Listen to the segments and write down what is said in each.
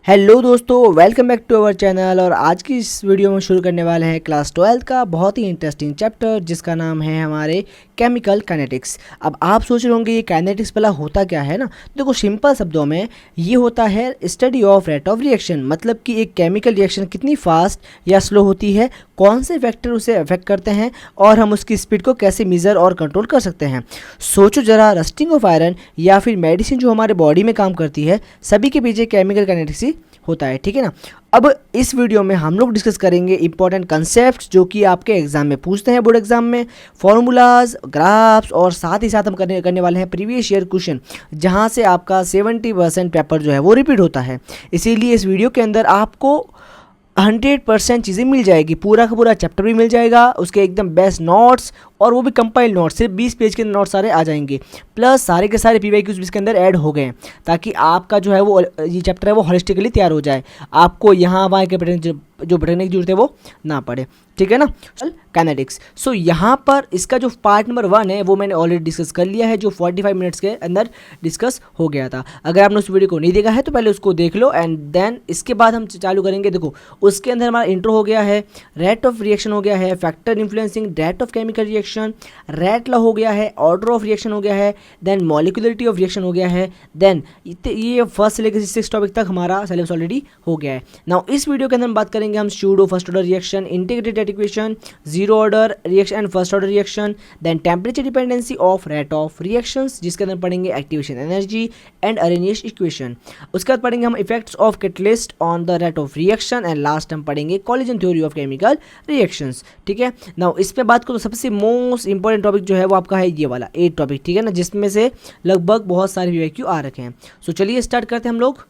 Hello दोस्तों, welcome back to our channel. और आज की इस वीडियो में शुरू करने वाले हैं क्लास 12 का बहुत ही इंटरेस्टिंग चैप्टर जिसका नाम है हमारे केमिकल काइनेटिक्स। अब आप सोच रहे होंगे ये काइनेटिक्स भला होता क्या है ना। देखो, सिंपल शब्दों में ये होता है study of rate of reaction, मतलब कि एक केमिकल रिएक्शन कितनी फास्ट या स्लो होती है, कौन से फैक्टर उसे अफेक्ट करते हैं और हम उसकी स्पीड को कैसे मेज़र और कंट्रोल कर सकते हैं। सोचो जरा, रस्टिंग ऑफ आयरन या फिर मेडिसिन जो हमारे बॉडी में काम करती है, सभी के पीछे केमिकल काइनेटिक्स ही होता है, ठीक है ना। अब इस वीडियो में हम लोग डिस्कस करेंगे इंपॉर्टेंट कंसेप्ट जो कि आपके एग्जाम में पूछते हैं, बोर्ड एग्जाम में, फॉर्मूलाज, ग्राफ्स, और साथ ही साथ हम करने वाले हैं प्रीवियस ईयर क्वेश्चन, जहां से आपका 70% पेपर जो है वो रिपीट होता है। इसीलिए इस वीडियो के अंदर आपको 100% चीज़ें मिल जाएगी, पूरा का पूरा चैप्टर भी मिल जाएगा, उसके एकदम बेस्ट नोट्स, और वो भी कंपाइल नोट्स, सिर्फ 20 पेज के नोट्स सारे आ जाएंगे, प्लस सारे के सारे PYQs भी इसके अंदर ऐड हो गए हैं, ताकि आपका जो है वो ये चैप्टर है वो होलिस्टिकली तैयार हो जाए, आपको यहाँ वहाँ के जो भटकने की जरूरत है वो ना पड़े, ठीक है ना। चल काइनेटिक्स। सो यहाँ पर इसका जो पार्ट नंबर 1 है वो मैंने ऑलरेडी डिस्कस कर लिया है, जो 45 मिनट्स के अंदर डिस्कस हो गया था। अगर आपने उस वीडियो को नहीं देखा है तो पहले उसको देख लो, एंड देन इसके बाद हम चालू करेंगे। देखो, उसके अंदर हमारा इंट्रो हो गया है, रेट ऑफ रिएक्शन हो गया है, factor influencing rate of chemical reaction, rate law हो गया है, ऑर्डर ऑफ रिएक्शन हो गया है, देन मॉलिक्यूलरिटी ऑफ रिएक्शन हो गया है, देन ये फर्स्ट से लेकर 6 टॉपिक तक हमारा सिलेबस ऑलरेडी हो गया है। नाउ इस वीडियो के अंदर हम बात करेंगे हम pseudo first order reaction, integrated equation, zero order reaction and first order reaction, then temperature dependency of rate of reactions, जिसके अंदर पढ़ेंगे activation energy and Arrhenius equation. उसके बाद पढ़ेंगे हम effects of catalyst on the rate of reaction, and last हम पढ़ेंगे collision theory of chemical reactions, ठीक है। नाउ इस पे बात करो, सबसे मोस्ट इंपॉर्टेंट टॉपिक जो है वो आपका है ये वाला 8 टॉपिक, ठीक है ना, जिसमें से लगभग बहुत सारे PYQ आ रखे हैं। सो चलिए स्टार्ट करते हैं हम लोग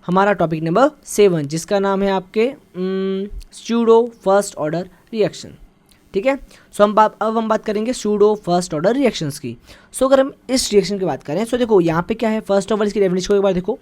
हमारा टॉपिक नंबर 7, जिसका नाम है आपके स्यूडो फर्स्ट ऑर्डर रिएक्शन, ठीक है। सो अब हम बात करेंगे स्यूडो फर्स्ट ऑर्डर रिएक्शंस की। सो अगर हम इस रिएक्शन की बात करें, सो देखो यहाँ पे क्या है, फर्स्ट ऑफ ऑल इसकी डेफिनेशन को एक बार देखो।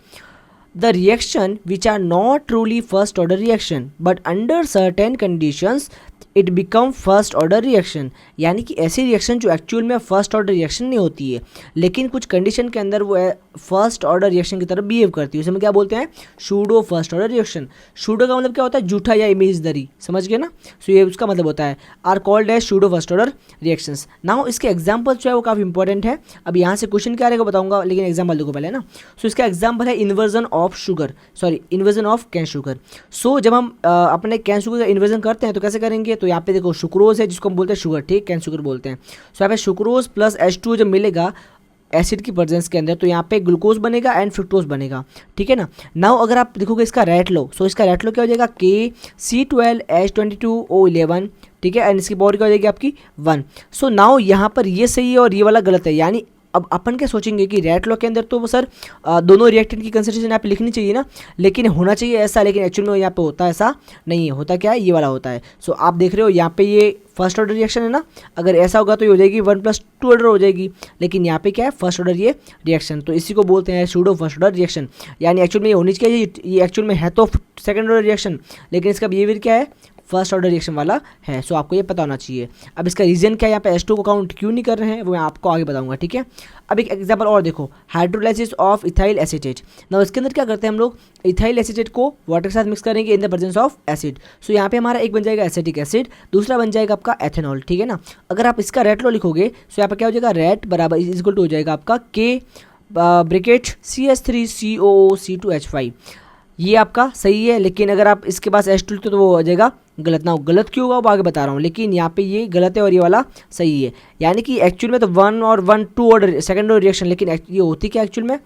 The reaction which are not truly first order reaction but under certain conditions it become first order reaction, यानी कि ऐसी रिएक्शन जो एक्चुअल में फर्स्ट ऑर्डर रिएक्शन नहीं होती है, लेकिन कुछ कंडीशन के अंदर वो फर्स्ट ऑर्डर रिएक्शन की तरफ बिहेव करती है, उसे हम क्या बोलते हैं, pseudo first order reaction. Pseudo का मतलब क्या होता है, झूठा या इमेजनरी, समझ गए ना। सो ये उसका मतलब होता है are called as pseudo first order reactions. Now इसके एग्जाम्पल जो है वो काफ़ी इंपॉर्टेंट है। अब यहाँ से क्वेश्चन क्या रहेगा बताऊंगा, लेकिन एग्जाम्पल देखो पहले ना। सो इसका एग्जाम्पल है inversion of sugar, sorry inversion of cane sugar. So जब हम अपने कैन शुगर का इन्वर्जन करते हैं तो कैसे करेंगे, तो यहाँ पे देखो सुक्रोज है जिसको हम बोलते हैं शुगर, ठीक, कैन शुगर बोलते हैं। सो यहाँ पे सुक्रोज प्लस H2 जब मिलेगा एसिड की प्रेजेंस के अंदर, तो यहाँ पे ग्लूकोज बनेगा एंड फ्रुक्टोज बनेगा, ठीक है ना। नाउ अगर आप देखोगे इसका रेट लो, सो इसका रेट लो क्या हो जाएगा, KC12H22O11, ठीक है, एंड इसकी पावर क्या हो जाएगी आपकी 1। सो नाउ यहाँ पर ये सही है और ये वाला गलत है, यानी अब अपन क्या सोचेंगे कि रेट लॉ के अंदर तो वो सर दोनों रिएक्टेंट की कंसंट्रेशन यहाँ पे लिखनी चाहिए ना, लेकिन होना चाहिए ऐसा, लेकिन एक्चुअल में यहाँ पे होता है ऐसा नहीं है, होता क्या है, ये वाला होता है। सो आप देख रहे हो यहाँ पे ये फर्स्ट ऑर्डर रिएक्शन है ना, अगर ऐसा होगा तो ये हो जाएगी 1+2 ऑर्डर हो जाएगी, लेकिन यहाँ पे क्या है, फर्स्ट ऑर्डर ये रिएक्शन, तो इसी को बोलते हैं सूडो फर्स्ट ऑर्डर रिएक्शन। यानी एक्चुअल में ये होनी चाहिए, ये एक्चुअल में है तो सेकंड ऑर्डर रिएक्शन, लेकिन इसका बिहेवियर क्या है, फर्स्ट ऑर्डर रिएक्शन वाला है। सो आपको ये पता होना चाहिए। अब इसका रीजन क्या है, यहाँ पे H2 को काउंट क्यों नहीं कर रहे हैं वो मैं आपको आगे बताऊंगा, ठीक है। अब एक एग्जांपल और देखो, हाइड्रोलाइसिस ऑफ इथाइल एसीटेट। ना इसके अंदर क्या करते हैं हम लोग, इथाइल एसीटेट को वाटर के साथ मिक्स करेंगे in the presence of acid. So यहाँ पे हमारा एक बन जाएगा एसिटिक एसिड, दूसरा बन जाएगा आपका एथेनॉल, ठीक है ना। अगर आप इसका रेट लो लिखोगे, सो यहाँ पे क्या हो जाएगा, रेट बराबर इक्वल टू हो जाएगा आपका K ब्रैकेट CH3COO C2H5, ये आपका सही है। लेकिन अगर आप इसके पास H2 तो वो हो जाएगा गलत। ना गलत क्यों होगा वो आगे बता रहा हूँ, लेकिन यहाँ पे ये गलत है और ये वाला सही है, यानी कि एक्चुअल में तो 1 और 1 2 ऑर्डर सेकंड ऑर्डर रिएक्शन, लेकिन ये होती क्या एक्चुअल में,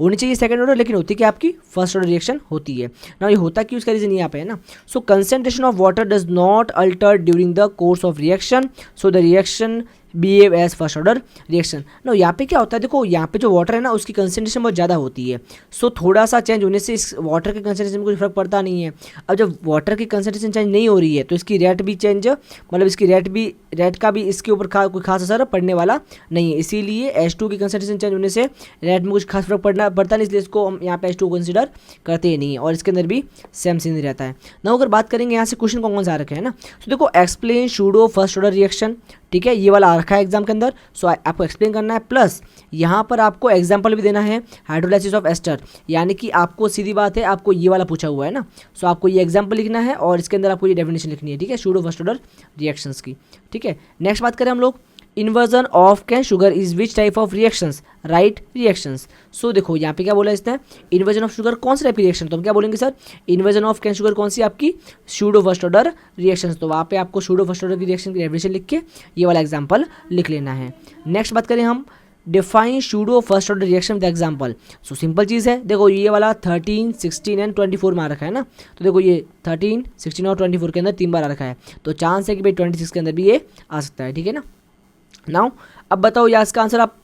होनी चाहिए सेकंड ऑर्डर, लेकिन होती क्या आपकी फर्स्ट ऑर्डर रिएक्शन होती है ना। ये होता क्यों, उसका रीजन यहाँ पे है ना। So concentration of water does not alter during the course of reaction, so the reaction behave as first order reaction. ना यहाँ पे क्या होता है, देखो यहाँ पे जो वाटर है ना उसकी कंसंट्रेशन बहुत ज़्यादा होती है, सो थोड़ा सा चेंज होने से इस वाटर के कंसंट्रेशन में कुछ फर्क पड़ता नहीं है। अब जब वाटर की कंसंट्रेशन चेंज नहीं हो रही है तो इसकी रेट भी चेंज, मतलब इसकी रेट का भी इसके ऊपर कोई खास असर पड़ने वाला नहीं है, इसीलिए H2 की कंसंट्रेशन चेंज होने से रेट में कुछ खास फर्क पड़ता नहीं, इसलिए इसको हम यहाँ पे H2 को कंसिडर करते ही नहीं है, और इसके अंदर भी सेम सीन रहता है ना। अगर बात करेंगे यहाँ से क्वेश्चन कौन कौन से आ रखे हैं ना, तो देखो explain pseudo first order reaction, ठीक है, ये वाला आ रखा है एग्जाम के अंदर। सो आपको एक्सप्लेन करना है, प्लस यहाँ पर आपको एग्जाम्पल भी देना है हाइड्रोलाइसिस ऑफ एस्टर, यानी कि आपको सीधी बात है आपको ये वाला पूछा हुआ है ना, सो आपको ये एग्जाम्पल लिखना है और इसके अंदर आपको ये डेफिनेशन लिखनी है, ठीक है, सूडो फर्स्ट ऑर्डर रिएक्शंस की। ठीक है, नेक्स्ट बात करें हम लोग, inversion of cane sugar is which type of reactions, right reactions. So देखो यहाँ पे क्या बोला इसने, इन्वर्जन ऑफ शुगर कौन सा टाइप रिएक्शन, तो हम क्या बोलेंगे sir, inversion of cane sugar कौन सी आपकी, सूडो फर्स्ट ऑर्डर रिएक्शंस। तो वहाँ पे आपको सूडो फर्स्ट ऑर्डर की रिएक्शन की डेफिनेशन लिख के ये वाला एग्जाम्पल लिख लेना है। नेक्स्ट बात करें हम, define pseudo first order reaction with example. So simple चीज़ है, देखो ये वाला 13, 16 एंड 24 में आ रखा है ना, तो देखो ये 13, 16 और 24 के अंदर 3 बार आ रखा है, तो चांस है कि भाई 26 के अंदर भी ये आ सकता है, ठीक है ना। नाउ अब बताओ या इसका आंसर आप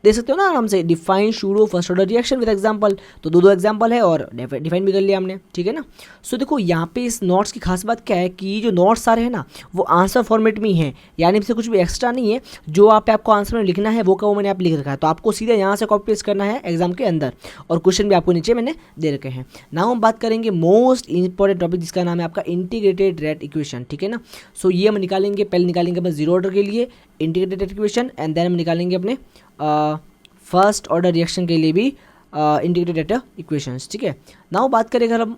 दे सकते हो ना आराम से, define pseudo first order reaction with example, तो दो एग्जांपल है और डिफाइन भी कर लिया हमने, ठीक है ना। सो देखो यहाँ पे इस नोट्स की खास बात क्या है कि जो नोट्स सारे हैं ना वो आंसर फॉर्मेट में ही है, यानी इससे कुछ भी एक्स्ट्रा नहीं है, जो आप आपको आंसर में लिखना है वो का वो मैंने आप लिख रखा है, तो आपको सीधे यहाँ से कॉपी पेस्ट करना है एग्जाम के अंदर, और क्वेश्चन भी आपको नीचे मैंने दे रखे हैं। नाउ हम बात करेंगे मोस्ट इंपॉर्टेंट टॉपिक जिसका नाम है आपका इंटीग्रेटेड रेट इक्वेशन, ठीक है ना। सो ये हम निकालेंगे, पहले निकालेंगे अपने जीरो ऑर्डर के लिए integrated rate equation, and then हम निकालेंगे अपने फर्स्ट ऑर्डर रिएक्शन के लिए भी इंटीग्रेटेड रेट इक्वेशंस, ठीक है। नाउ बात करें अगर हम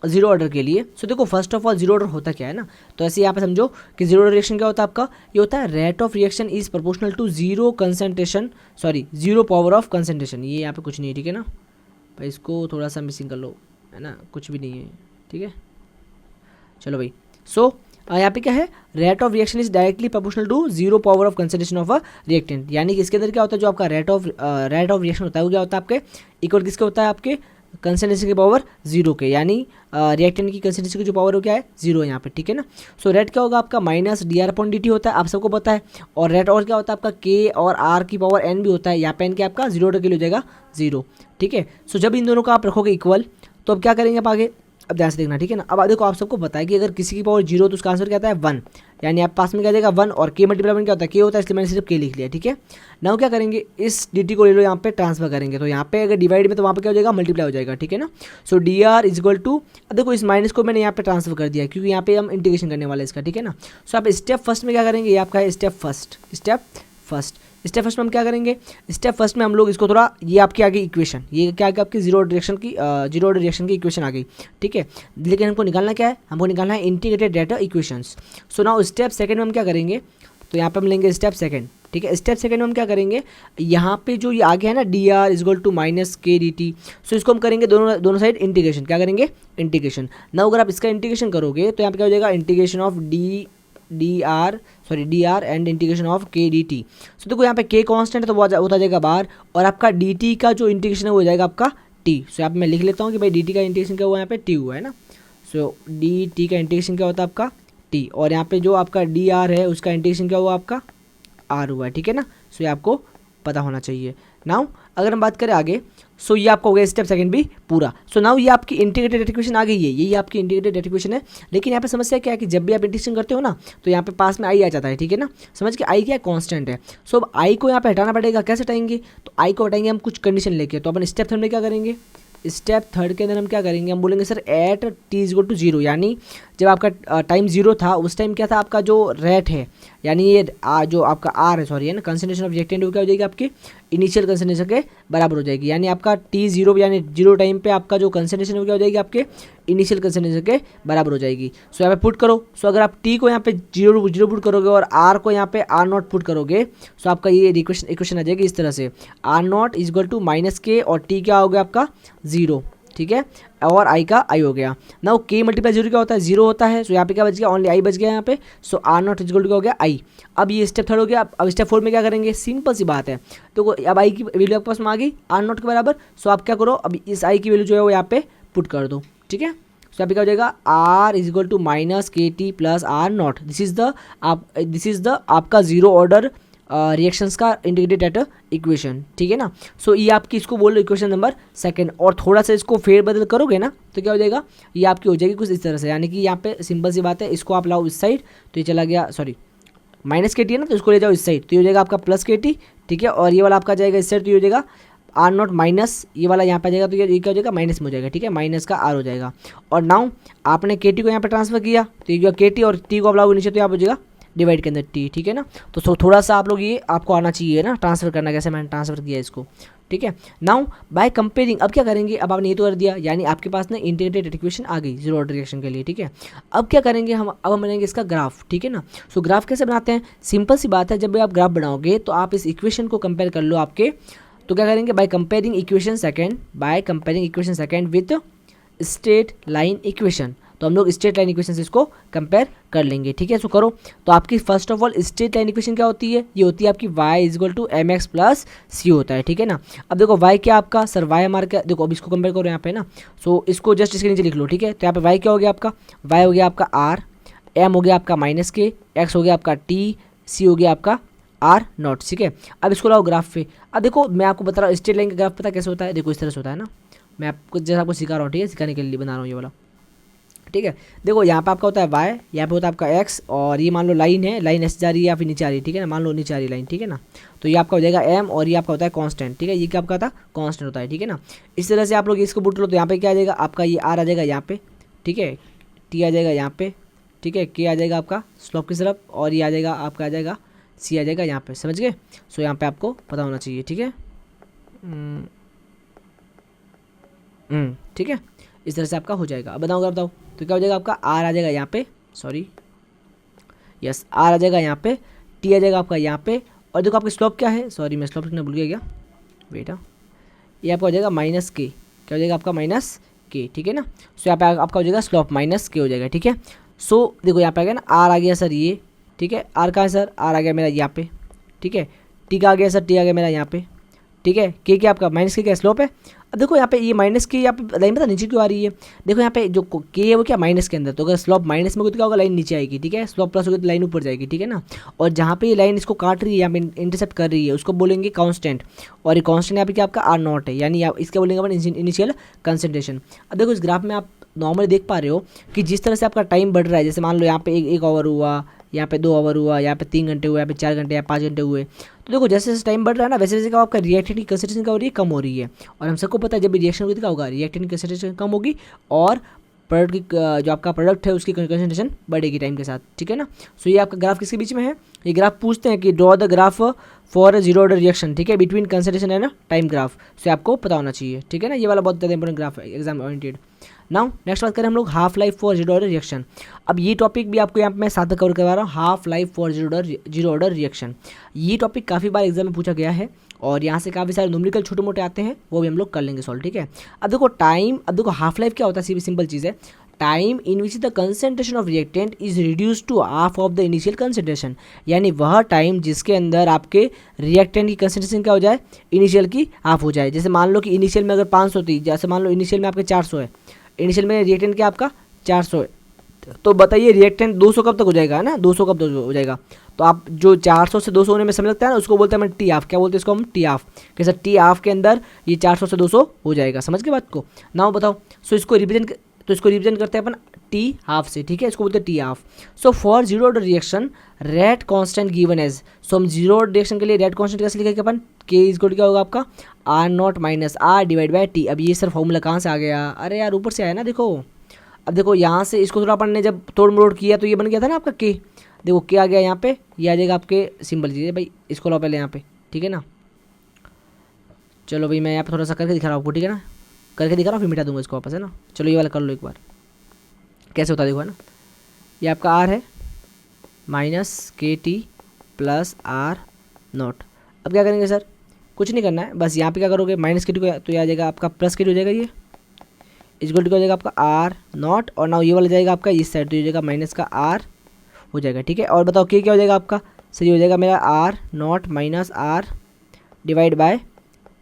जीरो ऑर्डर के लिए, सो देखो first of all zero order होता क्या है ना, तो ऐसे यहाँ पे समझो कि जीरो ऑर्डर रिएक्शन क्या होता है आपका, ये होता है rate of reaction is proportional to zero concentration, sorry zero power of concentration, ये यहाँ पे कुछ नहीं है, ठीक है ना भाई, इसको थोड़ा सा मिसिंग कर लो, है ना, कुछ भी नहीं है, ठीक है। चलो भाई, सो यहाँ पे क्या है, rate of reaction is directly proportional to zero power of concentration of a reactant, यानी कि इसके अंदर क्या होता है, जो आपका रेट ऑफ रिएक्शन होता है वो क्या होता है आपके इक्वल किसके होता है, आपके कंसंट्रेशन की पावर जीरो के, यानी रिएक्टेंट की कंसंट्रेशन की जो पावर हो क्या है, जीरो है यहाँ पे, ठीक है ना। सो रेट क्या होगा आपका माइनस dr/dt होता है, आप सबको पता है, और रेट और क्या होता है आपका k और r की पावर n भी होता है, यहाँ पे n के आपका जीरो ऑर्डर के लिए हो जाएगा जीरो, ठीक है। सो जब इन दोनों का आप रखोगे इक्वल, तो अब क्या करेंगे आप आगे, अब ध्यान से देखना, ठीक है ना। अब देखो आप सबको पता है कि अगर किसी की पावर जीरो तो उसका आंसर क्या आता है 1, यानी आप पास में क्या जाएगा 1, और के मल्टीप्लाई क्या होता है, के होता है, इसलिए मैंने सिर्फ के लिख लिया, ठीक है। नाउ क्या करेंगे, इस dt को ले लो यहाँ पे ट्रांसफर करेंगे, तो यहाँ पे अगर डिवाइड में तो वहाँ पे क्या हो जाएगा मल्टीप्लाई हो जाएगा, ठीक है ना। सो dr इज इक्वल टू, अब देखो इस माइनस को मैंने यहाँ पे ट्रांसफर कर दिया क्योंकि यहाँ पे हम इंटीग्रेशन करने वाले इसका, ठीक है ना। सो आप स्टेप फर्स्ट में क्या करेंगे, ये आपका है स्टेप फर्स्ट में हम क्या करेंगे, स्टेप फर्स्ट में हम लोग इसको थोड़ा, ये आपकी आ गई इक्वेशन, ये क्या आ गई आपकी जीरो ऑर्डर रिएक्शन की इक्वेशन आ गई, ठीक है। लेकिन हमको निकालना क्या है, हमको निकालना है integrated rate equations. So now step second में हम क्या करेंगे, तो यहाँ पे हम लेंगे स्टेप सेकंड, ठीक है। स्टेप सेकंड में हम क्या करेंगे, यहाँ पे जो ये आगे है ना dr is equal to minus k dt, so इसको हम करेंगे दोनों साइड इंटीग्रेशन, क्या करेंगे इंटीग्रेशन। नाउ अगर आप इसका इंटीग्रेशन करोगे तो यहाँ पे क्या हो जाएगा, integration of dr and integration of के डी टी। सो देखो यहाँ पे k कांस्टेंट है तो वो होता जाएगा बाहर, और आपका dt का जो इंटीग्रेशन है वो हो जाएगा आपका t। सो यहाँ पे मैं लिख लेता हूँ कि भाई dt का इंटीग्रेशन क्या हुआ, यहाँ पे t हुआ है ना। सो dt का इंटीग्रेशन क्या होता है आपका t, और यहाँ पे जो आपका dr है उसका इंटीग्रेशन क्या हुआ आपका r हुआ है, ठीक है ना। सो ये आपको पता होना चाहिए। नाउ अगर हम बात करें आगे, सो ये आपका हो गया स्टेप सेकंड भी पूरा। सो नाउ ये आपकी इंटीग्रेटेड रेट इक्वेशन आ गई है, यही आपकी इंटीग्रेटेड रेट इक्वेशन है। लेकिन यहाँ पे समस्या क्या है कि जब भी आप इंटीग्रेशन करते हो ना तो यहाँ पे पास में आई आ जाता है, ठीक है ना। समझ के आई क्या है, कांस्टेंट है। सो अब आई को यहाँ पे हटाना पड़ेगा, कैसे हटाएंगे, तो आई को हटाएंगे हम कुछ कंडीशन लेके। तो अपन स्टेप थर्ड में क्या करेंगे, स्टेप थर्ड के अंदर हम क्या करेंगे, हम बोलेंगे sir at t is equal to zero, यानी जब आपका टाइम जीरो था उस टाइम क्या था आपका जो रेट है, यानी ये जो आपका आर है, सॉरी है ना, कंसंट्रेशन ऑफ रिएक्टेंट क्या हो जाएगी आपकी इनिशियल कंसंट्रेशन के बराबर हो जाएगी, यानी आपका टी जीरो यानी जीरो टाइम पे आपका जो कंसंट्रेशन क्या हो जाएगी आपके इनिशियल कंसंट्रेशन के बराबर हो जाएगी। सो यहाँ पे पुट करो। सो अगर आप टी को यहाँ पे जीरो पुट करोगे और आर को यहाँ पे आर नॉट पुट करोगे, सो आपका ये इक्वेशन आ जाएगी इस तरह से, R not is equal to minus k, और टी क्या हो गया आपका जीरो, ठीक है, और आई का आई हो गया। नाउ के मल्टीप्लाई जीरो क्या होता है, जीरो होता है। सो यहाँ पे क्या बच गया, ओनली आई बच गया यहाँ पे। So R not is equal to क्या हो गया आई। अब ये स्टेप थर्ड हो गया। अब स्टेप फोर में क्या करेंगे, सिंपल सी बात है, तो अब आई की वैल्यू आपके पास में आ गई आर नॉट के बराबर। सो आप क्या करो, अब इस आई की वैल्यू जो है वो यहाँ पे पुट कर दो, ठीक है। सो यहाँ पे क्या हो जाएगा, R is equal to minus के T plus R not, this is the आपका जीरो ऑर्डर रिएक्शंस का इंटीग्रेटेड इक्वेशन, ठीक है ना। सो ये आपकी इसको बोल लो इक्वेशन नंबर सेकंड, और थोड़ा सा इसको फेरबदल करोगे ना तो क्या हो जाएगा, ये आपकी हो जाएगी कुछ इस तरह से, यानी कि यहाँ पे सिंपल सी बात है, इसको आप लाओ इस साइड तो ये चला गया, सॉरी माइनस के टी है ना, तो इसको ले जाओ इस साइड तो ये हो जाएगा आपका प्लस के टी, ठीक है, और ये वाला आपका जाएगा इस साइड तो ये हो जाएगा आर नॉट माइनस, ये वाला यहाँ पे जाएगा तो ये क्या हो जाएगा माइनस में हो जाएगा, ठीक है, माइनस का आर हो जाएगा। और नाउ आपने के टी को यहाँ पे ट्रांसफर किया तो ये जो के टी और टी को आप लाओगे नीचे तो यहाँ हो जाएगा डिवाइड के अंदर टी, ठीक है ना। तो थोड़ा सा आप लोग ये आपको आना चाहिए ना ट्रांसफर करना, कैसे मैंने ट्रांसफर किया इसको, ठीक है। नाउ बाय कंपेयरिंग, अब क्या करेंगे, अब आपने ये तो कर दिया, यानी आपके पास ना इंटीग्रेटेड इक्वेशन आ गई जीरो ऑर्डर रिएक्शन के लिए, ठीक है। अब क्या करेंगे हम, अब हम बनाएंगे इसका ग्राफ, ठीक है ना। सो ग्राफ कैसे बनाते हैं, सिंपल सी बात है, जब भी आप ग्राफ बनाओगे तो आप इस इक्वेशन को कंपेयर कर लो आपके, तो क्या करेंगे, bye comparing equation second with straight line equation, तो हम लोग स्ट्रेट लाइन इक्वेशन से इसको कंपेयर कर लेंगे, ठीक है। सो करो, तो आपकी first of all straight line equation क्या होती है, ये होती है आपकी y equal to M X plus C होता है, ठीक है ना। अब देखो y क्या आपका सर, y हमारा क्या, देखो अब इसको कंपेयर करो यहाँ पे ना, सो इसको जस्ट इसके नीचे लिख लो, ठीक है। तो यहाँ पे y क्या हो गया आपका, y हो गया आपका r, m हो गया आपका माइनस के, x हो गया आपका t, c हो गया आपका r नॉट, ठीक है। अब इसको लाओ ग्राफ पे, अब देखो मैं आपको बता रहा हूँ स्ट्रेट लाइन का ग्राफ पता कैसे होता है, देखो इस तरह से होता है ना, मैं आपको जैसा आपको सिखा रहा हूँ, ठीक है, सिखाने के लिए बना रहा हूँ ये वाला, ठीक है। देखो यहाँ पे आपका होता है y, यहाँ पे होता है आपका x, और ये मान लो लाइन है, लाइन ऐसे जा रही है या फिर नीचे आ रही है, ठीक है ना, मान लो नीचे आ रही है लाइन, ठीक है ना। तो ये आपका हो जाएगा m, और ये आपका होता है कांस्टेंट, ठीक है, ये क्या आपका था कांस्टेंट होता है, ठीक है ना। इस तरह से आप लोग इसको पुट लो, तो यहाँ पे क्या आ जाएगा आपका, ये r आ जाएगा यहाँ पे, ठीक है, t आ जाएगा यहाँ पे, ठीक है, k आ जाएगा आपका स्लोप की तरफ, और ये आ जाएगा आपका, आ जाएगा c आ जाएगा यहाँ पे, समझ गए। सो यहाँ पे आपको पता होना चाहिए, ठीक है, ठीक है, इस तरह से आपका हो जाएगा। अब बताओ तो क्या हो जाएगा आपका, r आ जाएगा यहाँ पे, सॉरी यस r आ जाएगा यहाँ पे, t आ जाएगा आपका यहाँ पे, और देखो आपका स्लोप क्या है, सॉरी मैं स्लोप लिखना भूल गया क्या बेटा, ये आपका हो जाएगा माइनस के, क्या हो जाएगा आपका माइनस के, ठीक है ना। सो यहाँ पे आपका हो जाएगा स्लोप माइनस के हो जाएगा, ठीक है। सो देखो यहाँ पे आ गया ना, r आ गया सर ये, ठीक है, r कहाँ है सर, r आ गया मेरा यहाँ पे, ठीक है, t का आ गया सर, t आ गया मेरा यहाँ पे, ठीक है, के क्या आपका माइनस के क्या स्लोप है। अब देखो यहाँ पे ये माइनस के यहाँ पे लाइन पता नीचे क्यों आ रही है, देखो यहाँ पे जो के है वो क्या माइनस के अंदर, तो अगर स्लोप माइनस में होगी तो क्या होगा, लाइन नीचे आएगी, ठीक है, स्लोप प्लस होगी तो लाइन ऊपर जाएगी, ठीक है ना। और जहाँ पे ये लाइन इसको काट रही है, यहाँ पे इंटरसेप्ट कर रही है, उसको बोलेंगे कांस्टेंट, और ये कांस्टेंट यहाँ पे क्या आपका आर नॉट है, यानी इसका बोलेंगे अपन इनिशियल कंसंट्रेशन। अब देखो इस ग्राफ में आप नॉर्मली देख पा रहे हो कि जिस तरह से आपका टाइम बढ़ रहा है, जैसे मान लो यहाँ पे एक आवर हुआ, यहाँ पे 2 आवर हुआ, यहाँ पे 3 घंटे हुए, यहाँ पे 4 घंटे या 5 घंटे हुए, तो देखो जैसे जैसे टाइम बढ़ रहा है ना, वैसे वैसे क्या आपका रिएक्टेंट की कंसंट्रेशन क्या हो रही है, कम हो रही है। और हम सबको पता है जब भी रिएक्शन होगी तो क्या होगा, रिएक्टेंट की कंसंट्रेशन कम होगी, और प्रोडक्ट की जो आपका प्रोडक्ट है उसकी कंसंट्रेशन बढ़ेगी टाइम के साथ, ठीक है ना। सो ये आपका ग्राफ किसके बीच में है, ये ग्राफ पूछते हैं कि draw the graph for a zero order reaction, ठीक है, between concentration and time graph, so आपको पता होना चाहिए, ठीक है ना। ये वाला बहुत ज़्यादा इंपॉर्टेंट ग्राफ है एग्जाम ओरिएंटेड। नाउ नेक्स्ट बात करें हम लोग half life for zero order reaction. अब ये टॉपिक भी आपको यहाँ पे मैं साथ में कवर करवा रहा हूँ, half life for zero order reaction. ये टॉपिक काफ़ी बार एग्जाम में पूछा गया है, और यहाँ से काफ़ी सारे न्यूमेरिकल छोटे मोटे आते हैं, वो भी हम लोग कर लेंगे सॉल्व, ठीक है। अब देखो टाइम, अब देखो हाफ लाइफ क्या होता है, सिंपल चीज़ है, time in which the concentration of reactant is reduce to half of the initial concentration, यानी वह टाइम जिसके अंदर आपके रिएक्टेंट की कंसंट्रेशन क्या हो जाए, इनिशियल की हाफ हो जाए। जैसे मान लो कि इनिशियल में अगर 500 थी, जैसे मान लो इनिशियल में आपके 400 है, इनिशियल में रिएक्टेंट क्या आपका 400 है, तो बताइए रिएक्टेंट 200 कब तक हो जाएगा ना, 200 कब तक हो जाएगा। तो आप जो 400 से 200 होने में समय लगता है ना, उसको बोलते हैं हम टी हाफ, क्या बोलते हैं इसको हम टी हाफ, कैसे टी हाफ के अंदर ये 400 से 200 हो जाएगा, समझ के बात को। नाउ बताओ, सो इसको रिप्रेजेंट करते हैं अपन टी हाफ से, ठीक है, इसको बोलते हैं T half. So for zero order reaction rate constant given as, so हम जीरो ऑर्डर रिएक्शन के लिए रेट कांस्टेंट कैसे लिखेंगे अपन, के इज इक्वल क्या होगा आपका R naught minus R divide by t. अब ये सर फॉर्मूला कहाँ से आ गया, अरे यार ऊपर से आया ना, देखो अब देखो यहाँ से इसको थोड़ा अपन ने जब तोड़ मरोड़ किया तो ये बन गया था ना आपका के, देखो के आ गया यहाँ पे, ये आ जाएगा आपके सिंबल चीज़ें भाई, इसको लो पहले यहाँ पे, ठीक है ना। चलो भाई मैं यहाँ पे थोड़ा सा करके दिखा रहा हूँ आपको, ठीक है ना, करके दिखा रहा हूँ फिर मिटा दूंगा इसको वापस, है ना। चलो ये वाला कर लो एक बार, कैसे होता है देखो, है ना, ये आपका आर है माइनस के टी प्लस आर नॉट। अब क्या करेंगे सर, कुछ नहीं करना है, बस यहाँ पे क्या करोगे माइनस के टी को, तो ये आ जाएगा आपका प्लस के टी हो जाएगा, ये इक्वल टू हो जाएगा आपका आर नॉट, और नाउ ये वाला जाएगा आपका इस साइड, तो ये हो जाएगा माइनस का आर हो जाएगा, ठीक है। और बताओ के क्या हो जाएगा आपका, सर ये हो जाएगा मेरा R naught minus R divide by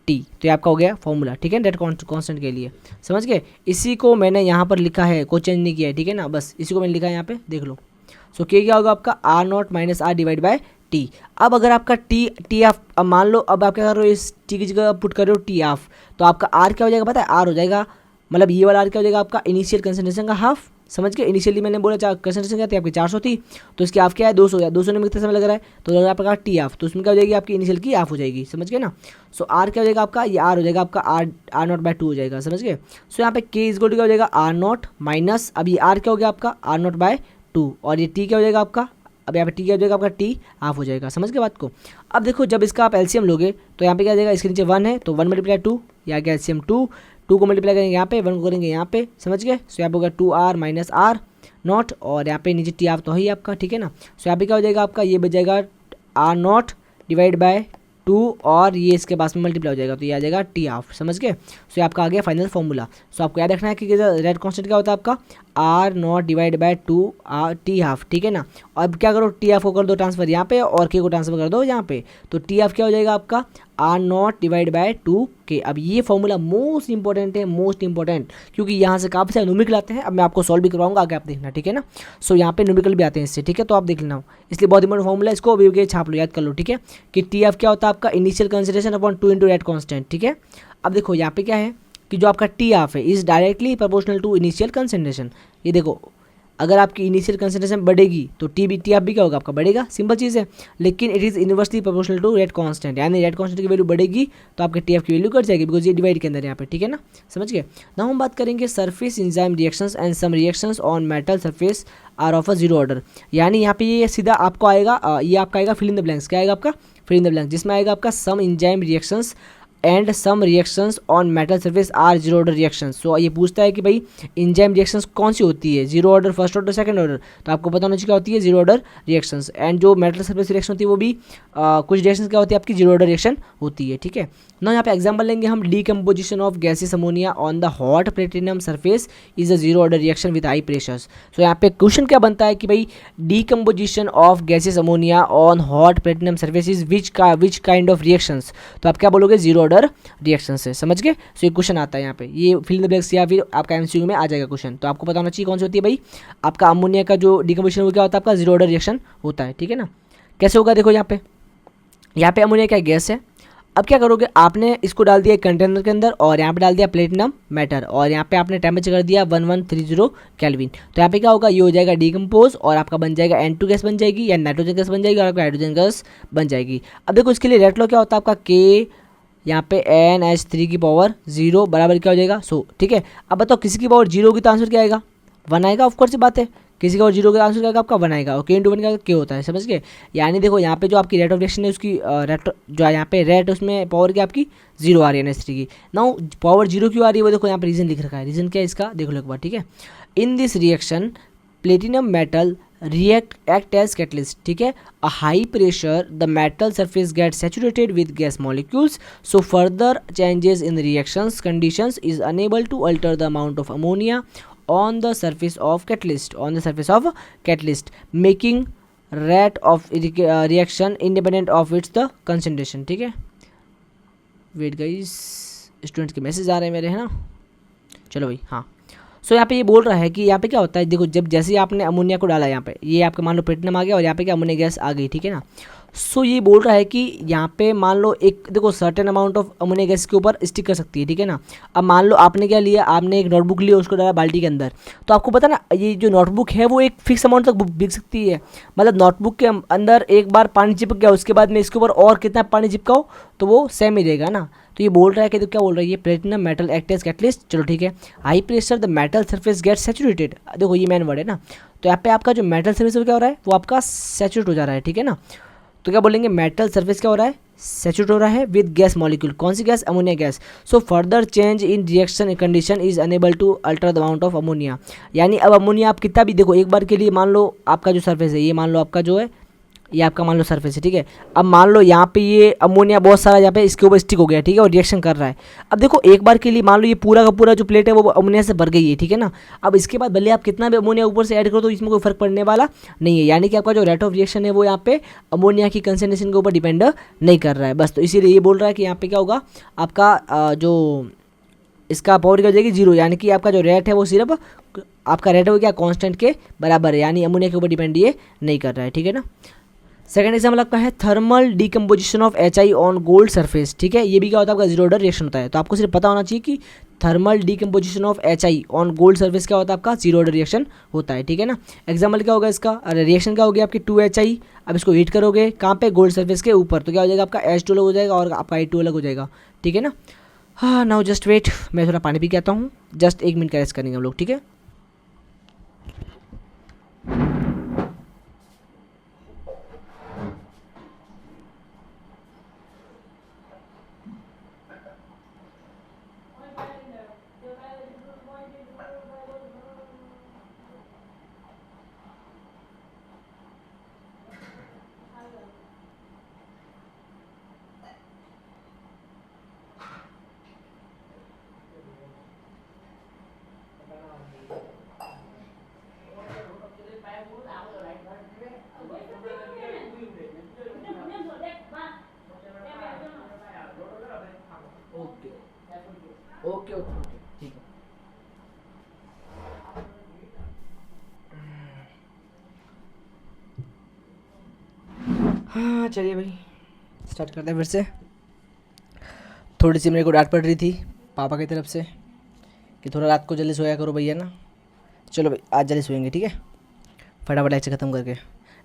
t, तो ये आपका हो गया फॉर्मूला, ठीक है, डेट कांस्टेंट के लिए, समझ गए। इसी को मैंने यहाँ पर लिखा है, कोई चेंज नहीं किया है, ठीक है ना, बस इसी को मैंने लिखा है यहाँ पे, देख लो। सो के क्या होगा आपका R naught minus R divide by t. अब अगर आपका टी ऑफ, अब मान लो अब आप क्या कर रहे हो, इस टी की जगह पुट कर रहे हो टी ऑफ, तो आपका आर क्या हो जाएगा पता है, आर हो जाएगा, मतलब ये वाला आर क्या हो जाएगा आपका इनिशियल कंसंट्रेशन का हाफ, समझ गए। इनिशियली मैंने बोला कंसंट्रेशन क्या थी आपकी 400 थी, तो इसकी हाफ क्या है 200 है, 200 में कितना समय लग रहा है, तो अगर आपका टी हाफ, तो उसमें क्या हो जाएगी आपकी इनिशियल की हाफ हो जाएगी, समझ गए ना। सो आर क्या हो जाएगा आपका, ये आर हो जाएगा आपका आर नॉट बाय 2 हो जाएगा, समझ गए। सो यहाँ पे के इज इक्वल टू क्या हो जाएगा आर नॉट माइनस, अब ये आर क्या हो गया आपका आर नॉट बाय 2, और ये टी क्या हो जाएगा आपका अब यहाँ पे टी क्या हो जाएगा आपका, टी हाफ हो जाएगा। समझ गए बात को। अब देखो जब इसका आप एलसीएम लोगे तो यहाँ पे क्या आ जाएगा, इसके नीचे 1 है तो 1 मल्टीप्लाई 2, या क्या एलसीएम 2 को मल्टीप्लाई करेंगे यहाँ पे, 1 को करेंगे यहाँ पे। समझ गए। सो यहाँ पे होगा 2r माइनस r नॉट, और यहाँ पे नीचे टी हाफ तो है ही आपका, ठीक है ना। सो यहाँ पे क्या हो जाएगा आपका, ये बच जाएगा r नॉट डिवाइड बाय 2 और ये इसके पास में मल्टीप्लाई हो जाएगा तो ये आ जाएगा टी हाफ। समझ गए। सो आपका आ गया फाइनल फॉर्मूला। सो आपको याद रखना है कि रेट कांस्टेंट क्या होता है आपका, R naught divide by 2 t half, ठीक है ना। अब क्या करो, टी हाफ को कर दो ट्रांसफर यहाँ पे और के को ट्रांसफर कर दो यहाँ पे, तो टी हाफ क्या हो जाएगा आपका, आर नॉट डिवाइड बाय 2 के। अब ये फॉर्मूला मोस्ट इंपॉर्टेंट है, मोस्ट इंपॉर्टेंट, क्योंकि यहाँ से काफ़ी सारे न्यूमेरिकल आते हैं। अब मैं आपको सॉल्व भी करवाऊंगा, आगे आप देखना, ठीक है ना। सो यहाँ पे न्यूमेरिकल भी आते हैं इससे, ठीक है, तो आप देख लेना, इसलिए बहुत इंपॉर्टेंट फॉर्मूला है, इसको अभी छाप लो, याद कर लो, ठीक है, कि टी हाफ क्या होता है आपका, initial consideration upon 2 into rate constant, ठीक है। अब देखो यहाँ पे क्या है कि जो आपका टी हाफ है is directly proportional to initial concentration. ये देखो अगर आपकी इनिशियल कंसंट्रेशन बढ़ेगी तो टी हाफ भी क्या होगा आपका, बढ़ेगा, सिंपल चीज़ है। लेकिन it is inversely proportional to rate constant, यानी रेट कांस्टेंट की वैल्यू बढ़ेगी तो आपके टी हाफ की वैल्यू घट जाएगी, बिकॉज ये डिवाइड के अंदर यहाँ पे, ठीक है ना। समझ गए ना। हम बात करेंगे surface enzyme reactions and some reactions on metal surface are of a zero order. यानी यहाँ पे ये सीधा आपको आएगा, ये आपका आएगा फिल इन द ब्लैंक्स, क्या आएगा आपका, फिल इन द ब्लैंक्स, जिसमें आएगा आपका some enzyme reactions and some reactions on metal surface are zero order reactions. So ये पूछता है कि भाई एंजाइम रिएक्शंस कौन सी होती है, zero order, first order, second order, तो आपको पता होना चाहिए क्या होती है, जीरो ऑर्डर रिएक्शंस। एंड जो मेटल सरफेस रिएक्शन होती है वो भी कुछ रिएक्शंस क्या होती है आपकी, जीरो ऑर्डर रिएक्शन होती है, ठीक है ना। यहाँ पे एग्जांपल लेंगे हम, decomposition of gases ammonia on the hot platinum surface is a zero order reaction with high pressures. So यहाँ पे क्वेश्चन क्या बनता है कि भाई decomposition of gases ammonia on hot platinum surface is which kind of reactions, तो आप क्या बोलोगे, जीरो ऑर्डर रिएक्शन से। समझ गए। सो ये क्वेश्चन आता है यहाँ पे, ये फिल इन द ब्लैंक्स या फिर आपका एमसीक्यू में आ जाएगा क्वेश्चन, तो आपको पता होना चाहिए कौन सी होती है भाई, आपका अमोनिया का जो डीकम्पोजिशन वो क्या होता है आपका, जीरो ऑर्डर रिएक्शन होता है, ठीक है ना। कैसे होगा देखो यहाँ पे अमोनिया क्या गैस है। अब क्या करोगे, आपने इसको डाल दिया एक कंटेनर के अंदर और यहाँ पे डाल दिया प्लेटिनम मेटल और यहाँ पे आपने टेम्परेचर कर दिया 1130 केल्विन। तो यहाँ पे क्या होगा, ये हो जाएगा डीकम्पोज और आपका बन जाएगा N2 गैस बन जाएगी या नाइट्रोजन गैस बन जाएगी और आपका हाइड्रोजन गैस बन जाएगी। अब देखो इसके लिए रेट लॉ क्या होता है आपका, K यहाँ पे NH3 की पावर 0 बराबर क्या हो जाएगा 100, ठीक है। अब बताओ किसी की पावर 0 होगी तो आंसर क्या आएगा, 1 आएगा, ऑफकोर्स से बात है, किसी का और 0 का आंसर क्या आपका 1 आएगा और K इंटू 1 का K होता है। समझ गए। यानी देखो यहाँ पे जो आपकी रेट ऑफ रिएक्शन है उसकी रेट जो यहाँ पे रेट उसमें पावर की आपकी 0 आ रही है NH3 की। नाउ पावर 0 क्यों आ रही है वो देखो यहाँ पे रीजन लिख रखा है, रीजन क्या है इसका देख लो एक बार, ठीक है। In this reaction platinum metal act as catalyst, ठीक है। a high pressure the metal surface gets saturated with gas molecules, so further changes in reactions conditions is unable to alter the amount of ammonia on the surface of catalyst making rate of reaction independent of its the concentration, ठीक है। Wait guys, students के message आ रहे हैं मेरे, है ना। चलो भाई, हाँ। सो यहाँ पे ये बोल रहा है कि यहाँ पे क्या होता है, देखो जब जैसे ही आपने अमोनिया को डाला यहाँ पे, ये आपका मान लो प्लेटिनम आ गया और यहाँ पे क्या अमोनिया गैस आ गई, ठीक है ना। सो ये बोल रहा है कि यहाँ पे मान लो एक देखो certain amount of ammonia gas के ऊपर स्टिक कर सकती है, ठीक है ना। अब मान लो आपने क्या लिया, आपने एक नोटबुक लिया, उसको डाला बाल्टी के अंदर, तो आपको पता ना ये जो नोटबुक है वो एक फिक्स अमाउंट तक बिक सकती है। मतलब नोटबुक के अंदर एक बार पानी चिपक गया, उसके बाद में इसके ऊपर और कितना पानी चिपकाओ तो वो सेम ही रहेगा ना। तो ये बोल रहा है कि तो क्या बोल रहा है ये, platinum metal act as catalyst, चलो ठीक है। High pressure the metal surface get saturated, देखो ये मेन वर्ड है ना। तो यहाँ पे आपका जो मेटल सरफेस क्या हो रहा है वो आपका सैचुरेट हो जा रहा है, ठीक है ना। तो क्या बोलेंगे, मेटल सरफेस क्या हो रहा है, सैचुरेट हो रहा है विद गैस मॉलिक्यूल, कौन सी gas, ammonia gas. So further change in reaction condition is unable to alter the amount of ammonia. यानी अब अमोनिया आप कितना भी देखो, एक बार के लिए मान लो आपका जो सरफेस है, ये मान लो आपका जो है ये आपका मान लो सरफेस है, ठीक है। अब मान लो यहाँ पे ये अमोनिया बहुत सारा यहाँ पे इसके ऊपर स्टिक हो गया, ठीक है, और रिएक्शन कर रहा है। अब देखो एक बार के लिए मान लो ये पूरा का पूरा जो प्लेट है वो अमोनिया से भर गई है, ठीक है ना। अब इसके बाद भले आप कितना भी अमोनिया ऊपर से ऐड करो तो इसमें कोई फर्क पड़ने वाला नहीं है। यानी कि आपका जो रेट ऑफ रिएक्शन है वो यहाँ पे अमोनिया की कंसनट्रेशन के ऊपर डिपेंड नहीं कर रहा है बस। तो इसीलिए ये बोल रहा है कि यहाँ पे क्या होगा, आपका जो इसका पावर क्या हो जाएगी 0, यानी कि आपका जो रेट है वो सिर्फ आपका रेट है वो क्या कांस्टेंट के बराबर है, यानी अमोनिया के ऊपर डिपेंड ये नहीं कर रहा है, ठीक है ना। सेकंड एग्जाम्पल आपका है thermal decomposition of HI on gold surface, ठीक है। ये भी क्या होता है आपका जीरो ऑर्डर रिएक्शन होता है। तो आपको सिर्फ पता होना चाहिए कि thermal decomposition of HI on gold surface क्या होता है आपका, जीरो ऑर्डर रिएक्शन होता है, ठीक है ना। एग्जाम्पल क्या होगा इसका, अरे रिएक्शन क्या होगी आपकी 2HI, अब इसको हीट करोगे कहाँ पे, गोल्ड सरफेस के ऊपर, तो क्या हो जाएगा आपका H2 अलग हो जाएगा और आपका I2 अलग हो जाएगा, ठीक है ना। हाँ नाउ जस्ट वेट, मैं थोड़ा पानी पी के आता हूँ, जस्ट 1 मिनट का रेस्ट करेंगे हम लोग, ठीक है। हाँ चलिए भाई स्टार्ट करते हैं फिर से। थोड़ी सी मेरे को डांट पड़ रही थी पापा की तरफ से कि थोड़ा रात को जल्दी सोया करो भैया ना। चलो भाई आज जल्दी सोएंगे, ठीक है, फटाफट लेक्चर खत्म करके।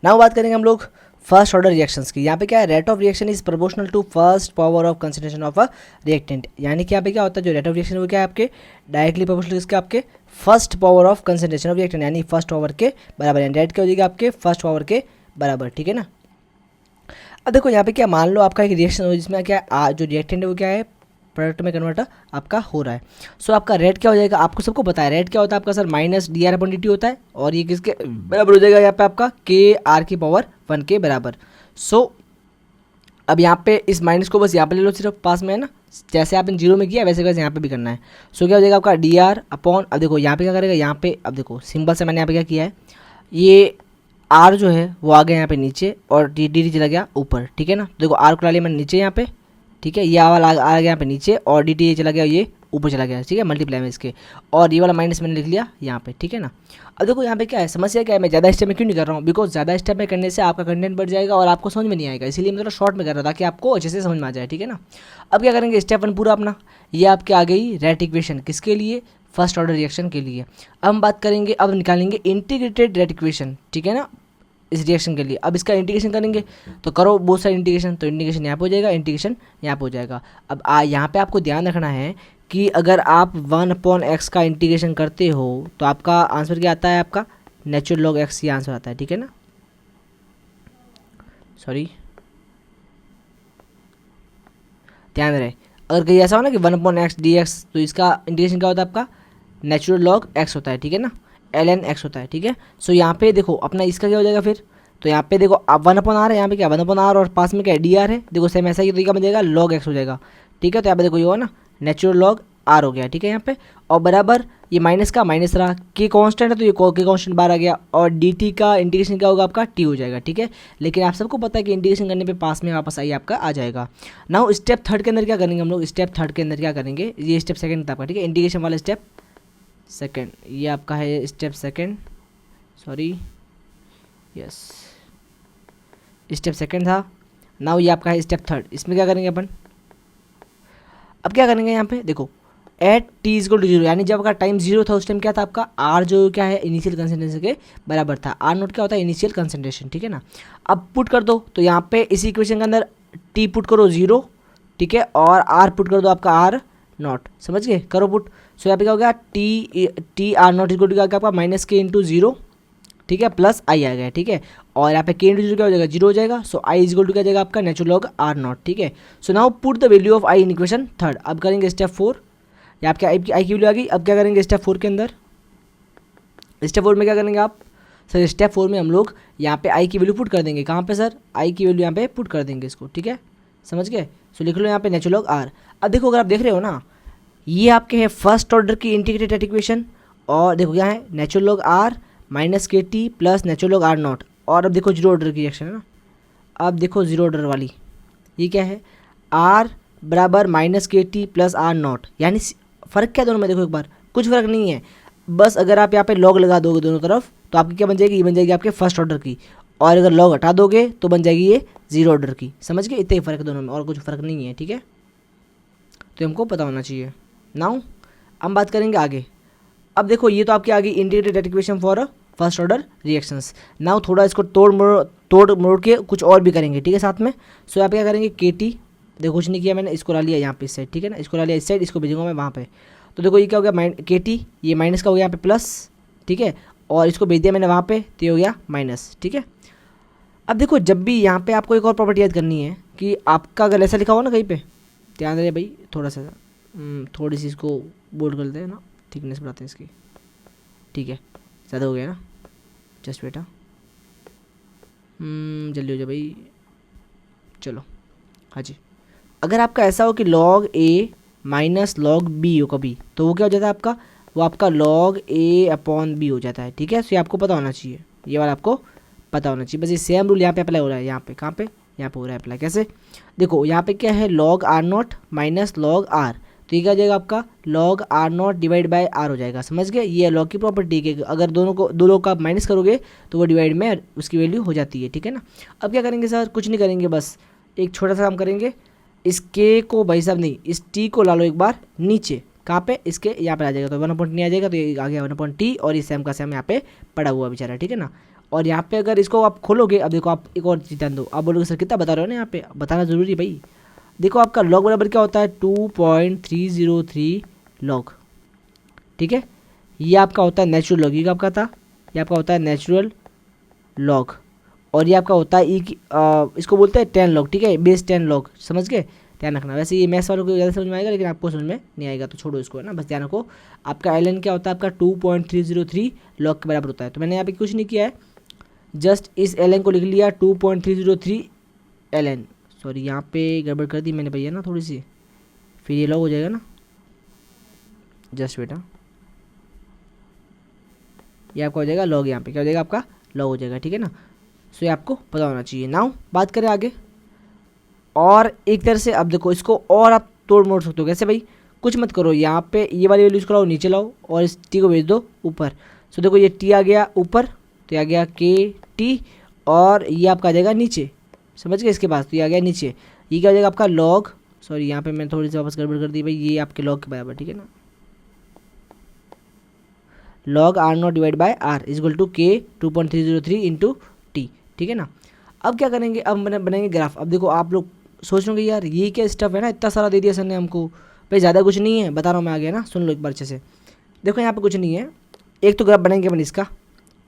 नाउ बात करेंगे हम लोग फर्स्ट ऑर्डर रिएक्शंस की। यहाँ पे क्या है, rate of reaction is proportional to first power of concentration of a reactant. यानी कि यहाँ पे क्या होता है, जो रेट ऑफ रिएक्शन वो क्या है आपके डायरेक्टली प्रोपोर्शनल इसके आपके first power of concentration of reactant, यानी फर्स्ट पावर के बराबर, यानी रेट क्या हो जाएगा आपके फर्स्ट पावर के बराबर, ठीक है ना। अब देखो यहाँ पे क्या, मान लो आपका एक रिएक्शन हो जिसमें क्या जो रिएक्टेंट है वो क्या है प्रोडक्ट में कन्वर्ट आपका हो रहा है। सो आपका रेट क्या हो जाएगा, आपको सबको पता है रेट क्या होता है आपका sir, minus D R upon D T होता है, और ये किसके बराबर हो जाएगा यहाँ पे आपका के आर की पावर 1 के बराबर। सो अब यहाँ पे इस माइनस को बस यहाँ पे ले लो, सिर्फ पास में है ना, जैसे आपने जीरो में किया वैसे वैसे यहाँ पे भी करना है। सो क्या हो जाएगा आपका डी आर अपॉन, अब देखो यहाँ पे क्या करेगा, यहाँ पे अब देखो सिंपल से मैंने यहाँ पे क्या किया है, ये आर जो है वो आ गया यहाँ पे नीचे और डी डी चला गया ऊपर, ठीक है ना। देखो आर को ला लिया मैंने नीचे यहाँ पे, ठीक है, ये वाला आ गया यहाँ पे नीचे और डी टी चला गया ये ऊपर चला गया, ठीक है, मल्टीप्लाई में इसके, और ये वाला माइनस मैंने लिख लिया यहाँ पे, ठीक है ना। अब देखो यहाँ पे क्या है, समस्या क्या है, मैं ज़्यादा स्टेप में क्यों नहीं कर रहा हूँ, बिकॉज ज़्यादा स्टेप में करने से आपका कंटेंट बढ़ जाएगा और आपको समझ में नहीं आएगा, इसीलिए मैं थोड़ा शॉर्ट में कर रहा था कि आपको अच्छे से समझ में आ जाए, ठीक है ना। अब क्या करेंगे, स्टेप 1 पूरा अपना, ये आपके आ गई रेट इक्वेशन, किसके लिए, फर्स्ट ऑर्डर रिएक्शन के लिए। अब हम बात करेंगे, अब निकालेंगे इंटीग्रेटेड रेट इक्वेशन, ठीक है ना, इस रिएक्शन के लिए। अब इसका इंटीग्रेशन करेंगे तो करो बहुत सारी इंटीग्रेशन, तो इंटीग्रेशन यहाँ पे हो जाएगा, इंटीग्रेशन यहाँ पे हो जाएगा। अब यहाँ पे आपको ध्यान रखना है कि अगर आप 1/x का इंटीग्रेशन करते हो तो आपका आंसर क्या आता है, आपका नेचुरल लॉग x ये आंसर आता है, ठीक है ना। सॉरी ध्यान रहे, अगर कहीं ऐसा हो ना कि 1/x dx, तो इसका इंटीग्रेशन क्या होता है आपका नेचुरल लॉग x होता है, ठीक है ना, ln x होता है, ठीक है। सो यहाँ पे देखो अपना इसका क्या हो जाएगा फिर, तो यहाँ पे देखो अब 1/r है, यहाँ पे क्या 1/r और पास में क्या डी आर है, देखो सेम ऐसा ही तरीका बन जाएगा, log x हो जाएगा, ठीक है। तो यहाँ पे देखो ये हो ना नेचुरल लॉग r हो गया, ठीक है यहाँ पे, और बराबर ये माइनस का माइनस रहा, के कांस्टेंट है तो ये के कांस्टेंट बाहर आ गया, और डी टी का इंटीग्रेशन क्या होगा आपका टी हो जाएगा, ठीक है। लेकिन आप सबको पता है कि इंटीग्रेशन करने पे पास में वापस आई आपका आ जाएगा। नाउ स्टेप 3 के अंदर क्या करेंगे हम लोग, स्टेप 3 के अंदर क्या करेंगे, ये स्टेप 2 था आपका, ठीक है, इंटीग्रेशन वाला स्टेप 2, ये आपका है स्टेप 2, सॉरी यस स्टेप 2 था। नाउ ये आपका है स्टेप 3, इसमें क्या करेंगे अपन, अब क्या करेंगे यहाँ पे देखो at t is equal to 0, यानी जब आपका टाइम 0 था उस टाइम क्या था आपका आर जो क्या है इनिशियल कंसंट्रेशन के बराबर था, आर नोट क्या होता है इनिशियल कंसंट्रेशन, ठीक है ना। अब पुट कर दो तो यहाँ पे इस इक्वेशन के अंदर टी पुट करो 0, ठीक है, और आर पुट कर दो आपका आर नॉट, समझ गए, करो पुट। सो यहाँ पे क्या हो गया t R naught equal to आपका माइनस के इंटू 0, ठीक है, प्लस आई आ गया, ठीक है, और यहाँ पे के इंटू 0 क्या हो जाएगा 0 हो जाएगा। सो आई इज इक्वल टू क्या जाएगा आपका नेचुरल लॉग आर नॉट, ठीक है। So now put the value of I in equation 3। अब करेंगे स्टेप 4, यहाँ आपके आई की वैल्यू आ गई। अब क्या करेंगे स्टेप 4 के अंदर, स्टेप 4 में क्या करेंगे आप सर, स्टेप 4 में हम लोग यहाँ पे आई की वैल्यू पुट कर देंगे, कहाँ पे सर, आई की वैल्यू यहाँ पे पुट कर देंगे इसको, ठीक है, समझ गए। सो लिख लो यहाँ पे नेचुरल लॉग आर। अब देखो अगर आप देख रहे हो ना, ये आपके है फर्स्ट ऑर्डर की इंटीग्रेटेड इक्वेशन, और देखो क्या है नेचुरल लॉग आर माइनस के T plus natural log R not, और अब देखो 0 ऑर्डर की रिएक्शन है ना, अब देखो 0 ऑर्डर वाली ये क्या है, आर बराबर माइनस के टी प्लस आर नॉट, यानी फ़र्क क्या दोनों में, देखो एक बार कुछ फ़र्क नहीं है, बस अगर आप यहाँ पे लॉग लगा दोगे दोनों तरफ तो आपकी क्या बन जाएगी, ये बन जाएगी आपके फर्स्ट ऑर्डर की, और अगर लॉग हटा दोगे तो बन जाएगी ये 0 ऑर्डर की, समझ गए, इतने ही फ़र्क है दोनों में, और कुछ फ़र्क नहीं है, ठीक है, तो हमको पता होना चाहिए। नाउ हम बात करेंगे आगे। अब देखो ये तो आपकी आ गई integrated equation for first order reactions. Now थोड़ा इसको तोड़ मोड़ के कुछ और भी करेंगे, ठीक है, साथ में। सो यहाँ पे क्या करेंगे के टी, देखो कुछ नहीं किया मैंने, इसको ला लिया यहाँ पे इस साइड, ठीक है ना, इसको ला लिया इस साइड, इसको भेजूंगा मैं वहाँ पे। तो देखो ये क्या हो गया के टी, ये माइनस का हो गया यहाँ पे प्लस, ठीक है, और इसको भेज दिया मैंने वहाँ पे तो ये हो गया माइनस, ठीक है। अब देखो जब भी यहाँ पे आपको एक और प्रॉपर्टी याद करनी है कि आपका अगर ऐसा लिखा हो ना कहीं पे, ध्यान रहे भाई, थोड़ा सा थोड़ी सी इसको बोल्ड कर दें ना, थिकनेस बढ़ाते हैं इसकी, ठीक है, ज़्यादा हो गया ना, जस्ट बेटा जल्दी हो जाए भाई, चलो हाँ जी। अगर आपका ऐसा हो कि log a minus log b हो कभी, तो वो क्या हो जाता है आपका, वो आपका log a अपॉन b हो जाता है, ठीक है। सो ये आपको पता होना चाहिए, ये वाला आपको पता होना चाहिए, बस ये सेम रूल यहाँ पे अप्लाई हो रहा है, यहाँ पे कहाँ पे, यहाँ पे हो रहा है अप्लाई, कैसे, देखो यहाँ पे क्या है log r naught minus log r, तो ये क्या हो जाएगा आपका log R naught divide by R हो जाएगा। समझ गए, ये लॉग की प्रॉपर्टी है कि अगर दो लोग का आप माइनस करोगे तो वो डिवाइड में उसकी वैल्यू हो जाती है। ठीक है ना। अब क्या करेंगे सर, कुछ नहीं करेंगे, बस एक छोटा सा काम करेंगे। इस के को भाई साहब नहीं, इस टी को ला लो एक बार नीचे, कहाँ पे, इसके यहाँ पे आ जाएगा, तो 1/t आ जाएगा, तो ये आ गया 1/t, और ये सेम का सेम यहाँ पे पड़ा हुआ बेचारा। ठीक है ना। और यहाँ पे अगर इसको आप खोलोगे, अब देखो आप एक और चीज़ ध्यान दो, आप बोलोगे सर कितना बता रहे हो ना, यहाँ पे बताना जरूरी भाई। देखो आपका लॉग बराबर क्या होता है 2.303 लॉग। ठीक है, ये आपका होता है नेचुरल लॉग, ये आपका था, ये आपका होता है नेचुरल लॉग, और ये आपका होता है इसको बोलते हैं 10 लॉग। ठीक है, बेस 10 लॉग, समझ गए, ध्यान रखना। वैसे ये मैथ्स वालों को ज़्यादा समझ में आएगा, लेकिन आपको समझ में नहीं आएगा तो छोड़ो इसको, है ना, बस ध्यान रखो। आपका ln क्या होता है, आपका 2.303 लॉग के बराबर होता है। तो मैंने यहाँ पे कुछ नहीं किया है, जस्ट इस ln को लिख लिया 2.303 ln, सॉरी यहाँ पे गड़बड़ कर दी मैंने भैया ना थोड़ी सी, फिर ये लॉग हो जाएगा ना, जस्ट बेटा ये आपका हो जाएगा लॉग, यहाँ पे क्या हो जाएगा आपका लॉग हो जाएगा। ठीक है ना। सो ये आपको पता होना चाहिए। नाउ बात करें आगे, और एक तरह से अब देखो इसको और आप तोड़ मोड़ सकते हो। कैसे भाई, कुछ मत करो, यहाँ पे ये वाली वैल्यू इसको लाओ नीचे लाओ, और इस टी को भेज दो ऊपर। सो देखो ये टी आ गया ऊपर, तो ये आ गया के टी, और ये आपका आ जाएगा नीचे, समझ गए, इसके पास, तो ये आ गया नीचे। ये क्या हो जाएगा आपका लॉग, सॉरी यहाँ पे मैंने थोड़ी सी वापस गड़बड़ कर दी भाई, ये आपके लॉग के बराबर। ठीक है ना, log R naught divide by R equal to k 2.303 into T. ठीक है ना। अब क्या करेंगे, अब बनाएंगे ग्राफ। अब देखो आप लोग सोच रहे यार ये क्या स्टफ है ना, इतना सारा दे दिया सर ने हमको, भाई ज़्यादा कुछ नहीं है, बता रहा हूँ मैं आगे ना, सुन लो एक बार अच्छे से। देखो यहाँ पे कुछ नहीं है, एक तो ग्राफ बनाएंगे अपन इसका,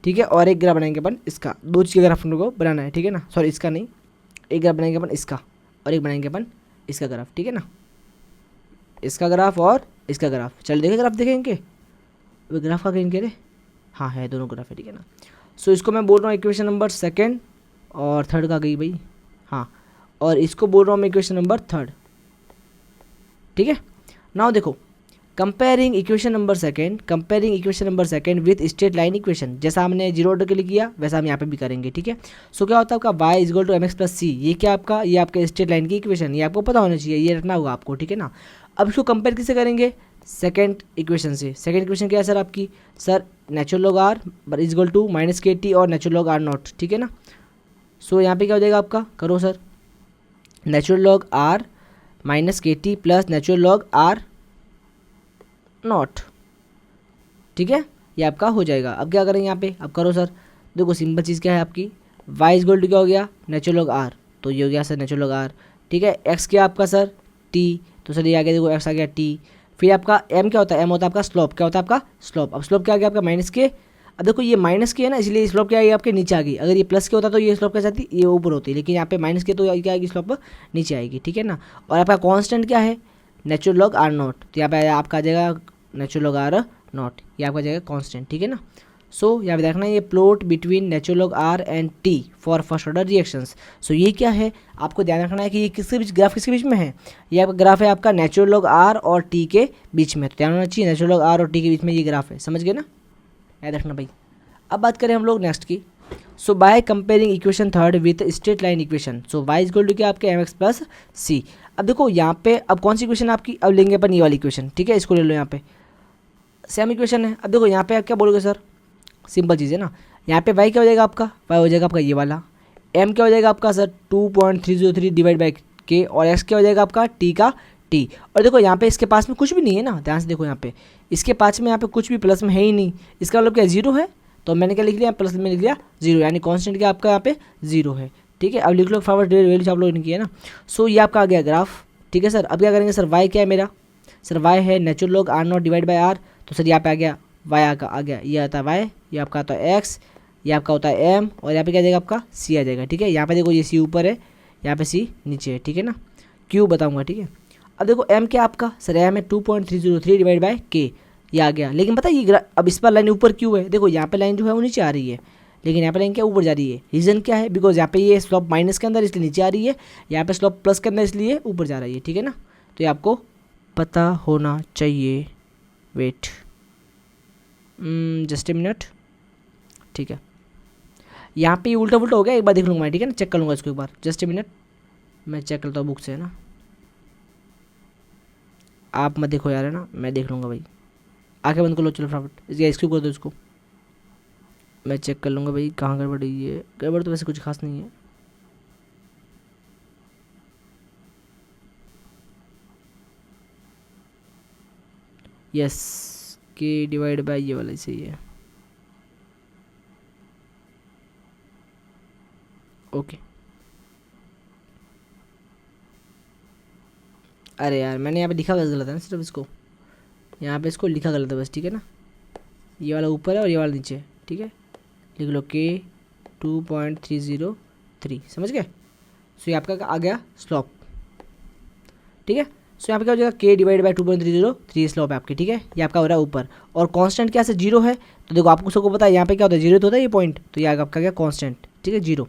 ठीक है, और एक ग्राफ बनाएंगे अपन इसका, दो चीज़ का ग्राफ हम लोग को बनाना है। ठीक है ना, सॉरी इसका नहीं, एक ग्राफ बनाएंगे अपन इसका, और एक बनाएंगे अपन इसका ग्राफ। ठीक है ना, इसका ग्राफ और इसका ग्राफ। चल देखे ग्राफ देखेंगे, ग्राफ का कहीं कह रहे, हाँ है, दोनों ग्राफ है। ठीक है ना। सो इसको मैं बोल रहा हूँ इक्वेशन नंबर 2 और 3 का गई भाई, हाँ, और इसको बोल रहा हूँ मैं इक्वेशन नंबर 3। ठीक है। नाउ देखो, comparing equation number 2 with straight line equation, जैसा हमने जीरो ऑर्डर के लिए किया वैसा हम यहाँ पे भी करेंगे। ठीक है। सो क्या होता है आपका y equal to mx plus C, ये क्या आपका, ये आपके स्ट्रेट लाइन की इक्वेशन, ये आपको पता होना चाहिए, ये रखना होगा आपको। ठीक है ना। अब इसको कंपेयर किससे करेंगे, सेकेंड इक्वेशन से। सेकेंड इक्वेशन क्या है सर आपकी, sir natural log R equal to minus के टी और नेचुरल लॉग आर नॉट। ठीक है ना। सो यहाँ पे क्या हो जाएगा आपका, करो sir, natural log R minus के T plus natural log R not. ठीक है, ये आपका हो जाएगा। अब क्या करेंगे यहाँ पे, अब करो सर, देखो सिंपल चीज़ क्या है आपकी, y इज गोल्ड क्या हो गया नेचुरल लॉग आर, तो ये हो गया सर नेचुरल लॉग आर। ठीक है, x क्या आपका सर t, तो सर ये आ गया, देखो x आ गया t। फिर आपका m क्या होता है, m होता है आपका स्लोप, क्या होता है आपका स्लोप। अब स्लोप क्या आ गया आपका माइनस के, अब देखो ये माइनस के है ना, इसलिए स्लोप क्या आएगी आपके नीचे आ गई। अगर ये प्लस के होता तो ये स्लोप क्या जाती, ये ऊपर होती, लेकिन यहाँ पे माइनस के तो क्या आएगी स्लोप नीचे आएगी। ठीक है ना। और आपका कांस्टेंट क्या है, नेचुरल लॉग आर नॉट, तो यहाँ पे आपका आ जाएगा नेचुरल लॉग आर नॉट, ये आपका जाएगा कांस्टेंट। ठीक है ना। सो यहाँ पे देखना ये plot between natural log R and T for first order reactions. So ये क्या है, आपको ध्यान रखना है कि ये किसके बीच, ग्राफ किसके बीच में है, ये आपका ग्राफ है आपका नेचुरल लॉग आर और टी के बीच में। तो ध्यान होना चाहिए नेचुरल लॉग आर और टी के बीच में ये ग्राफ है, समझ गए ना, याद रखना भाई। अब बात करें हम लोग नेक्स्ट की। So by comparing equation 3 with straight line equation, so y is equal to क्या आपके mx प्लस सी। अब देखो यहाँ पे अब कौन सी इक्वेशन आपकी, अब लेंगे अपन ये वाली इक्वेशन। ठीक है, इसको ले लो, यहाँ पे सेम इक्वेशन है। अब देखो यहाँ पे आप क्या बोलोगे सर, सिंपल चीज़ है ना, यहाँ पे y क्या हो जाएगा आपका, y हो जाएगा आपका ये वाला, m क्या हो जाएगा आपका सर 2.303 डिवाइड बाई k, और x क्या हो जाएगा आपका t का t। और देखो यहाँ पे इसके पास में कुछ भी नहीं है ना, ध्यान से देखो यहाँ पे इसके पास में यहाँ पे कुछ भी प्लस में है ही नहीं, इसका मतलब क्या जीरो है, तो मैंने क्या लिख लिया, प्लस में लिख लिया जीरो, यानी कांस्टेंट क्या आपका यहाँ पे जीरो है। ठीक है, अब लिख लो फॉरवर्ड वैल्यू आप लोगों ने किया ना। सो ये आपका आ गया ग्राफ। ठीक है सर, अब क्या करेंगे सर, y क्या है मेरा, सर y है natural log R naught divide by R, तो सर यहाँ पे आ गया y आ गया, ये आता है y, ये आपका आता है x, ये आपका होता है m, और यहाँ पे क्या आ जाएगा आपका c आ जाएगा। ठीक है, यहाँ पे देखो ये c ऊपर है, यहाँ पे c नीचे है। ठीक है ना, q बताऊँगा। ठीक है, अब देखो m क्या आपका सर, m है 2.303 डिवाइड बाई k, ये आ गया। लेकिन पता है ये अब इस पर लाइन ऊपर क्यों है, देखो यहाँ पे लाइन जो है वो नीचे आ रही है, लेकिन यहाँ पे लाइन क्या ऊपर जा रही है, रीज़न क्या है, बिकॉज यहाँ पे ये स्लॉप माइनस के अंदर इसलिए नीचे आ रही है, यहाँ पे स्लॉप प्लस के अंदर इसलिए ऊपर जा रही है। ठीक है ना, तो ये आपको पता होना चाहिए। Wait just a minute. ठीक है, यहाँ पे उल्टा उल्टा हो गया, एक बार देख लूँगा मैं। ठीक है ना, चेक कर लूँगा इसको एक बार, जस्ट ए मिनट, मैं चेक करता हूँ बुक से, है ना। आप मत देखो यार, है ना, मैं देख लूँगा भाई। आंखें बंद कर लो, चलो फटाफट इसको कर दो, इसको मैं चेक कर लूँगा भाई कहाँ गड़बड़ है। ये गड़बड़ तो वैसे कुछ खास नहीं है। यस, के डिवाइड बाय ये वाला सही है। ओके, अरे यार मैंने यहाँ पे लिखा गलत है ना, सिर्फ इसको यहाँ पे इसको लिखा गलत है बस, ठीक है ना। ये वाला ऊपर है और ये वाला नीचे है, ठीक है। लिख लो के 2.303, समझ गए। सो ये आपका आ गया स्लोप, ठीक है। सो यहाँ पे क्या हो जाएगा, के डिवाइड बाय 2.303 स्लोप है आपकी, ठीक है। ये आपका हो रहा है ऊपर, और कांस्टेंट क्या से 0 है। तो देखो आपको सबको पता है यहाँ पे क्या होता है, 0 तो होता है ये पॉइंट, तो ये आपका क्या कांस्टेंट, ठीक है, 0।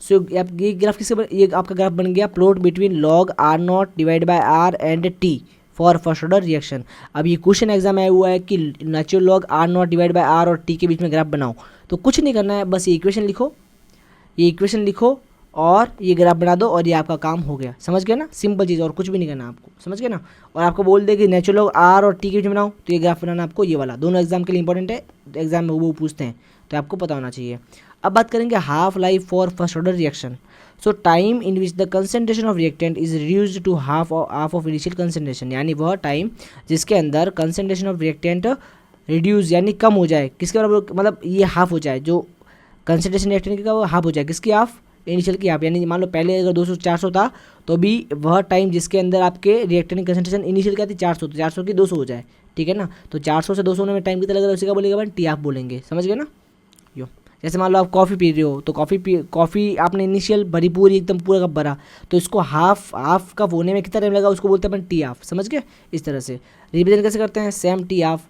सो ये ग्राफ ये आपका ग्राफ बन गया plot between log R naught divide by R and T for first order reaction. अब ये क्वेश्चन एग्जाम आया हुआ है कि natural log R naught divide by R और टी के बीच में ग्राफ बनाओ। तो कुछ नहीं करना है, बस ये इक्वेशन लिखो, ये इक्वेशन लिखो और ये ग्राफ बना दो और ये आपका काम हो गया, समझ गए ना। सिंपल चीज़, और कुछ भी नहीं करना आपको, समझ गए ना। और आपको बोल दे कि नेचुरल लॉग आर और टी के बीच में बनाओ, तो ये ग्राफ बनाना आपको ये वाला, दोनों एग्जाम के लिए इंपॉर्टेंट है, एग्जाम में वो पूछते हैं, तो आपको पता होना चाहिए। अब बात करेंगे half life for first order reaction. So time in which the concentration of reactant is reduced to half of initial concentration, यानी वह टाइम जिसके अंदर कंसनट्रेशन ऑफ रिएक्टेंट रिड्यूस यानी कम हो जाए, किसके बराबर, मतलब ये हाफ हो जाए, जो कंसनट्रेशन रिएक्टेंट का वो हाफ हो जाए, किसकी हाफ, इनिशियल की हाफ। यानी मान लो पहले अगर 200-400 था, तो भी वह टाइम जिसके अंदर आपके रिएक्टेंट की कंसनट्रेशन इनिशियल क्या थी 400, तो 400 की 200 हो जाए, ठीक है ना। तो 400 से 200 में टाइम कितना लग रहा है, उसी का बोलेगा टी हाफ बोलेंगे, समझ गए ना। यो जैसे मान लो आप कॉफ़ी पी रहे हो, तो कॉफ़ी आपने इनिशियल भरी पूरी एकदम पूरा कप भरा, तो इसको हाफ कप होने में कितना टाइम लगा, उसको बोलते हैं अपन टी हाफ, समझ गए। इस तरह से रिप्रेजेंट कैसे करते हैं, सेम टी हाफ,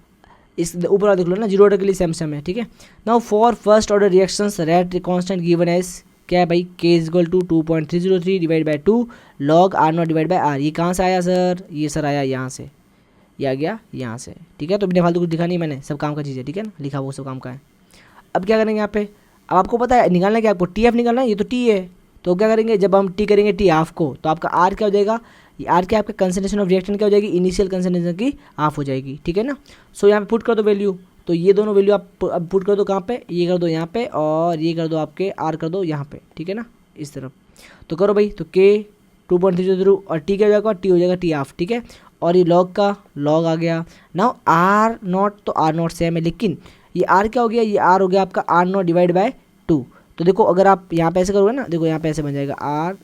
इस ऊपर देख लो ना, 0 ऑर्डर के लिए सेम है, ठीक है। Now for first order reactions rate constant given as क्या है भाई, K is equal to 2.303 divide by 2 log R naught divide by R. ये कहाँ से आया सर, ये सर आया यहाँ से, ये आ गया यहाँ से, ठीक है। तो बिना फालतू कुछ लिखा नहीं मैंने, सब काम का चीज़ है, ठीक है ना, लिखा वो सब काम का है। अब क्या करेंगे यहाँ पे, अब आपको पता है निकालना क्या, आपको टी एफ निकालना है, ये तो टी है, तो क्या करेंगे, जब हम टी करेंगे टी हाफ को, तो आपका आर क्या हो जाएगा, ये आर क्या आपका कंसनट्रेशन ऑफ रिएक्टेंट क्या हो जाएगी, इनिशियल कंसनट्रेशन की हाफ हो जाएगी, ठीक है ना। सो यहाँ पे पुट कर दो वैल्यू, तो ये दोनों वैल्यू आप अब पुट कर दो कहाँ पे, ये कर दो यहाँ पे और ये कर दो आपके आर कर दो यहाँ पे, ठीक है ना, इस तरफ। तो करो भाई, तो के 2.303 और टी क्या हो जाएगा, टी हो जाएगा टी हाफ, ठीक है। और ये लॉग का लॉग आ गया। नाउ आर नॉट, तो आर नॉट सेम है, लेकिन ये आर क्या हो गया, ये आर हो गया आपका आर नॉट डिवाइड बाय 2। तो देखो अगर आप यहाँ पे ऐसे करोगे ना, देखो यहाँ पे ऐसे बन जाएगा R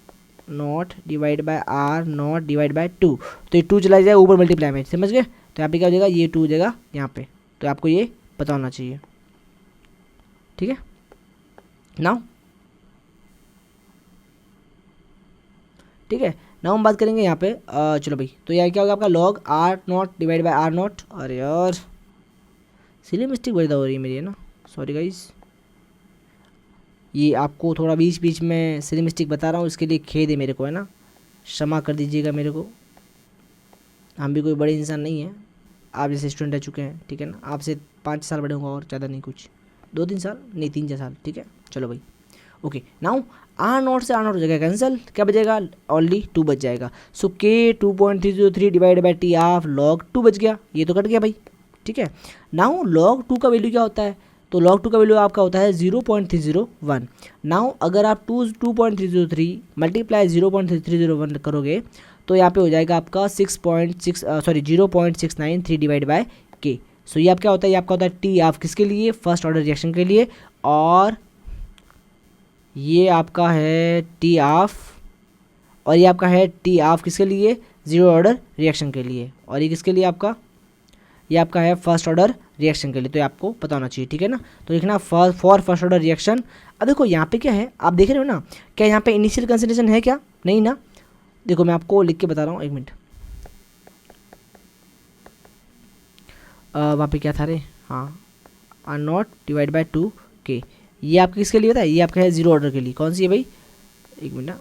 naught divide by R naught divide by 2, तो ये 2 चला जाएगा ऊपर मल्टीप्लाई में, समझ गए। तो यहाँ पे क्या हो जाएगा, ये 2 हो जाएगा यहाँ पे, तो आपको ये पता होना चाहिए, ठीक है। नाउ ठीक है, नाउ हम बात करेंगे यहाँ पे चलो भाई, तो यहाँ क्या होगा आपका log R naught divide by R naught. अरे यार सिली मिस्टेक ज़्यादा हो रही है मेरी, है ना, सॉरी गाइस, ये आपको थोड़ा बीच बीच में सिली मिस्टेक बता रहा हूँ, इसके लिए खेद है मेरे को, है ना, क्षमा कर दीजिएगा मेरे को। हम भी कोई बड़े इंसान नहीं हैं, आप जैसे स्टूडेंट रह चुके हैं, ठीक है ना, आपसे 5 साल बड़े होंगे और ज़्यादा नहीं, कुछ 2-3 साल नहीं, 3-4 साल, ठीक है। चलो भाई ओके, नाउ आर नॉट से आर नॉट हो जाएगा कैंसिल, क्या बचेगा, ओनली 2 बच जाएगा। सो के 2.303 divide by T half log 2 बच गया, ये तो कट गया भाई, ठीक है। नाउ लॉग 2 का वैल्यू क्या होता है, तो log 2 का वैल्यू आपका होता है 0.301। नाउ अगर आप 2.303 मल्टीप्लाई 0.301 करोगे, तो यहाँ पे हो जाएगा आपका 0.693 डिवाइड बाय के। सो ये आप क्या होता है, ये आपका होता है टी हाफ किसके लिए, फर्स्ट ऑर्डर रिएक्शन के लिए, और ये आपका है टी हाफ, और ये आपका है टी हाफ किसके लिए, जीरो ऑर्डर रिएक्शन के लिए, और ये किसके लिए आपका, ये आपका है फर्स्ट ऑर्डर रिएक्शन के लिए, तो ये आपको पता होना चाहिए, ठीक है ना। तो लिखना फॉर फर्स्ट ऑर्डर रिएक्शन। अब देखो यहाँ पे क्या है, आप देख रहे हो ना, क्या यहाँ पे इनिशियल कंसंट्रेशन है क्या, नहीं ना। देखो मैं आपको लिख के बता रहा हूँ, एक मिनट, वहाँ पे क्या था रे, हाँ आर नॉट डिवाइड बाय 2 के, ये आपके किसके लिए होता है, ये आपका है जीरो ऑर्डर के लिए, कौन सी है भाई, एक मिनट ना,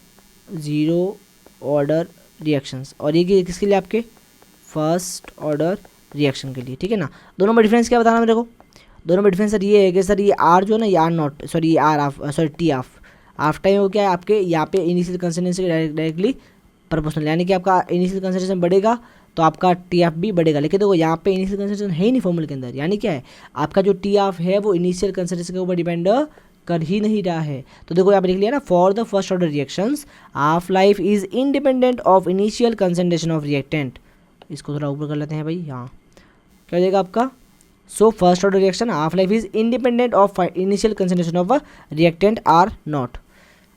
जीरो ऑर्डर रिएक्शंस, और ये किसके लिए, आपके फर्स्ट ऑर्डर रिएक्शन के लिए, ठीक है ना। दोनों में डिफरेंस क्या बताना मेरे को, दोनों में डिफरेंस सर ये है कि सर ये आर जो है ना, ये आर नॉट, सॉरी ये R half, sorry T half time हो क्या है आपके यहाँ पे इनिशियल कंसंट्रेशन से डायरेक्टली प्रोपोर्शनल, यानी कि आपका इनिशियल कंसंट्रेशन बढ़ेगा तो आपका टी ऑफ भी बढ़ेगा। लेकिन देखो यहाँ पे इनिशियल कंसंट्रेशन है ही नहीं फॉर्मूले के अंदर, यानी क्या है आपका जो टी ऑफ है वो इनिशियल कंसंट्रेशन के ऊपर डिपेंड कर ही नहीं रहा है। तो देखो यहाँ पे लिख लिया ना, for the first order reactions half life is independent of initial concentration of reactant. इसको थोड़ा ऊपर कर लेते हैं भाई, यहाँ क्या हो जाएगा आपका, so first order reaction half life is independent of initial concentration of reactant R naught,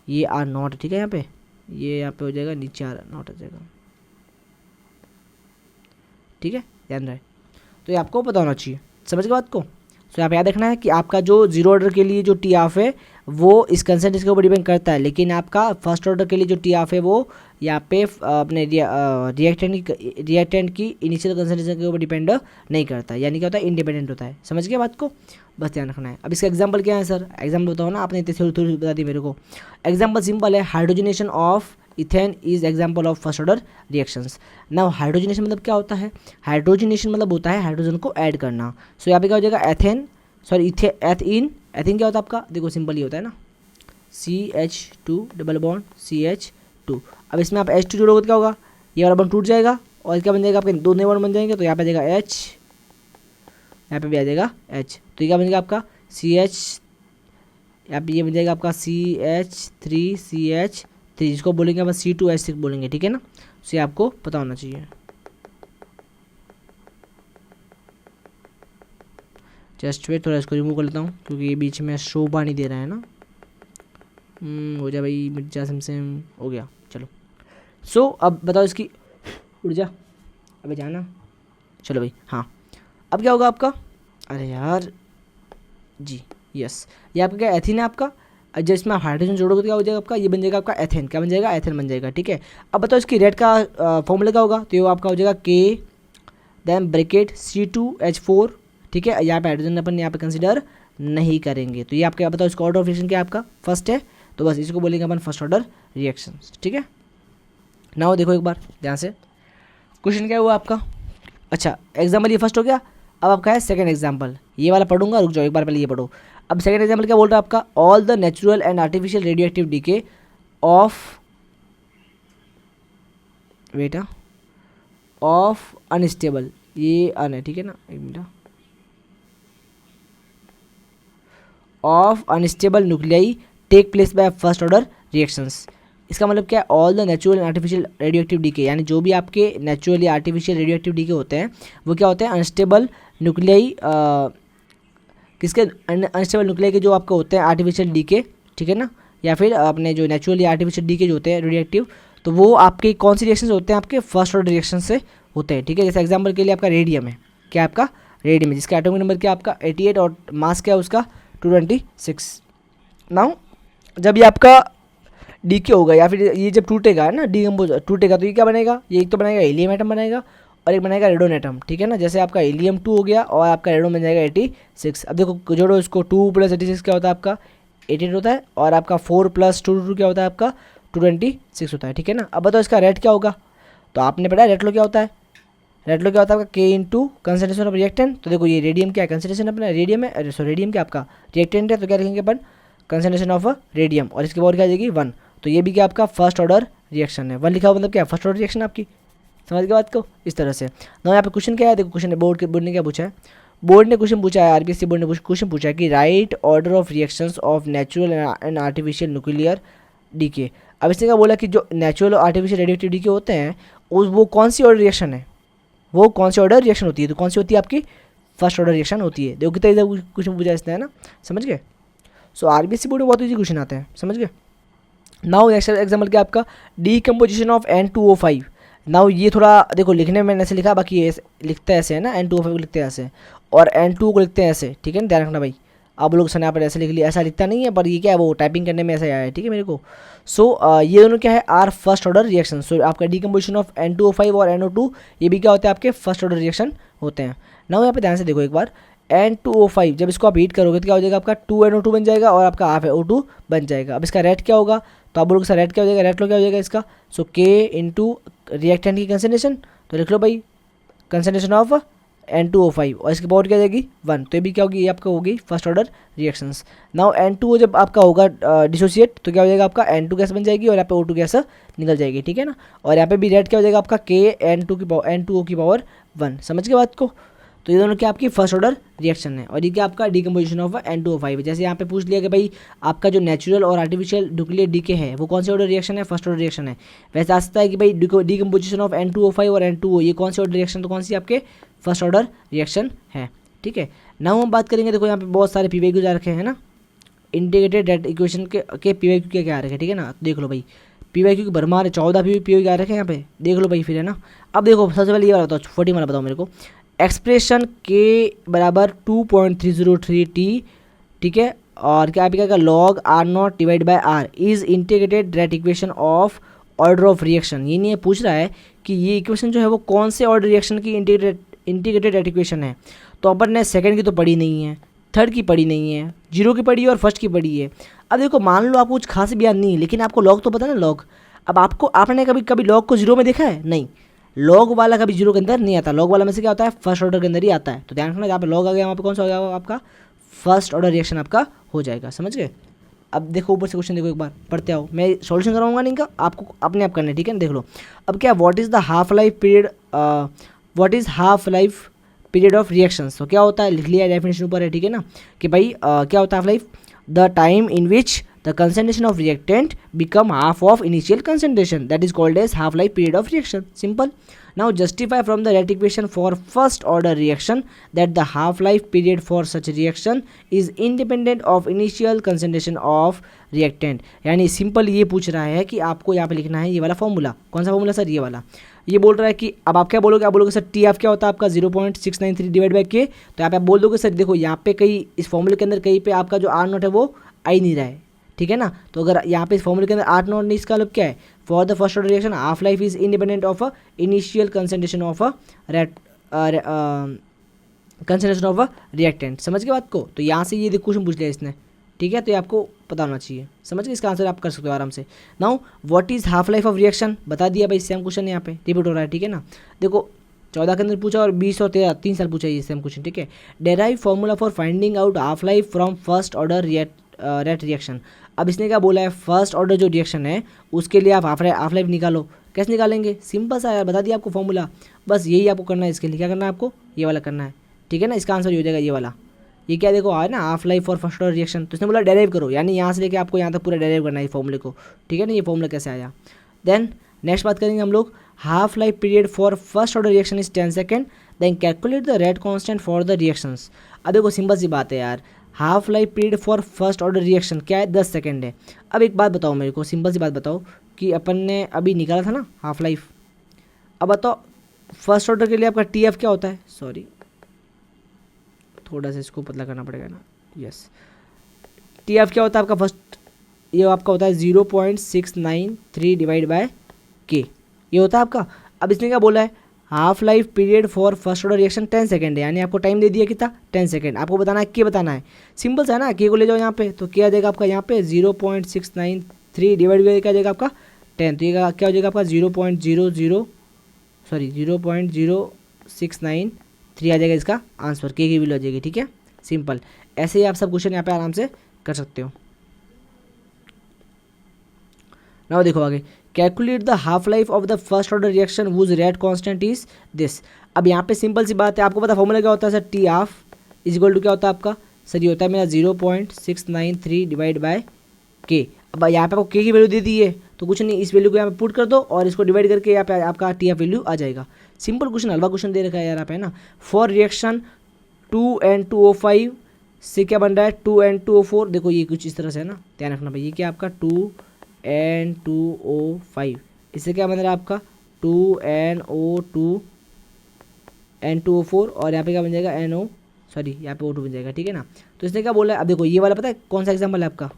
ये आर नॉट, ठीक है यहाँ पे, ये यहाँ पे हो जाएगा नीचे आर नॉट हो जाएगा, ठीक है, ध्यान रहे। तो ये आपको पता होना चाहिए, समझ गए बात को। तो यहाँ पे याद रखना है कि आपका जो जीरो ऑर्डर के लिए जो टी ऑफ है वो इस कंसंट्रेशन के ऊपर डिपेंड करता है, लेकिन आपका फर्स्ट ऑर्डर के लिए जो टी ऑफ है वो यहाँ पे अपने रिएक्टेंट की इनिशियल कंसंट्रेशन के ऊपर डिपेंड नहीं करता, यानी क्या होता है, इंडिपेंडेंट होता है। समझ गए बात को, बस ध्यान रखना है। अब इसका एग्जाम्पल क्या है सर, एग्जाम्पल बताओ ना, आपने इतनी थोड़ी बता दी मेरे को। एग्जाम्पल सिंपल है, hydrogenation of ethane is example of first order reactions. Now hydrogenation मतलब क्या होता है, हाइड्रोजनेशन मतलब होता है हाइड्रोजन को ऐड करना। सो यहाँ पे क्या हो जाएगा, एथेन सॉरी एथीन, एथीन क्या होता है आपका, देखो सिंपल ही होता है ना, CH2 डबल बॉन्ड CH2। अब इसमें आप H2 जोड़ोगे तो क्या होगा, ये वाला बॉन्ड टूट जाएगा और क्या बन जाएगा, आपके दो नए बॉन्ड बन जाएंगे, तो यहाँ पे आ जाएगा H, यहाँ पे भी आ जाएगा H, तो ये क्या बन जाएगा आपका CH, यहाँ पे ये बन जाएगा आपका CH3CH3, जिसको बोलेंगे अपन C2H6 बोलेंगे, ठीक है ना। तो ये आपको पता होना चाहिए। जस्ट वेट, थोड़ा इसको रिमूव कर लेता हूँ क्योंकि ये बीच में शोभा नहीं दे रहा है ना। हो जा भाई, मिर्जा सिमसिम हो गया, चलो। सो अब बताओ इसकी, उड़ जा अबे जाना, चलो भाई। हाँ अब क्या होगा आपका, अरे यार जी यस, ये आपका क्या एथीन है आपका, जब इसमें आप हाइड्रोजन जोड़ोगे तो क्या हो जाएगा आपका, ये बन जाएगा आपका एथेन, क्या बन जाएगा, एथेन बन जाएगा, ठीक है। अब बताओ इसकी रेट का फॉर्मूला क्या होगा, तो ये आपका हो जाएगा K देन ब्रैकेट C2H4, ठीक है। यहाँ पे हाइड्रोजन अपन यहाँ पे कंसिडर नहीं करेंगे, तो ये आपका बताओ इसका ऑर्डर ऑफ रिएक्शन क्या आपका फर्स्ट है, तो बस इसको बोलेंगे अपन फर्स्ट ऑर्डर रिएक्शन, ठीक है। नाउ देखो एक बार ध्यान से, क्वेश्चन क्या हुआ आपका, अच्छा एग्जाम्पल ये फर्स्ट हो गया। अब आपका है सेकंड एग्जाम्पल, ये वाला पढ़ूंगा, रुक जाओ एक बार पहले ये पढ़ो। अब सेकंड एग्जाम्पल क्या बोल रहा है आपका, all the natural and artificial radioactive decay of beta of unstable, ये अन है, ठीक है ना, एक minute, of unstable nuclei take place by first order reactions. इसका मतलब क्या है, all the natural and artificial radioactive decay, यानी जो भी आपके नेचुरल या आर्टिफिशियल रेडियो एक्टिव डीके होते हैं वो क्या होते हैं, अनस्टेबल न्यूक्लियाई, किसके, अनस्टेबल न्यूक्लियाई के जो आपके होते हैं आर्टिफिशियल डीके, ठीक है ना, या फिर अपने जो नेचुरल या आर्टिफिशियल डीके जो होते हैं रेडियो एक्टिव, तो वो आपके कौन सी रिएक्शन होते हैं, आपके फर्स्ट ऑर्डर रिएक्शन से होते हैं, ठीक है। जैसे एग्जाम्पल के लिए आपका रेडियम है, क्या आपका रेडियम है, जिसका एटॉमिक नंबर क्या आपका 88 और मास क्या है उसका 226। नाउ जब ये आपका डीके होगा या फिर ये जब टूटेगा ना, डीकम्पोज टूटेगा, तो ये क्या बनेगा, ये एक तो बनेगा हीलियम एटम बनेगा और एक बनेगा रेडोन एटम, ठीक है ना। जैसे आपका हीलियम 2 हो गया और आपका रेडोन बन जाएगा 86। अब देखो जोड़ो इसको, 2 + 86 क्या होता है आपका 88 होता है, और आपका 4 + 2 क्या होता है आपका 226 होता है, ठीक है ना। अब बताओ इसका रेट क्या होगा, तो आपने पढ़ा रेट लो क्या होता है, रेट लो क्या होता है आपका K × कंसंट्रेशन ऑफ रिएक्टेंट। तो देखो ये रेडियम क्या है, कंसंट्रेशन अपना रेडियम है, अरे सो रेडियम क्या आपका रिएक्टेंट है, तो क्या लिखेंगे अपन कंसंट्रेशन ऑफ रेडियम, और इसके बाद क्या आ जाएगी 1, तो ये भी क्या आपका फर्स्ट ऑर्डर रिएक्शन है। 1 लिखा हुआ मतलब क्या फर्स्ट ऑर्डर रिएक्शन आपकी, समझ गए बात को, इस तरह से। ना यहाँ पे क्वेश्चन क्या है, देखो क्वेश्चन बोर्ड ने क्या पूछा है, बोर्ड ने क्वेश्चन पूछा है, आरबीएससी बोर्ड ने क्वेश्चन पूछा है कि write order of reactions of natural and artificial nuclear decay. अब इसने क्या बोला कि जो नेचुरल और आर्टिफिशियल रेडियोएक्टिव डीके होते हैं वो कौन सी ऑर्डर रिएक्शन है, वो कौन सी ऑर्डर रिएक्शन होती है, तो कौन सी होती है आपकी फर्स्ट ऑर्डर रिएक्शन होती है। देखो कितना क्वेश्चन पूछा इसने, है ना, समझ गए। सो आरबीएससी बोर्ड में बहुत ईजी क्वेश्चन आते हैं, समझ गए। नाउ नेक्स्ट एग्जाम्पल क्या आपका डीकम्पोजिशन ऑफ N2O5। नाउ ये थोड़ा देखो लिखने में मैंने ऐसे लिखा, बाकी ये लिखते हैं ऐसे, है ना, N2O5 को लिखते हैं ऐसे और N2 को लिखते हैं ऐसे, ठीक है ना, ध्यान रखना भाई। आप लोग यहाँ पर ऐसे लिख लिया, ऐसा लिखता नहीं है, पर ये क्या है वो टाइपिंग करने में ऐसा आया है, ठीक है मेरे को। सो ये दोनों क्या है आर फर्स्ट ऑर्डर रिएक्शन। सो आपका डीकम्पोजिशन ऑफ N2O5 और NO2 ये भी क्या होते हैं आपके फर्स्ट ऑर्डर रिएक्शन होते हैं। नाउ यहाँ पे ध्यान से देखो एक बार, N2O5 जब इसको आप हीट करोगे तो क्या हो जाएगा आपका 2NO2 बन जाएगा और आपका हाफ O2 बन जाएगा। अब इसका रेट क्या होगा, तो आप बोलोगे सर रेट क्या हो जाएगा, रेट लो क्या हो जाएगा इसका, सो K × रिएक्टेंट की कंसंट्रेशन, तो लिख लो भाई कंसंट्रेशन ऑफ N2O5 और इसकी पावर क्या जाएगी 1, तो ये भी क्या होगी, ये आपका होगी first order reactions. Now N2O जब आपका होगा डिसोसिएट तो क्या हो जाएगा आपका N2 गैस बन जाएगी और यहाँ पे O2 गैस निकल जाएगी, ठीक है ना। और यहाँ पे भी रेड क्या हो जाएगा आपका N2O की पावर 1, समझ गए बात को। तो ये दोनों क्या आपकी फर्स्ट ऑर्डर रिएक्शन है और ये क्या आपका डिकम्पोजिशन ऑफ N2O5। जैसे यहाँ पे पूछ लिया कि भाई आपका जो नेचुरल और आर्टिफिशियल न्यूक्लियर डीके है वो कौन से ऑर्डर रिएक्शन है, फर्स्ट ऑर्डर रिएक्शन है। वैसे आ सकता है कि भाई डिकम्पोजिशन ऑफ N2O5 और N2O ये कौन से ऑर्डर रिएक्शन, तो कौन सी आपके फर्स्ट ऑर्डर रिएक्शन है, ठीक है। नाउ हम बात करेंगे, देखो यहाँ पे बहुत सारे PYQ आ रखे हैं ना, इंटीग्रेटेड रेट इक्वेशन के PYQ के क्या आ रखे, ठीक है ना। देख लो भाई PYQ की भरमार 14 PYQ आ रखे हैं यहाँ पे, देख लो भाई फिर, है ना। अब देखो सबसे पहले ये वाला बताओ, 40 वाला बताओ मेरे को। एक्सप्रेशन के बराबर 2.303T, ठीक है, और क्या आप क्या log R0 divide by R is integrated rate equation of order of reaction. ये नहीं पूछ रहा है कि ये इक्वेशन जो है वो कौन से ऑर्डर रिएक्शन की इंटीग्रेटेड रेट इक्वेशन है। तो अपन ने सेकंड की तो पढ़ी नहीं है, थर्ड की पढ़ी नहीं है, जीरो की पढ़ी है और फर्स्ट की पढ़ी है। अब देखो मान लो आपको कुछ खास भी याद नहीं है लेकिन आपको लॉग तो पता ना लॉग। अब आपने कभी लॉग को जीरो में देखा है, नहीं, लॉग वाला कभी जीरो के अंदर नहीं आता, लॉग वाला में से क्या होता है फर्स्ट ऑर्डर के अंदर ही आता है। तो ध्यान रखना जहाँ पे लॉग आ गया वहाँ पे कौन सा हो जाएगा आपका फर्स्ट ऑर्डर रिएक्शन आपका हो जाएगा, समझ गए। अब देखो ऊपर से क्वेश्चन देखो एक बार पढ़ते आओ, मैं सॉल्यूशन कराऊंगा नहीं का, आपको अपने आप करना है, ठीक है ना। देख लो अब क्या, what is the half life period, what is half life period of reactions. तो क्या होता है, लिख लिया डेफिनेशन ऊपर है, ठीक है ना, कि भाई क्या होता है half life, the time in which the concentration of reactant become half of initial concentration, that is called as half life period of reaction. Simple. Now justify from the rate equation for first order reaction that the half life period for such reaction is independent of initial concentration of reactant. यानी simple ये पूछ रहा है कि आपको यहाँ पे लिखना है ये वाला फॉर्मूला, कौन सा फॉर्मूला सर, ये वाला। ये बोल रहा है कि अब आप क्या बोलोगे, आप बोलोगे सर टी एफ क्या होता है आपका 0.693 डिवाइड बाई के। तो यहाँ पे आप बोल दोगे सर देखो यहाँ पे कहीं इस फॉर्मूले के अंदर कहीं पे आपका जो R0 है वो आ ही नहीं रहा है, ठीक है ना। तो अगर यहाँ पे इस फॉर्मूले के अंदर R0 नहीं, इसका मतलब क्या है, for the first order reaction half life is independent of initial concentration of concentration of reactant, समझ गए बात को। तो यहाँ से ये क्वेश्चन पूछ लिया इसने, ठीक है, तो ये आपको पता होना चाहिए, समझ गए। इसका आंसर आप कर सकते हो आराम से। Now what is half life of reaction, बता दिया भाई, सेम क्वेश्चन यहाँ पे रिपीट हो रहा है, ठीक है ना। देखो 14 के अंदर पूछा और 20 और 13 3 साल पूछा ये सेम क्वेश्चन, ठीक है। Derive formula for finding out half life from first order rate reaction. अब इसने क्या बोला है, फर्स्ट ऑर्डर जो रिएक्शन है उसके लिए आप हाफ लाइफ निकालो। कैसे निकालेंगे, सिंपल सा यार, बता दिया आपको फॉर्मूला, बस यही आपको करना है। इसके लिए क्या करना है आपको, ये वाला करना है, ठीक है ना। इसका आंसर हो जाएगा ये वाला, ये क्या देखो है ना half life for first order reaction. तो इसने बोला डेराइव करो, यानी यहाँ से लेके आपको यहाँ तक पूरा डेराइव करना है फॉर्मूले को, ठीक है ना। ये फॉर्मूला कैसे आया। देन नेक्स्ट बात करेंगे हम लोग, half life period for first order reaction is 10 second, then calculate the rate constant for the reactions. अब देखो सिंपल सी बात है यार, half life period for first order reaction क्या है 10 सेकेंड है। अब एक बात बताओ मेरे को, सिंपल सी बात बताओ कि अपन ने अभी निकाला था ना हाफ लाइफ, अब बताओ फर्स्ट ऑर्डर के लिए आपका टी एफ क्या होता है, सॉरी थोड़ा सा इसको पतला करना पड़ेगा ना, यस, टी एफ क्या होता है आपका फर्स्ट, ये आपका होता है 0.693 डिवाइड बाय के, ये होता है आपका। अब इसने क्या बोला है, half life period for first order reaction 10 second है, यानी आपको टाइम दे दिया कितना 10 सेकंड। आपको बताना है के बताना है, सिंपल सा है ना, के को ले जाओ यहाँ पे, तो क्या आ जाएगा आपका यहाँ पे 0.693 डिवाइड बाई क्या आ जाएगा आपका 10, तो ये क्या हो जाएगा आपका 0.0693 आ जाएगा इसका आंसर, के की वैल्यू आ जाएगी, ठीक है, सिंपल। ऐसे ही आप सब क्वेश्चन यहाँ पे आराम से कर सकते हो। नाउ देखो आगे, calculate the half life of the first order reaction was rate constant is this. अब यहाँ पे सिंपल सी बात है, आपको पता फॉर्मूला क्या होता है sir, T half is equal to क्या होता है आपका सर, ये होता है मेरा 0.693 डिवाइड बाय के। अब यहाँ पे आपको के की वैल्यू दे दी है तो कुछ नहीं, इस वैल्यू को यहाँ पे पुट कर दो और इसको डिवाइड करके यहाँ पे आपका टी एफ वैल्यू आ जाएगा। सिंपल क्वेश्चन, हलवा क्वेश्चन दे रखा है यार आप, है ना। फॉर रिएक्शन 2N2O5 से क्या बन रहा है 2N2O4, देखो ये कुछ इस तरह से है ना, ध्यान रखना भाई, ये क्या आपका 2N2O5, इससे क्या बन रहा है आपका 2NO2N2O4 और यहाँ पे क्या बन जाएगा यहाँ पे O2 बन जाएगा, ठीक है ना। तो इसने क्या बोला है, अब देखो ये वाला पता है कौन सा एग्जाम्पल है आपका,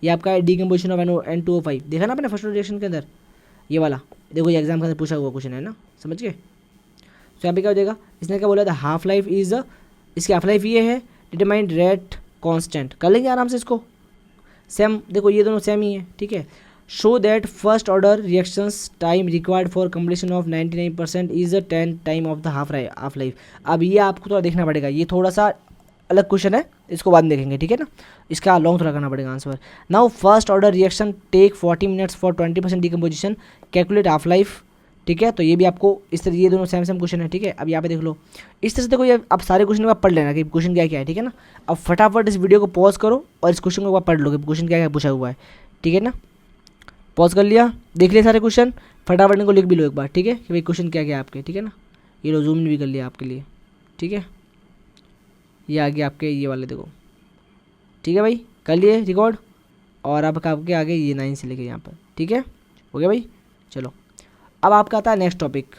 ये आपका डीकम्पोजिशन ऑफ N2O5, देखा ना आपने फर्स्ट रिएक्शन के अंदर, ये वाला देखो, ये एग्जाम के अंदर पूछा हुआ क्वेश्चन है ना, समझ गए। तो यहाँ पे क्या हो जाएगा, इसने क्या बोला था हाफ लाइफ इज, इसकी हाफ लाइफ ये है, डिटरमाइंड रेट कांस्टेंट, कर लेंगे आराम से इसको, सेम देखो ये दोनों सेम ही है, ठीक है। Show that first order reactions time required for completion of 99% is the 10 time of the half life. अब ये आपको थोड़ा देखना पड़ेगा, ये थोड़ा सा अलग क्वेश्चन है, इसको बाद में देखेंगे, ठीक है ना। इसका लॉन्ग थोड़ा करना पड़ेगा answer. Now first order reaction take 40 minutes for 20% decomposition, calculate half life, ठीक है। तो ये भी आपको इस तरह, ये दोनों सेम सेम क्वेश्चन है, ठीक है। अब यहाँ पे देख लो, इस तरह से देखो, ये आप सारे क्वेश्चन को पढ़ लेना कि क्वेश्चन क्या क्या है, ठीक है ना। अब फटाफट इस वीडियो को पॉज करो और इस क्वेश्चन को पढ़ लो कि क्वेश्चन क्या क्या पूछा हुआ है, ठीक है ना। पॉज कर लिया, देख लिया सारे क्वेश्चन, फटाफट इनको लिख भी लो एक बार, ठीक है, कि भाई क्वेश्चन क्या क्या है आपके, ठीक है ना। ये लो जूम भी कर लिया आपके लिए, ठीक है। ये आगे आपके ये वाले देखो, ठीक है भाई, कर लिए रिकॉर्ड। और अब आपके आगे ये 9 से लेके यहाँ पर, ठीक है, हो गया भाई। चलो अब आपका आता है नेक्स्ट टॉपिक,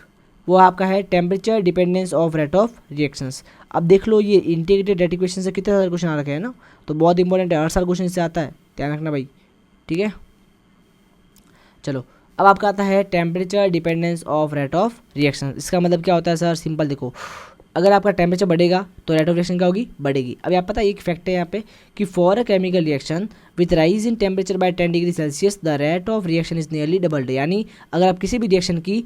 वो आपका है temperature dependence of rate of reactions. अब देख लो, ये इंटीग्रेटेड रेट इक्वेशन से कितने सारे क्वेश्चन आ रखे हैं ना, तो बहुत इंपॉर्टेंट है, हर साल क्वेश्चन इससे आता है, ध्यान रखना भाई, ठीक है। चलो अब आपका आता है temperature dependence of rate of reaction. इसका मतलब क्या होता है सर, सिंपल देखो, अगर आपका टेम्परेचर बढ़ेगा तो रेट ऑफ रिएक्शन क्या होगी, बढ़ेगी। अभी आप पता है एक फैक्ट है यहाँ पे कि for a chemical reaction with rise in temperature by 10 degree Celsius the rate of reaction is nearly doubled. यानी अगर आप किसी भी रिएक्शन की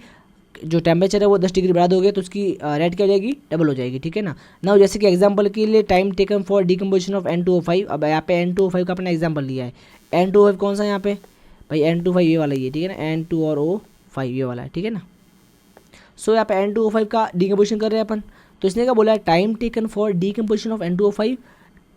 जो टेम्परेचर है वो 10 डिग्री बढ़ा दोगे तो उसकी रेट क्या हो जाएगी, डबल हो जाएगी, ठीक है ना। ना जैसे कि एग्जांपल के लिए time taken for decomposition of N2O5। अब यहाँ पे N2O5 का अपना एग्जांपल लिया है। N2O5 कौन सा है यहाँ पे भाई, N2O5 ये वाला, ये ठीक है ना, N2 और O5 ये वाला है, ठीक है ना। सो यहाँ पे N2O5 का डिकम्पोजिशन कर रहे हैं अपन, तो इसने क्या बोला है, time taken for decomposition of N2O5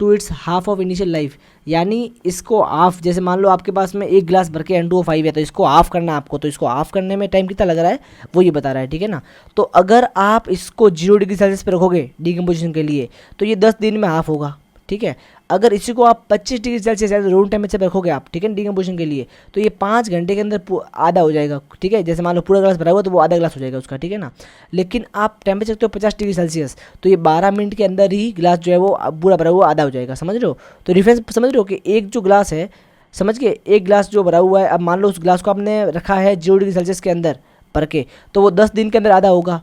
to its half of initial life. यानी इसको हाफ, जैसे मान लो आपके पास में एक गिलास भर के N2O5 है, तो इसको हाफ करना है आपको, तो इसको हाफ करने में टाइम कितना लग रहा है वो ये बता रहा है, ठीक है ना। तो अगर आप इसको 0 डिग्री सेल्सियस पे रखोगे डिकम्पोजिशन के लिए तो ये 10 दिन में हाफ होगा, ठीक है। अगर इसी को आप 25 डिग्री सेल्सियस रूम टेम्परेचर पे रखोगे आप, ठीक है, डिकम्पोजिशन के लिए, तो ये 5 घंटे के अंदर आधा हो जाएगा, ठीक है। जैसे मान लो पूरा गिलास भरा हुआ तो वो आधा गिलास हो जाएगा उसका, ठीक है ना। लेकिन आप टेम्परेचर रखते हो 50 डिग्री सेल्सियस, तो ये 12 मिनट के अंदर ही गिलास जो है वो पूरा भरा हुआ आधा हो जाएगा, समझ रहे हो। तो डिफरेंस समझ रहे हो कि एक जो गिलास है, समझ के, एक गिलास जो भरा हुआ है, अब मान लो उस गिलास को आपने रखा है 0 डिग्री सेल्सियस के अंदर भर के, तो वो 10 दिन के अंदर आधा होगा।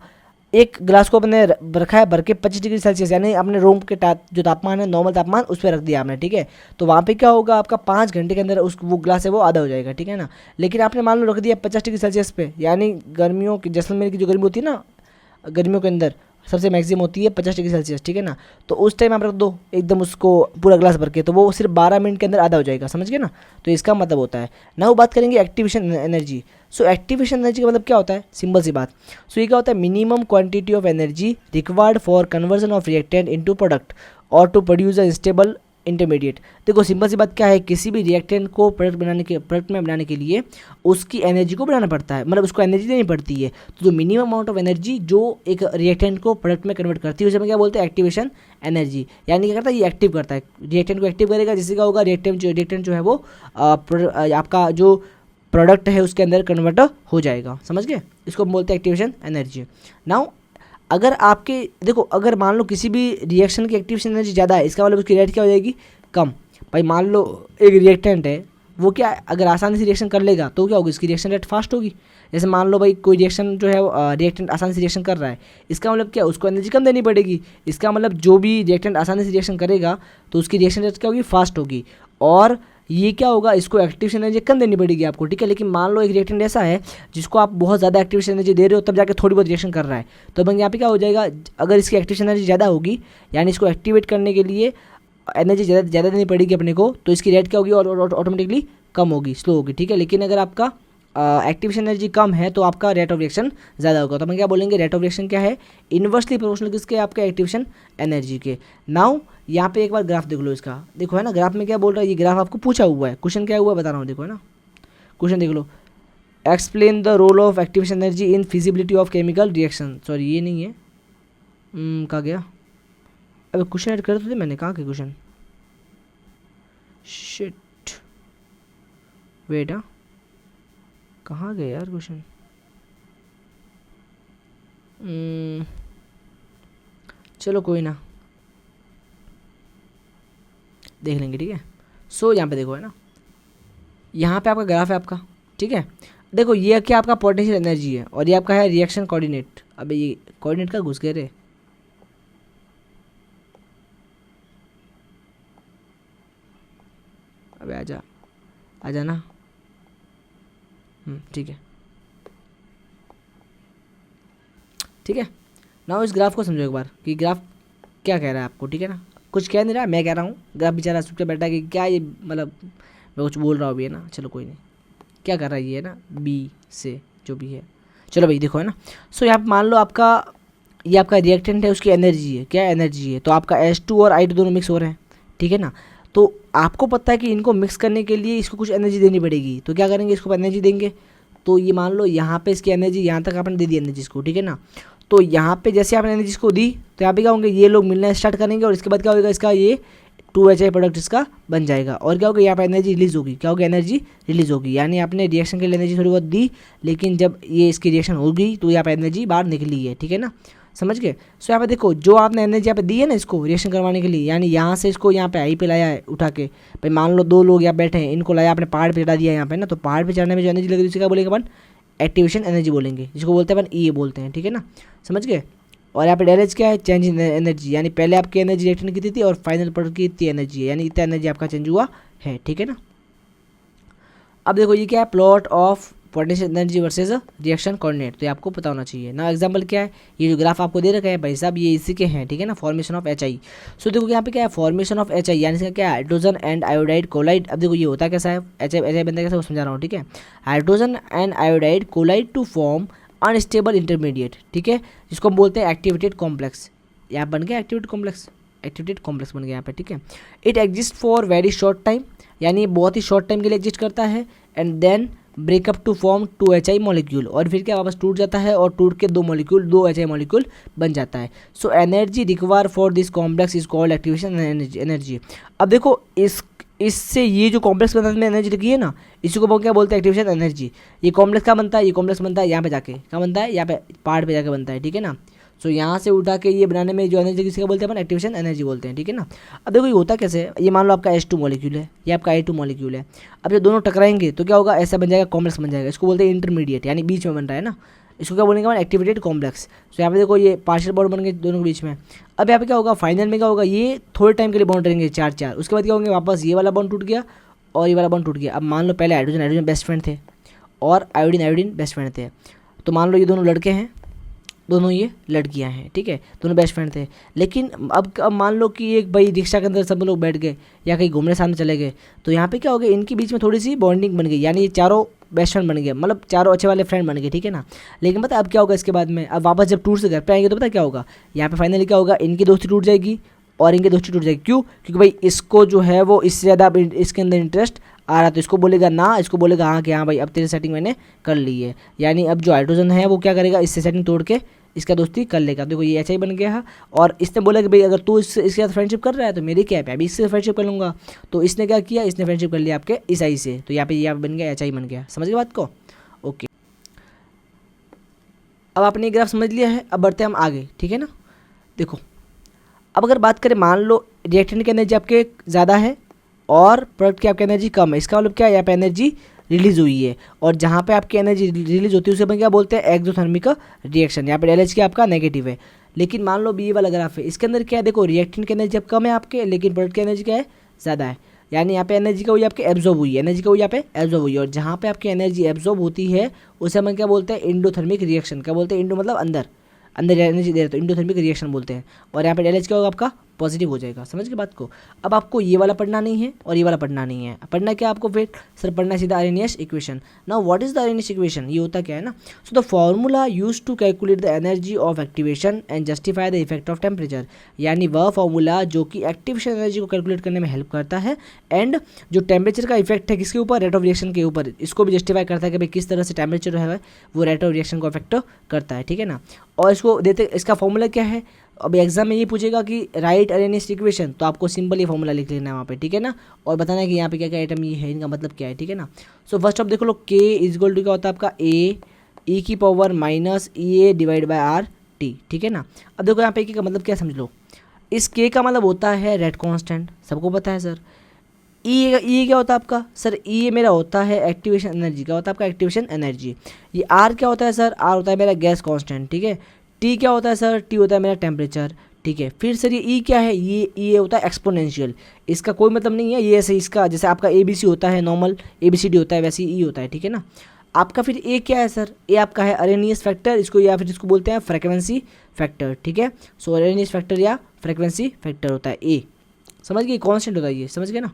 एक गिलास को अपने रखा है भर के 25 डिग्री सेल्सियस, यानी अपने रूम के जो तापमान है, नॉर्मल तापमान, उस पर रख दिया आपने, ठीक है। तो वहाँ पे क्या होगा, आपका 5 घंटे के अंदर उस वो गिलास है वो आधा हो जाएगा, ठीक है ना। लेकिन आपने मान लो रख दिया 50 डिग्री सेल्सियस पे, यानी गर्मियों की, जैसलमेर की जो गर्मी होती है ना, गर्मियों के अंदर सबसे मैक्सिमम होती है 50 डिग्री सेल्सियस, ठीक है ना। तो उस टाइम आप रख दो एकदम उसको पूरा ग्लास भर के, तो वो सिर्फ 12 मिनट के अंदर आधा हो जाएगा, समझ गए ना। तो इसका मतलब होता है ना, वो बात करेंगे एक्टिवेशन एनर्जी। सो एक्टिवेशन एनर्जी का मतलब क्या होता है, सिंपल सी बात। सो ये क्या होता है, minimum quantity of energy required for conversion of reactant into product और to produce a stable intermediate. देखो सिंपल सी बात क्या है, किसी भी रिएक्टेंट को प्रोडक्ट में बनाने के लिए उसकी एनर्जी को बढ़ाना पड़ता है, मतलब उसको एनर्जी देनी पड़ती है। तो जो मिनिमम अमाउंट ऑफ एनर्जी जो एक रिएक्टेंट को प्रोडक्ट में कन्वर्ट करती है उसे हम क्या बोलते हैं, एक्टिवेशन एनर्जी। यानी क्या करता है, ये एक्टिव करता है, रिएक्टेंट को एक्टिव करेगा, जिससे क्या होगा, रिएक्टेंट जो है वो आपका जो प्रोडक्ट है उसके अंदर कन्वर्ट हो जाएगा, समझ गए। इसको हम बोलते हैं एक्टिवेशन एनर्जी। नाउ अगर आपके देखो, अगर मान लो किसी भी रिएक्शन की एक्टिवेशन एनर्जी ज़्यादा है, इसका मतलब उसकी रेट क्या हो जाएगी, कम। भाई मान लो एक रिएक्टेंट है, वो क्या अगर आसानी से रिएक्शन कर लेगा तो क्या होगी, इसकी रिएक्शन रेट फास्ट होगी। जैसे मान लो भाई कोई रिएक्शन जो है रिएक्टेंट आसानी से रिएक्शन कर रहा है, इसका मतलब क्या, उसको एनर्जी कम देनी पड़ेगी। इसका मतलब जो भी रिएक्टेंट आसानी से रिएक्शन करेगा तो उसकी रिएक्शन रेट क्या होगी, फास्ट होगी। और ये क्या होगा, इसको एक्टिवेशन एनर्जी कम देनी पड़ेगी आपको, ठीक है। लेकिन मान लो एक रिएक्टेंट ऐसा है जिसको आप बहुत ज़्यादा एक्टिवेशन एनर्जी दे रहे हो, तब जाके थोड़ी बहुत रिएक्शन कर रहा है, तो अब यहाँ पे क्या हो जाएगा, अगर इसकी एक्टिवेशन एनर्जी ज़्यादा होगी, यानी इसको एक्टिवेट करने के लिए एनर्जी ज़्यादा देनी पड़ेगी अपने को, तो इसकी रेट क्या होगी, और ऑटोमेटिकली कम होगी, स्लो होगी, ठीक है। लेकिन अगर आपका एक्टिवेशन एनर्जी कम है तो आपका रेट ऑफ रिएक्शन ज़्यादा होगा। तो हम क्या बोलेंगे, रेट ऑफ रिएक्शन क्या है, इन्वर्सली प्रोपोर्शनल किसके, आपके एक्टिवेशन एनर्जी के। नाउ यहाँ पे एक बार ग्राफ देख लो इसका, देखो है ना, ग्राफ में क्या बोल रहा है, ये ग्राफ आपको पूछा हुआ है, क्वेश्चन क्या हुआ है बता रहा हूँ, देखो है ना, क्वेश्चन देख लो, explain the role of activation energy in feasibility of chemical reaction. Sorry ये नहीं है, कहाँ गया, अबे क्वेश्चन ऐड कर थे मैंने, कहाँ के क्वेश्चन, शिट वेट, कहाँ गए यार क्वेश्चन, चलो कोई ना, देख लेंगे, ठीक है। सो यहाँ पे देखो है ना, यहाँ पे आपका ग्राफ है आपका, ठीक है। देखो ये क्या आपका पोटेंशियल एनर्जी है और ये आपका है रिएक्शन कोऑर्डिनेट। अबे ये कोऑर्डिनेट का घुस गए रे, अबे आजा आजा ना, ठीक है, ठीक है। ना इस ग्राफ को समझो एक बार कि ग्राफ क्या कह रहा है आपको, ठीक है ना। कुछ कह नहीं रहा, मैं कह रहा हूँ, ग्राफ बेचारा चुप के बैठा कि क्या ये, मतलब मैं कुछ बोल रहा हूँ अभी, है ना। चलो कोई नहीं, क्या कर रहा है ये, है ना, बी से जो भी है। चलो भाई देखो, है ना। सो यहाँ पे मान लो आपका ये आपका रिएक्टेंट है, उसकी एनर्जी है, क्या एनर्जी है, तो आपका H2 और I2 दोनों मिक्स हो रहे हैं, ठीक है ना। तो आपको पता है कि इनको मिक्स करने के लिए इसको कुछ एनर्जी देनी पड़ेगी, तो क्या करेंगे, इसको एनर्जी देंगे। तो ये मान लो यहाँ पे इसकी एनर्जी, यहाँ तक आपने दे दी एनर्जी इसको, ठीक है ना। तो यहाँ पे जैसे आपने एनर्जी इसको दी, तो यहाँ पे क्या होंगे, ये लोग मिलना स्टार्ट करेंगे, और इसके बाद क्या होगा, इसका ये 2HI प्रोडक्ट इसका बन जाएगा। और क्या होगा, यहाँ पे एनर्जी रिलीज होगी, क्या होगी, एनर्जी रिलीज होगी। यानी आपने रिएक्शन के लिए एनर्जी थोड़ी बहुत दी, लेकिन जब ये इसकी रिएक्शन होगी तो यहाँ पे एनर्जी बाहर निकली है, ठीक है ना, समझ गए। सो यहाँ पे देखो, जो आपने एनर्जी यहाँ पे दी है ना इसको रिएक्शन करवाने के लिए, यानी यहाँ से इसको यहाँ पे आई पे लाया है उठा के। भाई मान लो 2 लोग यहाँ बैठे हैं, इनको लाया आपने पहाड़ पे चढ़ा दिया यहाँ पे ना, तो पहाड़ पे चढ़ने में जो एनर्जी लग रही है उसे क्या बोलेंगे अपन, एक्टिवेशन एनर्जी बोलेंगे, जिसको बोलते हैं अपन ई बोलते हैं, ठीक है ना, समझ गए। और यहाँ पे डेलेज क्या है, चेंज इन एनर्जी, यानी पहले आपकी एनर्जी रिएक्शन की थी और फाइनल प्रोडक्ट की इतनी एनर्जी है, यानी इतना एनर्जी आपका चेंज हुआ है, ठीक है ना। अब देखो ये क्या है, plot of potential energy versus reaction coordinate, तो ये आपको पता होना चाहिए ना। एग्जांपल क्या है, ये जो ग्राफ आपको दे रखा है भाई साहब, ये इसी के हैं, ठीक है ना, फॉर्मेशन ऑफ HI। सो देखो यहाँ पे क्या है, फॉर्मेशन ऑफ HI, यानी इसका क्या है, हाइड्रोजन एंड आयोडाइड कोलाइड। अब देखो ये होता कैसा है, HI बनता कैसा, वो समझा रहा हूँ, ठीक है। Hydrogen and iodide collide to form unstable intermediate, ठीक है, जिसको हम बोलते हैं एक्टिवेटेड कॉम्प्लेक्स। यहाँ बन गया एक्टिवेटेड कॉम्प्लेक्स बन गया यहाँ पे, ठीक है। It exist for very short time, यानी बहुत ही शॉर्ट टाइम के लिए एग्जिस्ट करता है, and then break up to form 2HI molecule, और फिर क्या वापस टूट जाता है, और टूट के 2 मॉलिक्यूल 2HI मॉलिक्यूल बन जाता है। So energy require for this complex is called activation energy. अब देखो इससे ये जो कॉम्प्लेक्स बनाने में एनर्जी लगी है ना, इसी को क्या बोलते हैं, एक्टिवेशन एनर्जी। ये कॉम्प्लेक्स क्या बनता है, ये कॉम्प्लेक्स बनता है यहाँ पे जाके, क्या बनता है, यहाँ पे पहाड़ पे जाके बनता है, ठीक है ना। सो यहाँ से उठा के ये बनाने में जो एनर्जी किसी का बोलते हैं अपन, एक्टिवेशन एनर्जी बोलते हैं, ठीक है ना। अब देखो ये होता कैसे है, ये मान लो आपका H2 मॉलिक्यूल है, ये आपका I2 मॉलिक्यूल है। अब जब दोनों टकराएंगे तो क्या होगा, ऐसा बन जाएगा, कॉम्प्लेक्स बन जाएगा, इसको बोलते हैं इंटरमीडिएट, यानी बीच में बन रहा है ना, इसको क्या बोलेंगे, एक्टिवेटेड कॉम्प्लेक्स। तो यहाँ पे देखो ये पार्शियल बॉन्ड बन गए दोनों के बीच में। अब यहाँ पे क्या होगा, फाइनल में क्या होगा, ये थोड़े टाइम के लिए बॉन्ड रहेंगे 4-4, उसके बाद क्या होंगे, वापस ये वाला बॉन्ड टूट गया और ये वाला बॉन्ड टूट गया। अब मान लो पहले हाइड्रोजन बेस्ट फ्रेंड थे और आयोडीन बेस्ट फ्रेंड थे, तो मान लो ये दोनों लड़के हैं, दोनों ये लड़कियां हैं, ठीक है, दोनों बेस्ट फ्रेंड थे। लेकिन अब मान लो कि एक भाई रिक्शा के अंदर सब लोग बैठ गए या कहीं घूमने सामने चले गए, तो यहाँ पे क्या हो गया, इनके बीच में थोड़ी सी बॉन्डिंग बन गई, यानी ये चारों बेस्ट फ्रेंड बन गए, मतलब चारों अच्छे वाले फ्रेंड बन गए, ठीक है ना। लेकिन पता अब क्या होगा इसके बाद में, अब वापस जब टूर से घर पे आएंगे तो पता क्या होगा, यहाँ पे फाइनली क्या होगा, इनकी दोस्ती टूट जाएगी और इनकी दोस्ती टूट जाएगी। क्यों, क्योंकि भाई इसको जो है वो इससे ज़्यादा इसके अंदर इंटरेस्ट आ रहा, तो इसको बोलेगा ना, इसको बोलेगा हाँ कि हाँ भाई अब तेरी सेटिंग मैंने कर ली है। यानी अब जो हाइड्रोजन है वो क्या करेगा, इससे सेटिंग तोड़ के इसका दोस्ती कर लेगा। देखो ये HI बन गया है, और इसने बोला कि भाई अगर तू इसके साथ फ्रेंडशिप कर रहा है तो मेरी क्या है, मैं भी इससे फ्रेंडशिप कर लूँगा। तो इसने क्या किया, इसने फ्रेंडशिप कर लिया आपके इस I से, तो यहाँ पे बन गया HI बन गया। समझ गए बात को, ओके। अब आपने ग्राफ समझ लिया है, अब बढ़ते हैं हम आगे, ठीक है ना। देखो अब अगर बात करें, मान लो रिएक्टेंट की एनर्जी आपके ज़्यादा है और प्रोडक्ट की आपकी एनर्जी कम है, इसका मतलब क्या है, यहाँ पे एनर्जी रिलीज हुई है, और जहाँ पे आपकी एनर्जी रिलीज होती है उसे अपन क्या बोलते हैं, एक्सोथर्मिक रिएक्शन। यहाँ पे LH की आपका नेगेटिव है। लेकिन मान लो बी वाला ग्राफ है, इसके अंदर क्या है, देखो रिएक्टेंट की एनर्जी अब कम है आपके, लेकिन प्रोडक्ट की एनर्जी क्या है, ज़्यादा है। यानी यहाँ पे एनर्जी का हुई आपके एब्जॉर्ब हुई है, एनर्जी का हुई यहाँ पे एब्जॉर्ब हुई है, और जहाँ पे आपकी एनर्जी एब्जॉर्ब होती है उसे हम क्या बोलते हैं, इंडोथर्मिक रिएक्शन। क्या बोलते हैं, इंडो मतलब अंदर एनर्जी दे रहे तो इंडोथर्मिक रिएक्शन बोलते हैं। और यहाँ पे LH क्या होगा आपका, पॉजिटिव हो जाएगा। समझ के बात को। अब आपको ये वाला पढ़ना नहीं है और ये वाला पढ़ना नहीं है, पढ़ना क्या आपको, फिर सर पढ़ना है सीधा Arrhenius equation. Now what is the Arrhenius equation, ये होता क्या है ना, so the formula use to calculate the energy of activation and justify the effect of temperature, यानी वह फॉर्मूला जो कि एक्टिवेशन एनर्जी को कैलकुलेट करने में हेल्प करता है एंड जो टेम्परेचर का इफेक्ट है किसके ऊपर, रेट ऑफ रिएक्शन के ऊपर, इसको भी जस्टिफाई करता है कि भाई किस तरह से टेम्परेचर है वो रेट ऑफ रिएक्शन को इफेक्ट करता है, ठीक है ना। और इसको देते, इसका फॉर्मूला क्या है, अब एग्जाम में ये पूछेगा कि राइट आर्हेनियस इक्वेशन, तो आपको सिंपल ये फॉर्मूला लिख लेना है वहाँ पे, ठीक है ना, और बताना है कि यहाँ पे क्या क्या आइटम ये है, इनका मतलब क्या है, ठीक है ना। सो फर्स्ट ऑफ देखो लो, K इजक्वल टू क्या होता है आपका A e की power minus EA divide by RT, ठीक है ना। अब देखो यहाँ पे का मतलब क्या समझ लो, इस K का मतलब होता है रेट कॉन्स्टेंट, सबको पता है सर। E क्या होता है आपका सर, E मेरा होता है एक्टिवेशन एनर्जी, क्या होता है आपका एक्टिवेशन एनर्जी। ये R क्या होता है सर, R होता है मेरा गैस कॉन्स्टेंट, ठीक है। T क्या होता है सर, T होता है मेरा टेम्परेचर, ठीक है। फिर सर ये E क्या है, ये होता है एक्सपोनेंशियल, इसका कोई मतलब नहीं है, ये ऐसे इसका जैसे आपका ABC होता है नॉर्मल ABCD होता है वैसे ही E होता है, ठीक है ना। आपका फिर ए क्या है सर, ए आपका है अरेनियस फैक्टर, इसको या फिर इसको बोलते हैं फ्रीक्वेंसी फैक्टर, ठीक है। सो अरेनियस फैक्टर या फ्रीक्वेंसी फैक्टर होता है ए, समझ गए, कॉन्स्टेंट होता है ये, समझ गए ना।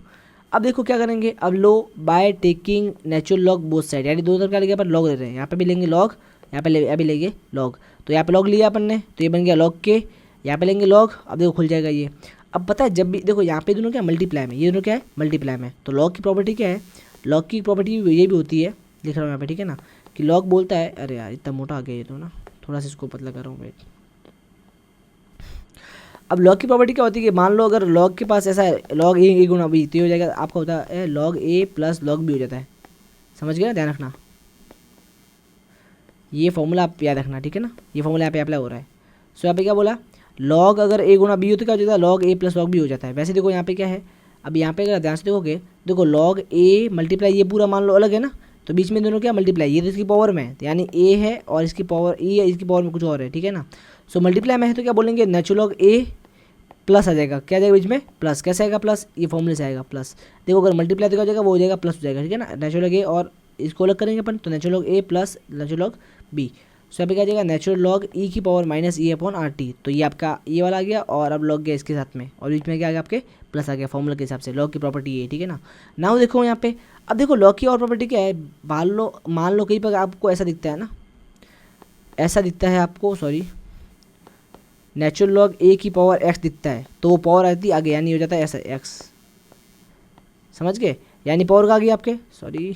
अब देखो क्या करेंगे, अब लो by taking natural log both side, यानी दो तरफ क्या लेंगे अपन, लॉग ले रहे हैं, यहाँ पे भी लेंगे लॉग, यहाँ पे अभी लेंगे लॉग, तो यहाँ पे लॉग लिया अपन ने, तो ये बन गया लॉग के, यहाँ पे लेंगे लॉग, अब देखो खुल जाएगा ये। अब पता है जब भी देखो यहाँ पे दोनों क्या मल्टीप्लाई में, ये दोनों क्या है मल्टीप्लाई में, तो लॉग की प्रॉपर्टी क्या है, लॉग की प्रॉपर्टी ये भी होती है, लिख रहा हूँ यहाँ पे, ठीक है ना, कि लॉग बोलता है, अरे यार इतना मोटा आ गया ये तो ना, थोड़ा सा इसको पतला कर रहा हूँ वेट। अब लॉग की प्रॉपर्टी क्या होती है कि मान लो अगर लॉग के पास ऐसा है लॉग ए गुणा बी, तो ये हो जाएगा आपका होता है लॉग ए प्लस लॉग बी हो जाता है, समझ गए ना, ध्यान रखना ये फॉर्मूला आप याद रखना, ठीक है ना, ये फॉर्मूला यहाँ पे अप्लाई हो रहा है। सो यहाँ पे क्या बोला, लॉग अगर ए गुणा बी हो तो क्या हो जाता है, लॉग ए प्लस लॉग बी हो जाता है। वैसे देखो यहाँ पे क्या है, अब यहाँ पे अगर ध्यान से देखोगे, देखो लॉग ए मल्टीप्लाई ये पूरा मान लो अलग है ना, तो बीच में दोनों क्या मल्टीप्लाई, ये तो इसकी पावर में है, यानी ए है और इसकी पावर ई है, इसकी पावर में कुछ और है, ठीक है ना। सो मल्टीप्लाई में है तो क्या बोलेंगे, नेचुरल लॉग ए प्लस आ जाएगा, क्या जाएगा बीच में प्लस, कैसे आएगा प्लस, ये फॉर्मूले से आएगा प्लस। देखो अगर मल्टीप्लाई तो क्या हो जाएगा, वो हो जाएगा प्लस हो जाएगा, ठीक है ना, नेचुरल लॉग ए और इसको अलग करेंगे अपन, तो नेचुरल लॉग ए प्लस नेचुरल लॉग बी। सो यहाँ पे क्या जाएगा, नेचुरल लॉग ई की power minus E upon R T, तो ये आपका ये वाला आ गया, और अब लॉग गया इसके साथ में, और बीच में क्या आ गया आपके प्लस आ गया, फॉर्मूला के हिसाब से लॉग की प्रॉपर्टी ये, ठीक है ना। नाउ देखो यहाँ पे, अब देखो लॉग की और प्रॉपर्टी क्या है, मान लो कहीं पर आपको ऐसा दिखता है ना, ऐसा दिखता है आपको, सॉरी नेचुरल लॉग ए की पावर एक्स दिखता है, तो वो पावर आती है आगे, यानी हो जाता है ऐसा एक्स, समझ गए, यानी पावर का आ गया आपके, सॉरी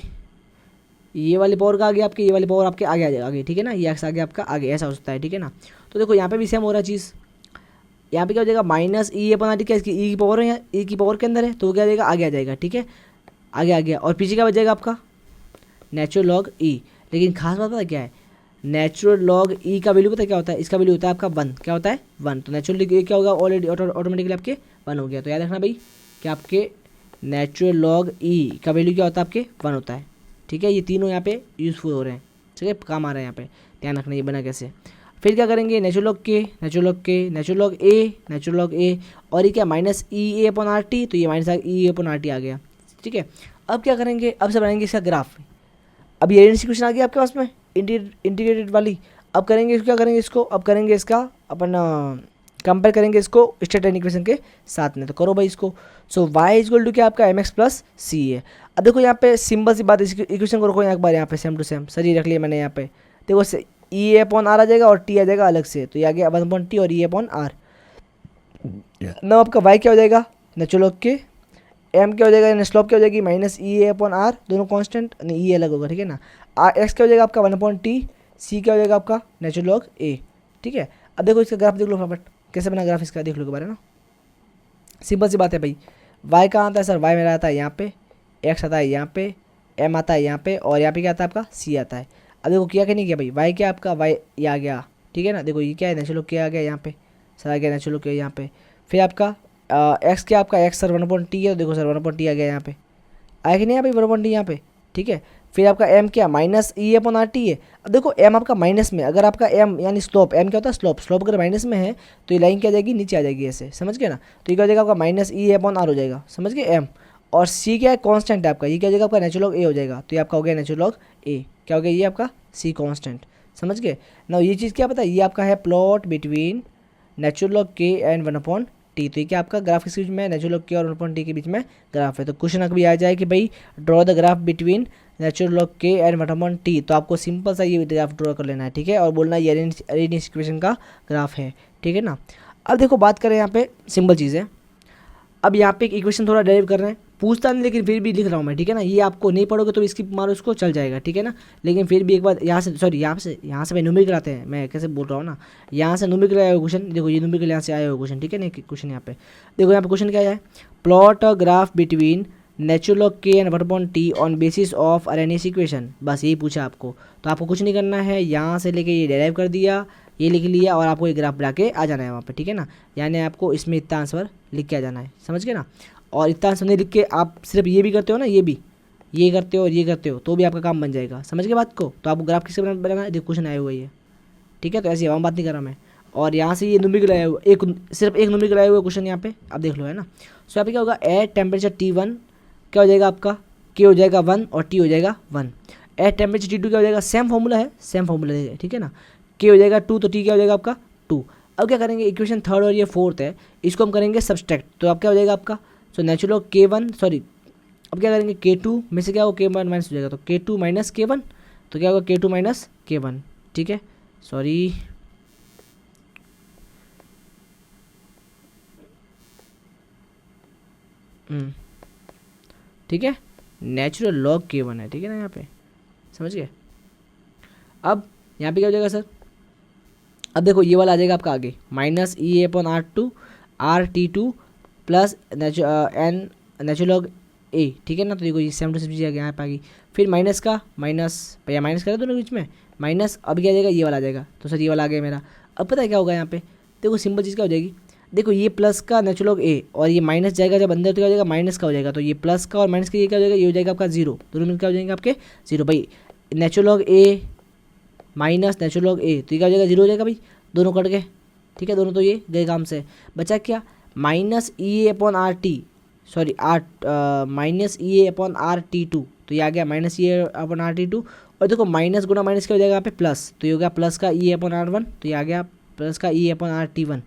ये वाली पावर का आ गया आपके, ये वाली पावर आपके आगे आ जाएगा आगे, ठीक है ना, ये एक्स आ गया आपका आगे, ऐसा हो सकता है, ठीक है ना। तो देखो यहाँ पे भी सेम हो रहा है चीज़, यहाँ पे क्या हो जाएगा माइनस ई अपना, ठीक है, इसकी ई की पावर है, ई की पावर के अंदर है, तो क्या आ जाएगा आगे आ जाएगा, ठीक है, आगे आ गया, और पीछे क्या बच जाएगा आपका नेचुरल लॉग ई। लेकिन खास बात पता क्या है, नेचुरल लॉग ई का वैल्यू पता क्या होता है, इसका वैल्यू होता है आपका 1, क्या होता है 1, तो नेचुरल ए क्या होगा ऑलरेडी ऑटोमेटिकली आपके 1 हो गया। तो याद रखना भाई कि आपके नेचुरल लॉग ई का वैल्यू क्या होता है आपके 1 होता है, ठीक है। ये तीनों यहाँ पे यूज़फुल हो रहे हैं, ठीक है, काम आ रहा है यहाँ पे, ध्यान रखना ये बना कैसे। फिर क्या करेंगे, natural log K, natural log K, natural log A, natural log A, और ये क्या minus E A upon R T, तो ये minus E upon R T आ गया, ठीक है। अब क्या करेंगे, अब से बनाएंगे इसका ग्राफ। अब ये इक्वेशन आ गई आपके पास में इंटीग्रेटेड वाली। अब करेंगे इसको, क्या करेंगे इसको, अब करेंगे इसका अपन कंपेयर करेंगे इसको स्ट्रेट इक्वेशन के साथ में, तो करो भाई इसको। सो वाई इज इक्वल टू क्या आपका एम एक्स प्लस सी है। अब देखो यहाँ पे सिंपल सी बात, इस इक्वेशन को रखो एक बार यहाँ पे सेम टू सेम, सर ये रख लिया मैंने यहाँ पे, देखो ई ए अपॉन आर आ जाएगा और टी आ जाएगा अलग से, तो ये आ गया 1 अपॉन टी और ई अपॉन आर। ना आपका वाई क्या हो जाएगा, नेचुरल लॉग के, एम क्या हो जाएगा, स्लोप क्या हो जाएगी minus E A upon R, दोनों कांस्टेंट, नहीं ई अलग होगा, ठीक है ना। आर एक्स क्या हो जाएगा आपका 1 अपॉन टी, सी क्या हो जाएगा आपका नेचुरल लॉग ए, ठीक है। अब देखो इसका ग्राफ देख लो फटाफट, कैसे बना ग्राफ इसका देख लो एक बार, है ना, सिंपल सी बात है भाई। वाई कहाँ आता है सर, वाई मेरा आता है यहाँ पे, एक्स आता है यहाँ पे, एम आता है यहाँ पे, और यहाँ पे क्या आता है आपका सी आता है। अब देखो किया कि नहीं किया भाई, वाई क्या आपका, वाई ये आ गया, ठीक है ना, देखो ये क्या है नेचुरल लॉग क्या आ गया यहाँ पे, सर आ गया नेचुरल लॉग क्या यहाँ पे। फिर आपका एक्स क्या आपका, एक्स सर 1 अपॉन टी है, तो देखो सर 1 अपॉन टी आ गया यहाँ पे, आया कि नहीं भाई 1 अपॉन टी यहाँ पे, ठीक है। फिर आपका एम क्या minus E upon R T है। अब देखो एम आपका माइनस में, अगर आपका एम यानी स्लोप, एम क्या होता है स्लोप, स्लोप अगर माइनस में है तो ये लाइन क्या आ जाएगी नीचे आ जाएगी ऐसे, समझ गए ना। तो ये क्या हो जाएगा आपका माइनस ई अपॉन आर हो जाएगा, समझ गए एम। और सी क्या है कांस्टेंट है आपका, ये क्या हो जाएगा आपका नेचुरल लॉग ए हो जाएगा, तो ये आपका हो गया नेचुरल लॉग ए, क्या हो गया ये आपका सी कांस्टेंट, समझ गए ना। ये चीज़ क्या पता है, ये आपका है plot between natural log K and 1 upon T. तो ये क्या आपका ग्राफ किसके बीच में, नेचुरल लॉग के और 1 अपॉन टी के बीच में ग्राफ है। तो क्वेश्चन अगर भी आ जाए कि भाई draw the graph between natural log K and 1 upon T, तो आपको सिंपल सा ये ग्राफ ड्रॉ कर लेना है, ठीक है, और बोलना ये अरेनियस इक्वेशन का ग्राफ है, ठीक है ना। अब देखो बात करें यहाँ पे सिंपल चीज़ है, अब यहाँ पे एक इक्वेशन थोड़ा डेरिव कर रहे हैं, पूछता नहीं लेकिन फिर भी लिख रहा हूँ मैं, ठीक है ना। ये आपको नहीं पढ़ोगे तो स्किप मारो इसको, चल जाएगा, ठीक है ना। लेकिन फिर भी एक बार यहाँ से, सॉरी यहाँ से मैं न्यूमेरिकल आते हैं, मैं कैसे बोल रहा हूँ ना, यहाँ से न्यूमेरिकल आया हुआ क्वेश्चन, देखो ये न्यूमेरिकल यहाँ से आया हुआ क्वेश्चन, ठीक है ना। क्वेश्चन यहाँ पे देखो, यहाँ पे क्वेश्चन क्या है, plot a graph between natural log K and 1 upon T on basis of Arrhenius equation, बस यही पूछा आपको। तो आपको कुछ नहीं करना है, यहाँ से लेके ये डेराइव कर दिया, ये लिख लिया, और आपको ये ग्राफ बना के आ जाना है वहाँ पे, ठीक है ना। यानी आपको इसमें इतना आंसर लिख के आ जाना है, समझ गए ना। और इतना आंसर नहीं लिख के आप सिर्फ ये भी करते हो ना, ये भी ये करते हो और ये करते हो, तो भी आपका काम बन जाएगा, समझ गए बात को। तो आपको ग्राफ किससे बनाना है, देखो क्वेश्चन आया हुआ है, ठीक है। तो ऐसी हम बात नहीं कर रहा मैं, और यहाँ से ये न्यूमेरिकल आया हुआ, सिर्फ एक न्यूमेरिकल आया हुआ क्वेश्चन यहाँ पे, आप देख लो, है ना। सो यहाँ पे क्या होगा, एट टेम्परेचर T1 क्या हो जाएगा आपका, के हो जाएगा 1 और टी हो जाएगा 1। एट टेम्परेचर T2 क्या हो जाएगा, सेम फॉर्मूला है, सेम फॉर्मूला है, ठीक है ना। K हो जाएगा 2, तो T क्या हो जाएगा आपका 2। अब क्या करेंगे, इक्वेशन थर्ड और ये फोर्थ है, इसको हम करेंगे सब्सट्रैक्ट, तो अब क्या हो जाएगा आपका, सो नेचुरल K1 सॉरी, अब क्या करेंगे K2 में से क्या होगा K1 माइनस हो जाएगा, तो K2 माइनस K1, तो क्या होगा K2 माइनस K1, ठीक है, सॉरी ठीक है, नेचुरल लॉग K1 है, ठीक है ना, यहाँ पे समझ गए। अब यहाँ पे क्या हो जाएगा सर, अब देखो ये वाला आ जाएगा आपका आगे minus E upon RT2 plus n natural log A, ठीक है ना। तो देखो ये सेम टू सेम चीज़ आ गया यहाँ पे आ गई, फिर माइनस का माइनस, भैया माइनस करें दोनों बीच में माइनस, अब क्या आ जाएगा ये वाला आ जाएगा, तो सर ये वाला आ गया मेरा। अब पता है क्या होगा यहाँ पे, देखो सिंपल चीज़ क्या हो जाएगी, देखो ये प्लस का नेचुरल लॉग ए और ये माइनस जाएगा जब अंदर, तो क्या हो जाएगा माइनस का हो जाएगा, तो ये प्लस का और माइनस का ये क्या हो जाएगा, ये हो जाएगा आपका जीरो, दोनों में क्या हो जाएंगे आपके जीरो। भाई नेचुरल लॉग ए माइनस नेचुरल लॉग ए, तो ये क्या हो जाएगा जीरो हो जाएगा भाई, दोनों कट गए, ठीक है, दोनों तो ये गए काम से। बचा क्या, minus E upon RT sorry minus E upon RT2, तो ये आ गया माइनस ई अपॉन RT2, और देखो माइनस गुना माइनस क्या हो जाएगा यहाँ पे प्लस, तो ये हो गया प्लस का ई अपॉन R1, तो ये आ गया प्लस का ई अपॉन RT1,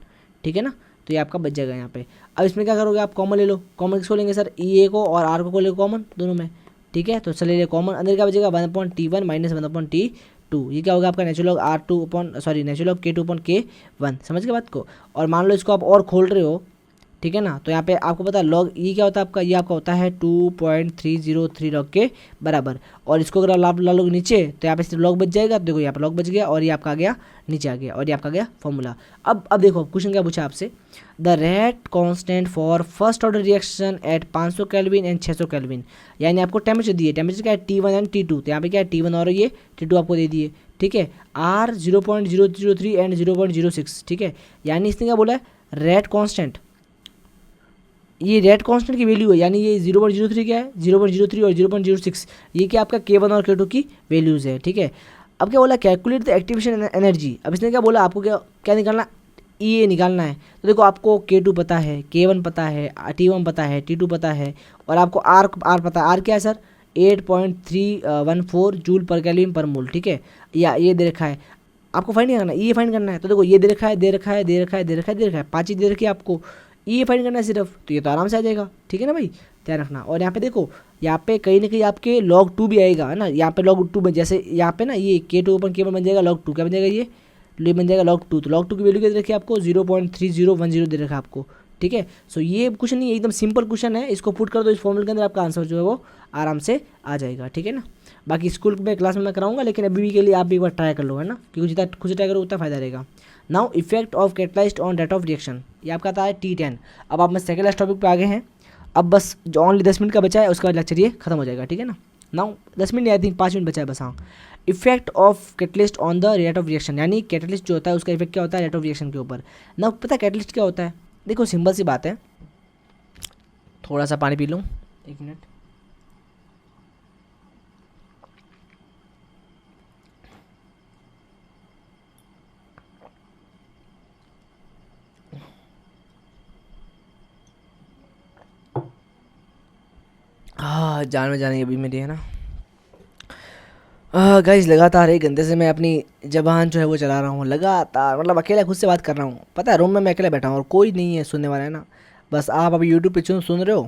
ठीक है ना। तो ये आपका बच जाएगा यहाँ पे। अब इसमें क्या करोगे आप, कॉमन ले लो, कॉमन किसको लेंगे सर, ई को और R को ले कॉमन दोनों में, ठीक है, तो चले ले कॉमन, अंदर क्या बचेगा 1/T1 माइनस 1/T2, ये क्या होगा आपका natural log R2 upon sorry natural log K2 upon K1, समझ गए बात को। और मान लो इसको आप और खोल रहे हो, ठीक है ना, तो यहाँ पे आपको पता है लॉग ई क्या होता है आपका, ये आपका होता है 2.303 लॉग के बराबर, और इसको अगर आप ला लोगे नीचे तो यहाँ पे सिर्फ लॉग बच जाएगा, तो देखो यहाँ पे लॉग बच गया और ये आपका आ गया नीचे आ गया, और ये आपका गया फॉर्मूला। अब देखो क्वेश्चन क्या पूछा आपसे, the rate constant for first order reaction at 500 kelvin and 600 kelvin, यानी आपको टेम्परेचर दिए, टेम्परेचर क्या है T1 एंड T2, तो यहाँ पे क्या है T1 और ये T2 आपको दे दिए, ठीक है, R 0.003 एंड 0.06, ठीक है, यानी इसने क्या बोला है रेट कांस्टेंट, ये रेट कांस्टेंट की वैल्यू है, यानी ये 0.03 क्या है 0.03 और 0.06, ये क्या आपका K1 और K2 की वैल्यूज़ है, ठीक है। अब क्या बोला, कैलकुलेट द एक्टिवेशन एनर्जी, अब इसने क्या बोला आपको, क्या क्या निकालना, E निकालना है। तो देखो आपको K2 पता है, K1 पता है, T1 पता है, T2 पता है, और आपको R पता है, R क्या है सर 8.314 जूल पर केल्विन पर मोल, ठीक है, या ये दे रखा है, आपको फाइंड करना है, ये फाइंड करना है। तो देखो ये दे रखा है, दे रखा है, दे रखा है, दे रखा है, दे रखा है, 5 चीज़ दे रखी है आपको, ये फाइंड करना है सिर्फ, तो ये तो आराम से आ जाएगा, ठीक है ना भाई, ध्यान रखना। और यहाँ पे देखो, यहाँ पे कहीं ना कहीं आपके log 2 भी आएगा, है ना, यहाँ पे log 2 में जैसे यहाँ पे ना ये K2 अपन K1 बन जाएगा log 2, क्या बन जाएगा ये बन जाएगा log 2, तो log 2 की वैल्यू क्या दे रखी है आपको 0.3010 दे रखा है आपको, ठीक है। सो ये कुछ नहीं है, एकदम सिंपल क्वेश्चन है, इसको पुट कर दो इस फॉर्मूले के अंदर, आपका आंसर जो है वो आराम से आ जाएगा, ठीक है ना। बाकी स्कूल में क्लास में मैं कराऊंगा, लेकिन अभी भी के लिए आप भी एक बार ट्राई कर लो, है ना, क्योंकि जितना खुद से ट्राई करो उतना फायदा रहेगा। Now effect of catalysed on rate of reaction, ये आपका आता है T10। अब आप मैं सेकेंड लास्ट टॉपिक पे आगे हैं, अब बस जो ओनली 10 मिनट का बचा है उसका बाद लेक्चर ये खत्म हो जाएगा, ठीक है ना। Now 10 minute I think 5 minute बचा है बस, हाँ। Effect of catalyst on the rate of reaction, यानी कैटलिस्ट जो होता है उसका इफेक्ट क्या होता है रेट ऑफ रिएक्शन के ऊपर। ना पता है कैटलिस्ट क्या होता है, देखो सिंपल सी बात है, थोड़ा सा पानी पी लूँ, 1 मिनट। हाँ जान में जाने अभी मेरी, है ना। गाइस लगातार 1 घंटे से मैं अपनी ज़बान जो है वो चला रहा हूँ लगातार, मतलब अकेला खुद से बात कर रहा हूँ, पता है रूम में मैं अकेला बैठा हूँ और कोई नहीं है सुनने वाला, है ना। बस आप अभी यूट्यूब पे सुन रहे हो,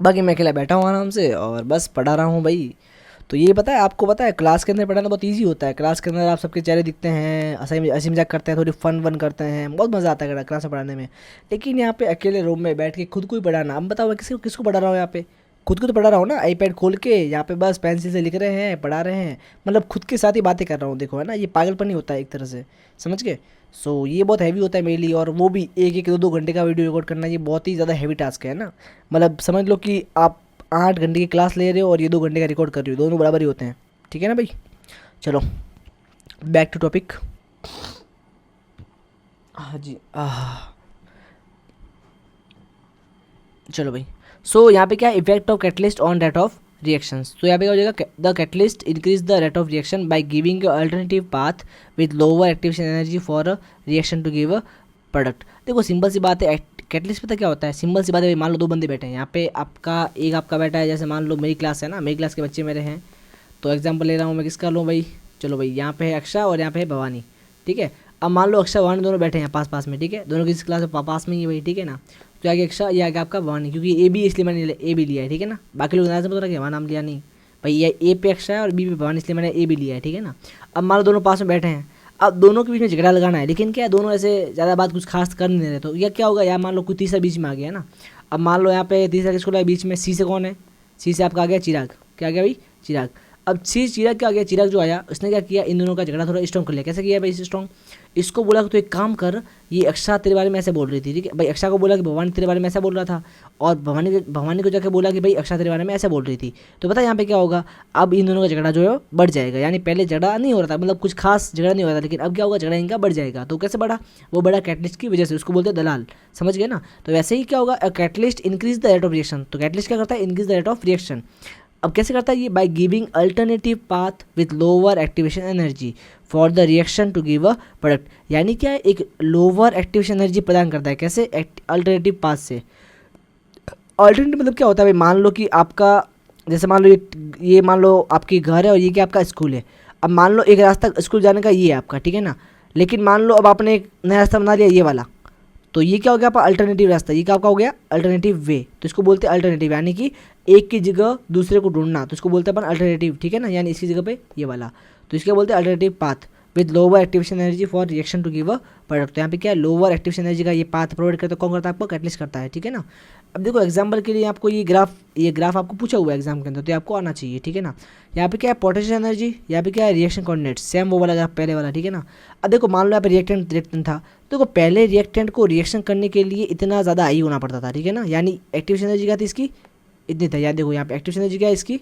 बाकी मैं अकेला बैठा हूँ आराम से और बस पढ़ा रहा हूँ भाई। तो ये पता है आपको, पता है क्लास के अंदर पढ़ाना बहुत इजी होता है, क्लास के अंदर आप सबके चेहरे दिखते हैं, हंसी मजाक करते हैं, थोड़ी फन वन करते हैं, बहुत मज़ा आता है क्लास में पढ़ाने में। लेकिन यहाँ पे अकेले रूम में बैठ के खुद को ही पढ़ाना, अब बताओ मैं किसको किसको पढ़ा रहा हूँ यहाँ पे, खुद को तो पढ़ा रहा हूँ ना, आईपैड खोल के यहाँ पे बस पेंसिल से लिख रहे हैं, पढ़ा रहे हैं, मतलब खुद के साथ ही बातें कर रहा हूँ, देखो है ना, ये पागलपन ही होता है एक तरह से, समझ गए। सो ये बहुत हैवी होता है मेरे लिए, और वो भी 1-1, 2-2 घंटे का वीडियो रिकॉर्ड करना, ये बहुत ही ज़्यादा हैवी टास्क है ना। मतलब समझ लो कि आप 8 घंटे की क्लास ले रहे हो और ये 2 घंटे का रिकॉर्ड कर रहे हो, दोनों बराबर ही होते हैं, ठीक है ना भाई। चलो बैक टू टॉपिक। हाँ जी, चलो भाई। सो यहाँ पे क्या है, effect of catalyst on rate of reactions. तो यहाँ पे क्या हो जाएगा, the catalyst increase the rate of reaction by giving alternative path with lower activation energy for a reaction to give a product. देखो सिंपल सी बात है, कैटलिस्ट पता क्या होता है, सिंपल सी बात है, मान लो 2 बंदे बैठे हैं यहाँ पे, आपका एक आपका बैठा है, जैसे मान लो मेरी क्लास है ना, मेरी क्लास के बच्चे मेरे हैं, तो एग्जाम्पल ले रहा हूँ मैं, किसका लूँ भाई, चलो भाई यहाँ पे है अक्षा और यहाँ पे है भवानी, ठीक है। अब मान लो अक्षा भवानी दोनों बैठे हैं पास पास में, ठीक है, दोनों की क्लास में पास में ही है भाई, ठीक है ना। तो आगे अक्षा, ये आगे आपका भवानी, क्योंकि ए बी इसलिए मैंने ए भी लिया है, ठीक है ना। बाकी लोग नाम पता कि हमारा नाम लिया नहीं भाई, ये ए पे अक्षा है और बी पे भवानी, इसलिए मैंने ए भी लिया है, ठीक है ना। अब मान लो दोनों पास में बैठे हैं, अब दोनों के बीच में झगड़ा लगाना है, लेकिन क्या है दोनों ऐसे ज़्यादा बात कुछ खास कर नहीं रहे, तो यह क्या होगा यार, मान लो कोई तीसरा बीच में आ गया ना। अब मान लो यहाँ पे तीसरा किसको लगा बीच में, सी से कौन है, सी से आपका आ गया चिराग, क्या आ गया भाई चिराग। अब सी चिराग क्या आ गया, चिराग जो आया उसने क्या किया, इन दोनों का झगड़ा थोड़ा स्ट्रॉन्ग कर लिया। कैसे किया भाई स्ट्रॉन्ग, इसको बोला कि तो एक काम कर, ये अक्षा तेरे बारे में ऐसे बोल रही थी, ठीक है भाई, अक्षा को बोला कि भवानी तेरे बारे में ऐसा बोल रहा था, और भवानी को जाकर बोला कि भाई अक्षा तेरे बारे में ऐसे बोल रही थी। तो पता है यहाँ पे क्या होगा, अब इन दोनों का झगड़ा जो है बढ़ जाएगा, यानी पहले झगड़ा नहीं हो रहा था, मतलब कुछ खास झगड़ा नहीं हो रहा था, लेकिन अब क्या होगा, झगड़ा इनका बढ़ जाएगा। तो कैसे बढ़ा, वो बड़ा कैटलिस्ट की वजह से, उसको बोलते हैं दलाल, समझ गए ना। तो वैसे ही क्या होगा, catalyst increase the rate of reaction, तो कैटलिस्ट क्या करता है, increase the rate of reaction. अब कैसे करता है ये, by giving alternative path with lower activation energy for the reaction to give a product, यानी क्या है, एक लोअर एक्टिवेशन एनर्जी प्रदान करता है। कैसे, अल्टरनेटिव पाथ से। अल्टरनेटिव मतलब क्या होता है भाई, मान लो कि आपका, जैसे मान लो ये मान लो आपकी घर है और ये क्या आपका स्कूल है। अब मान लो एक रास्ता स्कूल जाने का ये है आपका, ठीक है ना, लेकिन मान लो अब आपने एक नया रास्ता बना लिया ये वाला, तो ये क्या हो गया आपका अल्टरनेटिव रास्ता, ये क्या आपका हो गया अल्टरनेटिव वे। तो इसको बोलते हैं अल्टरनेटिव, यानी कि एक की जगह दूसरे को ढूंढना, तो इसको बोलते हैं अपन अल्टरनेटिव, ठीक है ना, यानी इसकी जगह पे ये वाला, तो इसके बोलते हैं alternative path with lower activation energy for reaction to give a product. तो यहाँ पे क्या है, लोअर एक्टिवेशन एनर्जी का ये पाथ प्रोवाइड करता है, कौन करता है आपको, कैटलिस्ट करता है, ठीक है ना। अब देखो एग्जाम्पल के लिए आपको ये ग्राफ आपको पूछा हुआ है एग्जाम के अंदर, तो आपको आना चाहिए, ठीक है ना। यहाँ पे क्या है पोटेंशियल एनर्जी, यहाँ पे क्या है रिएक्शन कोऑर्डिनेट, सेम वो वाला ग्राफ पहले वाला, ठीक है ना। अब देखो मान लो यहाँ पे रिएक्टेंट था, तो पहले रिएक्टेंट को रिएक्शन करने के लिए इतना ज़्यादा हाई होना पड़ता था, ठीक है ना, यानी एक्टिवेशन एनर्जी क्या थी इसकी, इतनी था। याद देखो यहाँ पे एक्टिवेशन एनर्जी क्या है इसकी,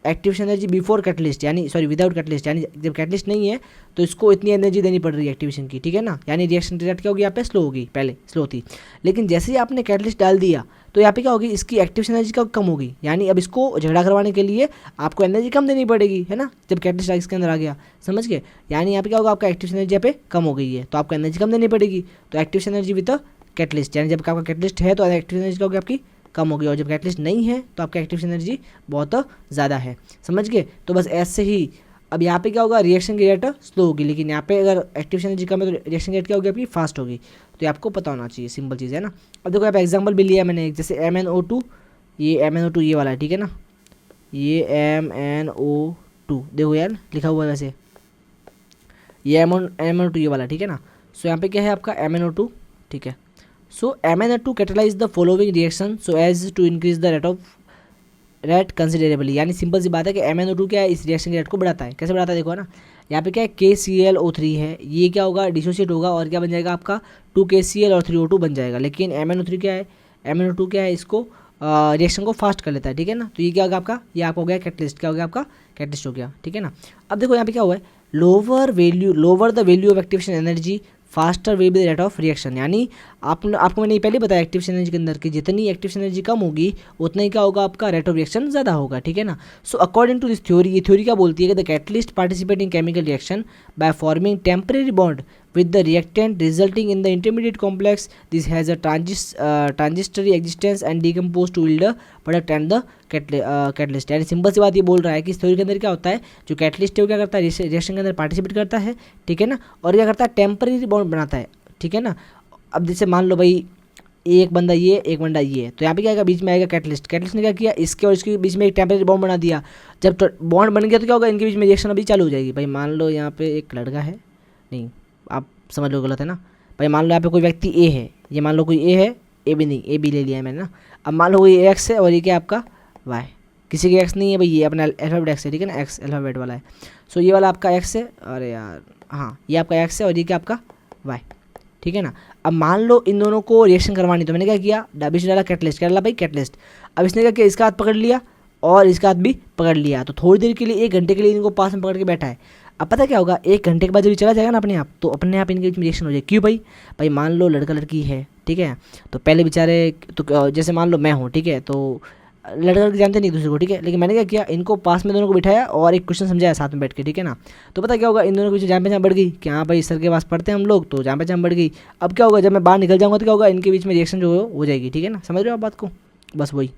एक्टिवेशन एनर्जी बिफोर कैटलिस्ट, यानी सॉरी विदाउट कैटलिस्ट, यानी जब कैटलिस्ट नहीं है तो इसको इतनी एनर्जी देनी पड़ रही है एक्टिवेशन की, ठीक है ना, यानी रिएक्शन रेट क्या होगी यहाँ पे स्लो होगी, पहले स्लो थी, लेकिन जैसे ही आपने कैटलिस्ट डाल दिया तो यहाँ पे क्या होगी, इसकी एक्टिवेशन एनर्जी कम होगी, यानी अब इसको झगड़ा करवाने के लिए आपको एनर्जी कम देनी पड़ेगी, है ना, जब कैटलिस्ट इसके अंदर आ गया, समझ गए। यानी यहाँ पे क्या होगा, आपका एक्टिवेशन एनर्जी यहाँ पे कम हो गई है, तो आपको एनर्जी कम देनी पड़ेगी, तो एक्टिवेशन एनर्जी विद कैटलिस्ट, यानी जब आपका कैटलिस्ट है तो एक्टिवेशन एनर्जी क्या होगी आपकी कम होगी, और जब कैटलिस्ट नहीं है तो आपका एक्टिवेशन एनर्जी बहुत ज़्यादा है, समझ गए। तो बस ऐसे ही अब यहाँ पे क्या होगा, रिएक्शन की रेट स्लो होगी, लेकिन यहाँ पे अगर एक्टिवेशन एनर्जी कम है तो रिएक्शन रेट क्या होगी आपकी फास्ट होगी, तो ये आपको पता होना चाहिए, सिंपल चीज़ है ना। अब देखो यहाँ पे एग्जाम्पल भी लिया मैंने, जैसे MnO2, ये MnO2 ये वाला है, ठीक है ना, ये MnO2 देखो यार लिखा हुआ है वैसे, ये MnO2 ये वाला, ठीक है ना। सो यहाँ पे क्या है आपका MnO2, ठीक है। So MnO2 catalyze the following reaction so as to increase the rate considerably, यानी सिंपल सी बात है कि MnO2 क्या है, इस रिएक्शन के रेट को बढ़ाता है। कैसे बढ़ाता है देखो ना, यहाँ पे क्या है KClO3 है, ये क्या होगा डिसोशिएट होगा और क्या बन जाएगा आपका 2KCl और 3O2 बन जाएगा, लेकिन MnO3 क्या है, MnO2 क्या है, इसको रिएक्शन को फास्ट कर लेता है, ठीक है ना। तो ये क्या होगा आपका, ये आपका हो गया कैटलिस्ट, क्या हो गया आपका कैटलिस्ट हो गया, ठीक है ना। अब देखो यहाँ पे क्या हुआ है, lower the value of activation energy faster will be the rate of reaction, यानी आपको मैंने पहले बताया एक्टिवेशन एनर्जी के अंदर कि जितनी एक्टिवेशन एनर्जी कम होगी उतना ही क्या होगा आपका रेट ऑफ रिएक्शन ज़्यादा होगा, ठीक है ना। So according to this theory, ये थ्योरी क्या बोलती है कि the catalyst participate in chemical reaction by forming temporary bond with the reactant resulting in the intermediate complex. This has a transitory existence and decompose to yield a product and the catalyst, यानी simple सी बात ये बोल रहा है कि इस theory के अंदर क्या होता है, जो कैटलिस्ट है वो क्या करता है, रिएक्शन के अंदर पार्टिसिपेट करता है, ठीक है ना, और क्या करता है टेम्परेरी बॉन्ड बनाता है, ठीक है ना। अब जैसे मान लो भाई एक बंदा ये एक बंदा ये है, तो यहाँ पे क्या आएगा, बीच में आएगा कैटलिस्ट, कैटलिस्ट ने क्या किया, इसके और इसके बीच में एक टेम्परेरी बॉन्ड बना दिया। जब बॉन्ड बन गया तो क्या होगा, इनके बीच में रिएक्शन अभी चालू हो जाएगी। भाई मान लो यहाँ पे एक लड़का है, नहीं आप समझ लो गलत है ना, भाई मान लो यहाँ पे कोई व्यक्ति ए है, ये मान लो कोई ए है, ए भी नहीं, ए भी ले लिया है मैंने ना। अब मान लो कोई एक्स है और ये क्या आपका वाई, किसी के एक्स नहीं है भाई, ये अपना अल्फाबेट एक्स है, ठीक है ना, एक्स अल्फाबेट वाला है। सो ये वाला आपका एक्स है, अरे यार हाँ ये आपका एक्स है और ये क्या आपका वाई, ठीक है ना। अब मान लो इन दोनों को रिएक्शन करवानी, तो मैंने क्या किया, बीच में डाला कैटलिस्ट, क्या डाला भाई कैटलिस्ट। अब इसने क्या किया, इसका हाथ पकड़ लिया और इसका हाथ भी पकड़ लिया, तो थोड़ी देर के लिए 1 घंटे के लिए इनको पास में पकड़ के बैठा है। अब पता क्या होगा, 1 घंटे के बाद जब चला जाएगा ना अपने आप, तो अपने आप इनके बीच में रिएक्शन हो जाए। क्यों भाई मान लो लड़का लड़की है, ठीक है, तो पहले बेचारे तो जैसे मान लो मैं हूँ, ठीक है, तो लड़का लड़की जानते नहीं दूसरे को, ठीक है, लेकिन मैंने क्या किया, इनको पास में दोनों को बिठाया और एक क्वेश्चन समझाया साथ में बैठ के, ठीक है ना। तो पता क्या होगा, इन दोनों के बीच जान पहचान बढ़ गई कि हाँ भाई सर के पास पढ़ते हैं हम लोग, तो जान पहचान बढ़ गई। अब क्या होगा, जब मैं बाहर निकल जाऊँगा तो क्या होगा, इनके बीच में रिएक्शन जो हो जाएगी, ठीक है ना, समझ रहे हो आप बात को, बस वही।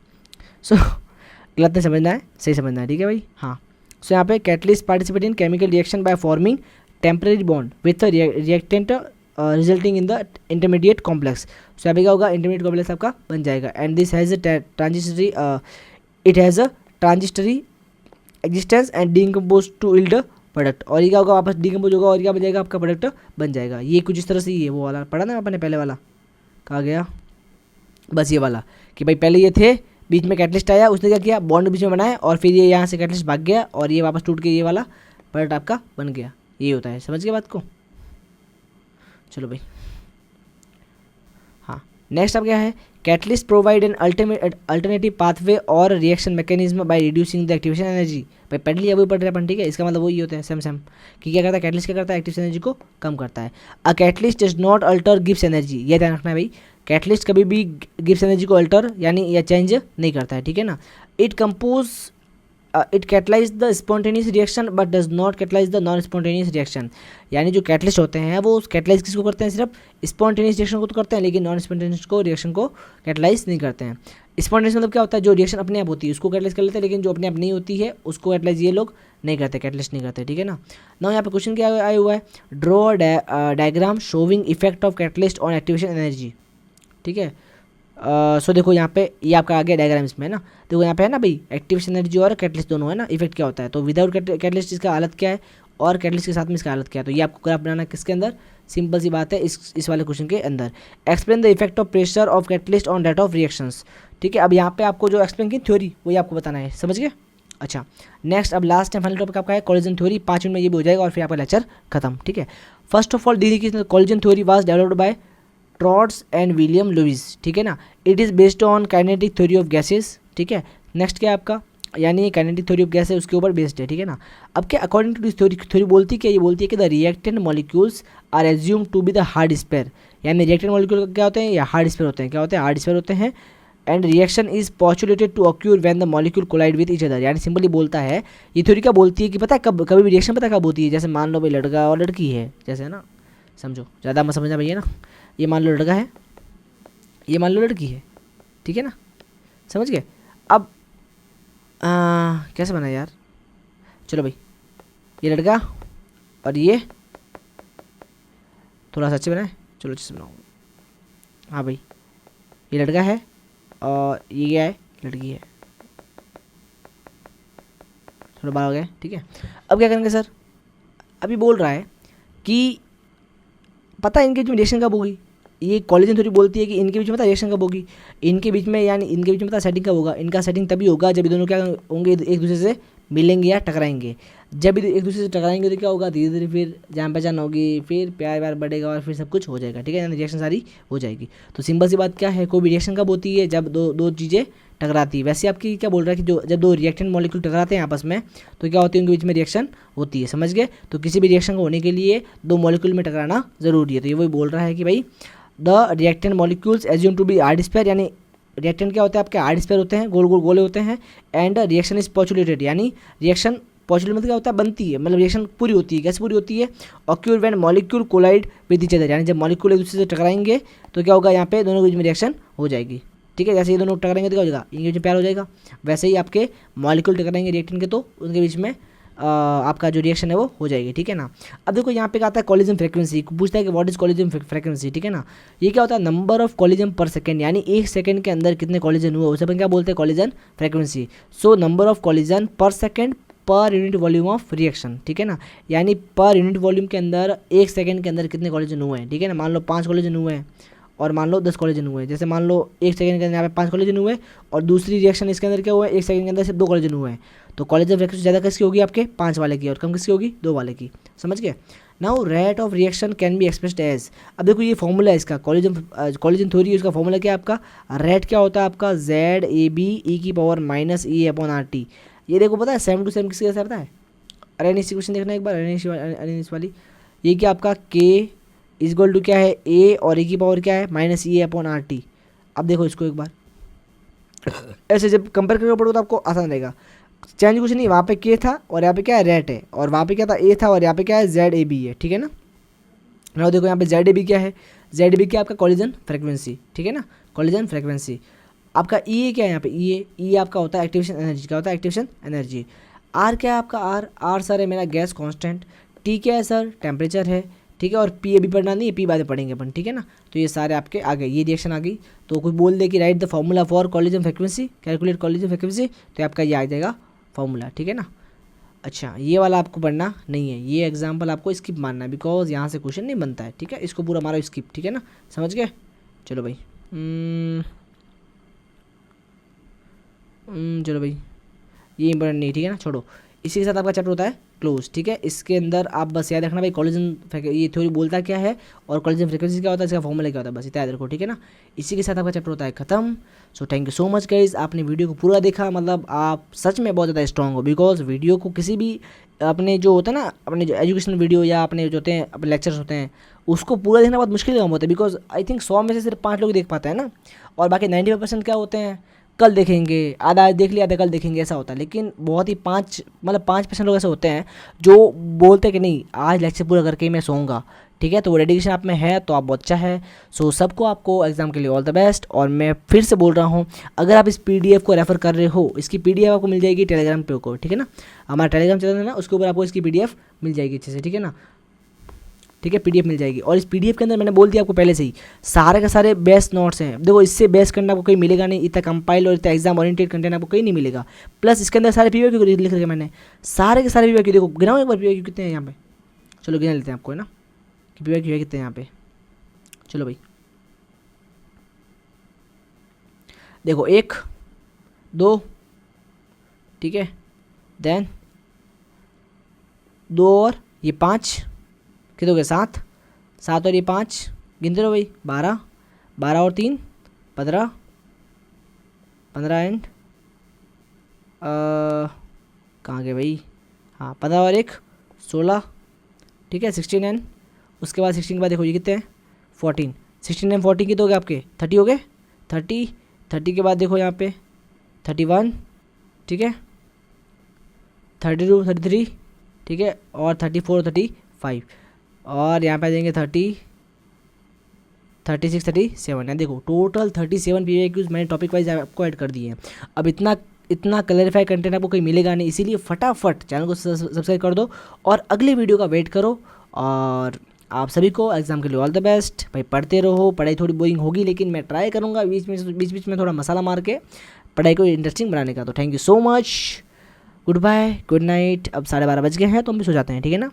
सो गलत नहीं समझना है, सही समझना है, ठीक है भाई। हाँ सो यहाँ पे catalyst participate in chemical reaction by forming temporary bond with reactant resulting in the intermediate complex. So यहाँ पे क्या होगा, इंटरमीडिएट कॉम्प्लेक्स आपका बन जाएगा। And this has transitory it has a transitory existence and decompose to yield product. और ये क्या होगा, वापस डीकम्पोज होगा और क्या बन जाएगा, आपका प्रोडक्ट बन जाएगा। ये कुछ इस तरह से ही है, वो वाला पढ़ा ना अपने पहले वाला, कहा गया बस ये वाला कि भाई पहले ये थे, बीच में कैटलिस्ट आया, उसने क्या किया, बॉन्ड बीच में बनाया और फिर ये यहाँ से कैटलिस्ट भाग गया और ये वापस टूट के ये वाला प्रोडक्ट आपका बन गया। ये होता है, समझ गए बात को। चलो भाई, हाँ नेक्स्ट अब क्या है, catalyst provide an alternative pathway और reaction mechanism by reducing the activation energy. भाई पढ़ लिया, वही पढ़ रहे अपन, ठीक है। इसका मतलब वही होता है सेम सेम कि क्या करता है, कैटलिस्ट क्या करता है, एक्टिवेशन एनर्जी को कम करता है। A catalyst does not alter gives energy, ये ध्यान रखना है भाई, कैटलिस्ट कभी भी गिव्स एनर्जी को अल्टर यानी या चेंज नहीं करता है, ठीक है ना। It catalyse the spontaneous reaction but does not catalyse the non spontaneous reaction. यानी जो कैटलिस्ट होते हैं वो कैटलाइज किसको करते हैं, सिर्फ स्पॉन्टेनियस रिएक्शन को तो करते हैं, लेकिन नॉन स्पॉन्टेनियस को रिएक्शन को कैटलाइज नहीं करते हैं। स्पॉन्टेनियस मतलब क्या होता है, जो रिएक्शन अपने आप होती है उसको कैटलाइज कर लेते हैं, लेकिन जो अपने आप नहीं होती है उसको कैटलाइज ये लोग नहीं करते, कैटलिस्ट नहीं करते, ठीक है ना। ना यहाँ पे क्वेश्चन क्या आया हुआ है, draw diagram showing effect of catalyst on activation energy, ठीक है। सो देखो यहाँ पे ये आपका आ गया डायग्राम इसमें है ना, देखो यहाँ पे है ना भाई, एक्टिवेशन एनर्जी और कैटलिस्ट दोनों है ना, इफेक्ट क्या होता है। तो विदाउट कैटलिस्ट इसका हालत क्या है और कैटलिस्ट के साथ में इसका हालत क्या है। तो ये आपको ग्राफ बनाना किसके अंदर, सिंपल सी बात है, इस वाले क्वेश्चन के अंदर। Explain the effect of pressure of catalyst on rate of reactions, ठीक है। अब यहाँ पे आपको जो एक्सप्लेन की थ्योरी वही आपको बताना है, समझ गए। अच्छा नेक्स्ट अब लास्ट एंड फाइनल टॉपिक आपका है कॉलिजन थ्योरी। 5 मिनट में ये भी हो जाएगा और फिर आपका लेक्चर खत्म, ठीक है। फर्स्ट ऑफ ऑल दी की collision theory was developed by Trautz and William Lewis, ठीक है ना। It is based on kinetic theory of gases, ठीक है। नेक्स्ट क्या है आपका, यानी काइनेटिक थ्योरी ऑफ गैस है उसके ऊपर बेस्ड है, ठीक है ना। अब क्या अकॉर्डिंग टू दिस थ्योरी बोलती क्या, ये बोलती है कि the reactant molecules are assume to be the hard sphere. यानी रिएक्टेंट मॉलिक्यूल क्या होते हैं, या हार्ड स्पेयर होते हैं, क्या होते हैं, हार्ड स्पेयर होते हैं। And reaction is postulated to occur when the molecule collide with each other. यानी सिंपली बोलता है, ये थ्योरी क्या बोलती है कि पता है कब कभी भी रिएक्शन पता है कब होती है, जैसे मान लो भाई लड़का और लड़की है, जैसे है ना, समझो ज़्यादा मत समझना भैया ना, ये मान लो लड़का है, ये मान लो लड़की है, ठीक है ना, समझ गए। अब कैसे बना यार, चलो भाई, ये लड़का और ये थोड़ा सा अच्छे बनाए, चलो अच्छे से बनाओ। हाँ भाई, ये लड़का है और ये क्या है, लड़की है, थोड़ा बाहर हो गया, ठीक है। अब क्या करेंगे सर, अभी बोल रहा है कि पता है इनके बीच में रिएक्शन कब होगी, ये कॉलिजन थ्योरी बोलती है कि इनके बीच में पता रिएक्शन कब होगी, इनके बीच में, यानी इनके बीच में पता सेटिंग कब होगा, इनका सेटिंग तभी होगा जब ये दोनों क्या होंगे, एक दूसरे से मिलेंगे या टकराएंगे। जब एक दूसरे से टकराएंगे तो क्या होगा, धीरे धीरे फिर जान पहचान होगी, फिर प्यार व्यार बढ़ेगा और फिर सब कुछ हो जाएगा, ठीक है, यानी रिएक्शन सारी हो जाएगी। तो सिंपल सी बात क्या है, कोई भी रिएक्शन कब होती है, जब दो चीज़ें टकराती है। वैसे आपकी क्या बोल रहा है कि जो जब दो रिएक्टेंट मॉलिक्यूल टकराते हैं आपस में तो क्या होती है, उनके बीच में रिएक्शन होती है, समझ गए। तो किसी भी रिएक्शन को होने के लिए दो मॉलिक्यूल में टकराना जरूरी है। तो ये वही बोल रहा है कि भाई the reactant molecules assume to be hard sphere, यानी रिएक्टेंट क्या होता है आपके हार्ड स्पेयर होते हैं, गोल गोल गोले होते हैं। एंड रिएक्शन इज पॉस्टुलेटेड, यानी रिएक्शन पॉस्टुलेट मतलब क्या होता है, बनती है, मतलब रिएक्शन पूरी होती है, कैसे पूरी होती है, occur when molecule collide with each other, यानी जब मॉलिक्यूल एक दूसरे से टकराएंगे तो क्या होगा, यहाँ पे दोनों के बीच में रिएक्शन हो जाएगी, ठीक है। जैसे ये दोनों टकराएंगे तो क्या हो जाएगा, इनके बीच में प्यार हो जाएगा। वैसे ही आपके मॉलिक्यूल टकराएंगे रिएक्टेंट के तो उनके बीच में आपका जो रिएक्शन है वो हो जाएगी, ठीक है ना। अब देखो यहाँ पे आता है कॉलिजन फ्रीक्वेंसी, पूछता है कि व्हाट इज कॉलिजन फ्रीक्वेंसी, ठीक है ना। ये क्या होता है, number of collision per second, यानी एक सेकंड के अंदर कितने कॉलिजन हुए उसे अपन क्या बोलते हैं, collision frequency. So number of collision per second per unit volume of reaction, ठीक है ना, यानी पर यूनिट वॉल्यूम के अंदर एक सेकंड के अंदर कितने कॉलिजन हुए हैं, ठीक है ना। मान लो 5 कॉलिजन हुए हैं और मान लो 10 कॉलिजन हुए हैं, जैसे मान लो एक सेकंड के अंदर यहाँ पे 5 कॉलिजन हुए और दूसरी रिएक्शन इसके अंदर क्या हुआ है, एक सेकंड के अंदर सिर्फ 2 कॉलिजन हुए हैं। तो कॉलिजन फ्रीक्वेंसी ज़्यादा किसकी होगी, आपके 5 वाले की, और कम किसकी होगी, 2 वाले की, समझ गए। Now rate of reaction can be expressed as, अब देखो ये फॉर्मूला है इसका, कॉलिजन थ्योरी उसका फॉर्मूला क्या है आपका, रेट क्या होता है आपका, ZAB e⁻−E/RT। ये देखो पता है सेम टू सेम किसके जैसा रहता है, अरेनिस क्वेश्चन देखना एक बार, अरेनिस वाली, ये क्या आपका K इजगल टू क्या है A और E की पावर क्या है -E/RT। अब देखो इसको एक बार ऐसे जब कंपेयर करके पढ़ो तो आपको आसान रहेगा, चेंज कुछ नहीं, वहाँ पे K था और यहाँ पे क्या है रेट है, और वहाँ पे क्या था A था और यहाँ पे क्या है ZAB है, ठीक है ना। now देखो यहाँ पे ZAB क्या है, ZAB क्या आपका कॉलिजन फ्रीक्वेंसी, ठीक है ना, कॉलिजन फ्रीक्वेंसी। आपका E क्या है यहाँ पे, E आपका होता है एक्टिवेशन एनर्जी, क्या होता है एक्टिवेशन एनर्जी। आर क्या है आपका, आर आर सर है मेरा गैस कांस्टेंट। टी क्या है सर, टेम्परेचर है, ठीक है। और पी अभी पढ़ना नहीं है, पी बाद में पढ़ेंगे अपन, ठीक है ना। तो ये सारे आपके आ गए, ये रिएक्शन आ गई। तो कोई बोल दे कि right the formula for collision frequency, calculate collision frequency, तो आपका ये आ जाएगा फॉर्मूला, ठीक है ना। अच्छा, ये वाला आपको पढ़ना नहीं है, ये एग्जाम्पल आपको स्किप मानना है, बिकॉज यहाँ से क्वेश्चन नहीं बनता है, ठीक है। इसको पूरा मारो स्किप, ठीक है ना, समझ गए। चलो भाई, चलो भाई, ये इंपॉर्टेंट नहीं, ठीक है ना, छोड़ो। इसी के साथ आपका चैप्टर होता है क्लोज, ठीक है। इसके अंदर आप बस याद रखना भाई कॉलिजन, ये थ्योरी बोलता क्या है और कॉलिजन फ्रीक्वेंसी क्या होता है, इसका फॉर्मूला क्या होता है, बस इतना याद रखो, ठीक है ना। इसी के साथ आपका चैप्टर होता है खत्म। So thank you so much guys, आपने वीडियो को पूरा देखा, मतलब आप सच में बहुत ज़्यादा स्ट्रॉन्ग हो, बिकॉज वीडियो को किसी भी अपने जो होता है ना, अपने जो एजुकेशनल वीडियो या अपने जो होते हैं अपने लेक्चर्स होते हैं, उसको पूरा देखना बहुत मुश्किल काम होता है, बिकॉज आई थिंक 100 में से सिर्फ 5 लोग देख पाते हैं ना, और बाकी 95% क्या होते हैं, कल देखेंगे, आधा आज देख लिया, आधा कल देखेंगे, ऐसा होता है। लेकिन बहुत ही 5% लोग ऐसे होते हैं जो बोलते हैं कि नहीं आज लेक्चर पूरा करके ही मैं सोऊंगा, ठीक है। तो वो डेडिकेशन आप में है तो आप बहुत अच्छा है। सो सबको आपको एग्जाम के लिए ऑल द बेस्ट। और मैं फिर से बोल रहा हूँ, अगर आप इस पीडीएफ को रेफर कर रहे हो, इसकी पीडीएफ आपको मिल जाएगी टेलीग्राम पे ऊपर, ठीक है ना। हमारा टेलीग्राम चैनल है ना, उसके ऊपर आपको इसकी पीडीएफ मिल जाएगी अच्छे से, ठीक है ना, ठीक है, पीडीएफ मिल जाएगी। और इस पीडीएफ के अंदर मैंने बोल दिया आपको पहले से ही, सारे के सारे बेस्ट नोट्स हैं। देखो इससे बेस्ट कंटेंट आपको कहीं मिलेगा नहीं, इतना कंपाइल और इतना एग्जाम ओरिएंटेड कंटेंट आपको कहीं नहीं मिलेगा। प्लस इसके अंदर सारे पीवाईक्यू लिख रखे मैंने, सारे के सारे पीवाईक्यू, देखो गिनाओ एक बार पीवाईक्यू कितने हैं यहाँ पे, चलो गिना लेते हैं आपको, है ना, कि पीवाईक्यू है कितने हैं यहाँ पे। चलो भाई देखो 1 2, ठीक है, देन 2 और ये 5, कितने हो गए 7, 7 और ये 5, गिनते रहो भाई, 12, 12 और 3 15, 15 एंड कहाँ गए भाई, हाँ 15 और 1 16, ठीक है, 16 एंड उसके बाद 16 के बाद देखो ये कितने हैं 14, 16 एंड 14 कितने हो गए आपके 30 हो गए, 30, 30 के बाद देखो यहाँ पे 31, ठीक है, 32 33, ठीक है, और 34 35, और यहाँ पे आ जाएंगे 30 36 37 है। देखो टोटल 37 पीवाईक्यूज मैंने टॉपिक वाइज आपको ऐड कर दिए हैं। अब इतना क्लैरिफाई कंटेंट आपको कहीं मिलेगा नहीं, इसीलिए फटाफट चैनल को सब्सक्राइब कर दो और अगली वीडियो का वेट करो। और आप सभी को एग्जाम के लिए ऑल द बेस्ट भाई, पढ़ते रहो, पढ़ाई थोड़ी बोरिंग होगी लेकिन मैं ट्राई करूँगा बीच में थोड़ा मसाला मार के पढ़ाई को इंटरेस्टिंग बनाने का। तो thank you so much, goodbye, good night. अब 12:30 बज गए हैं तो हम भी सो जाते हैं, ठीक है ना।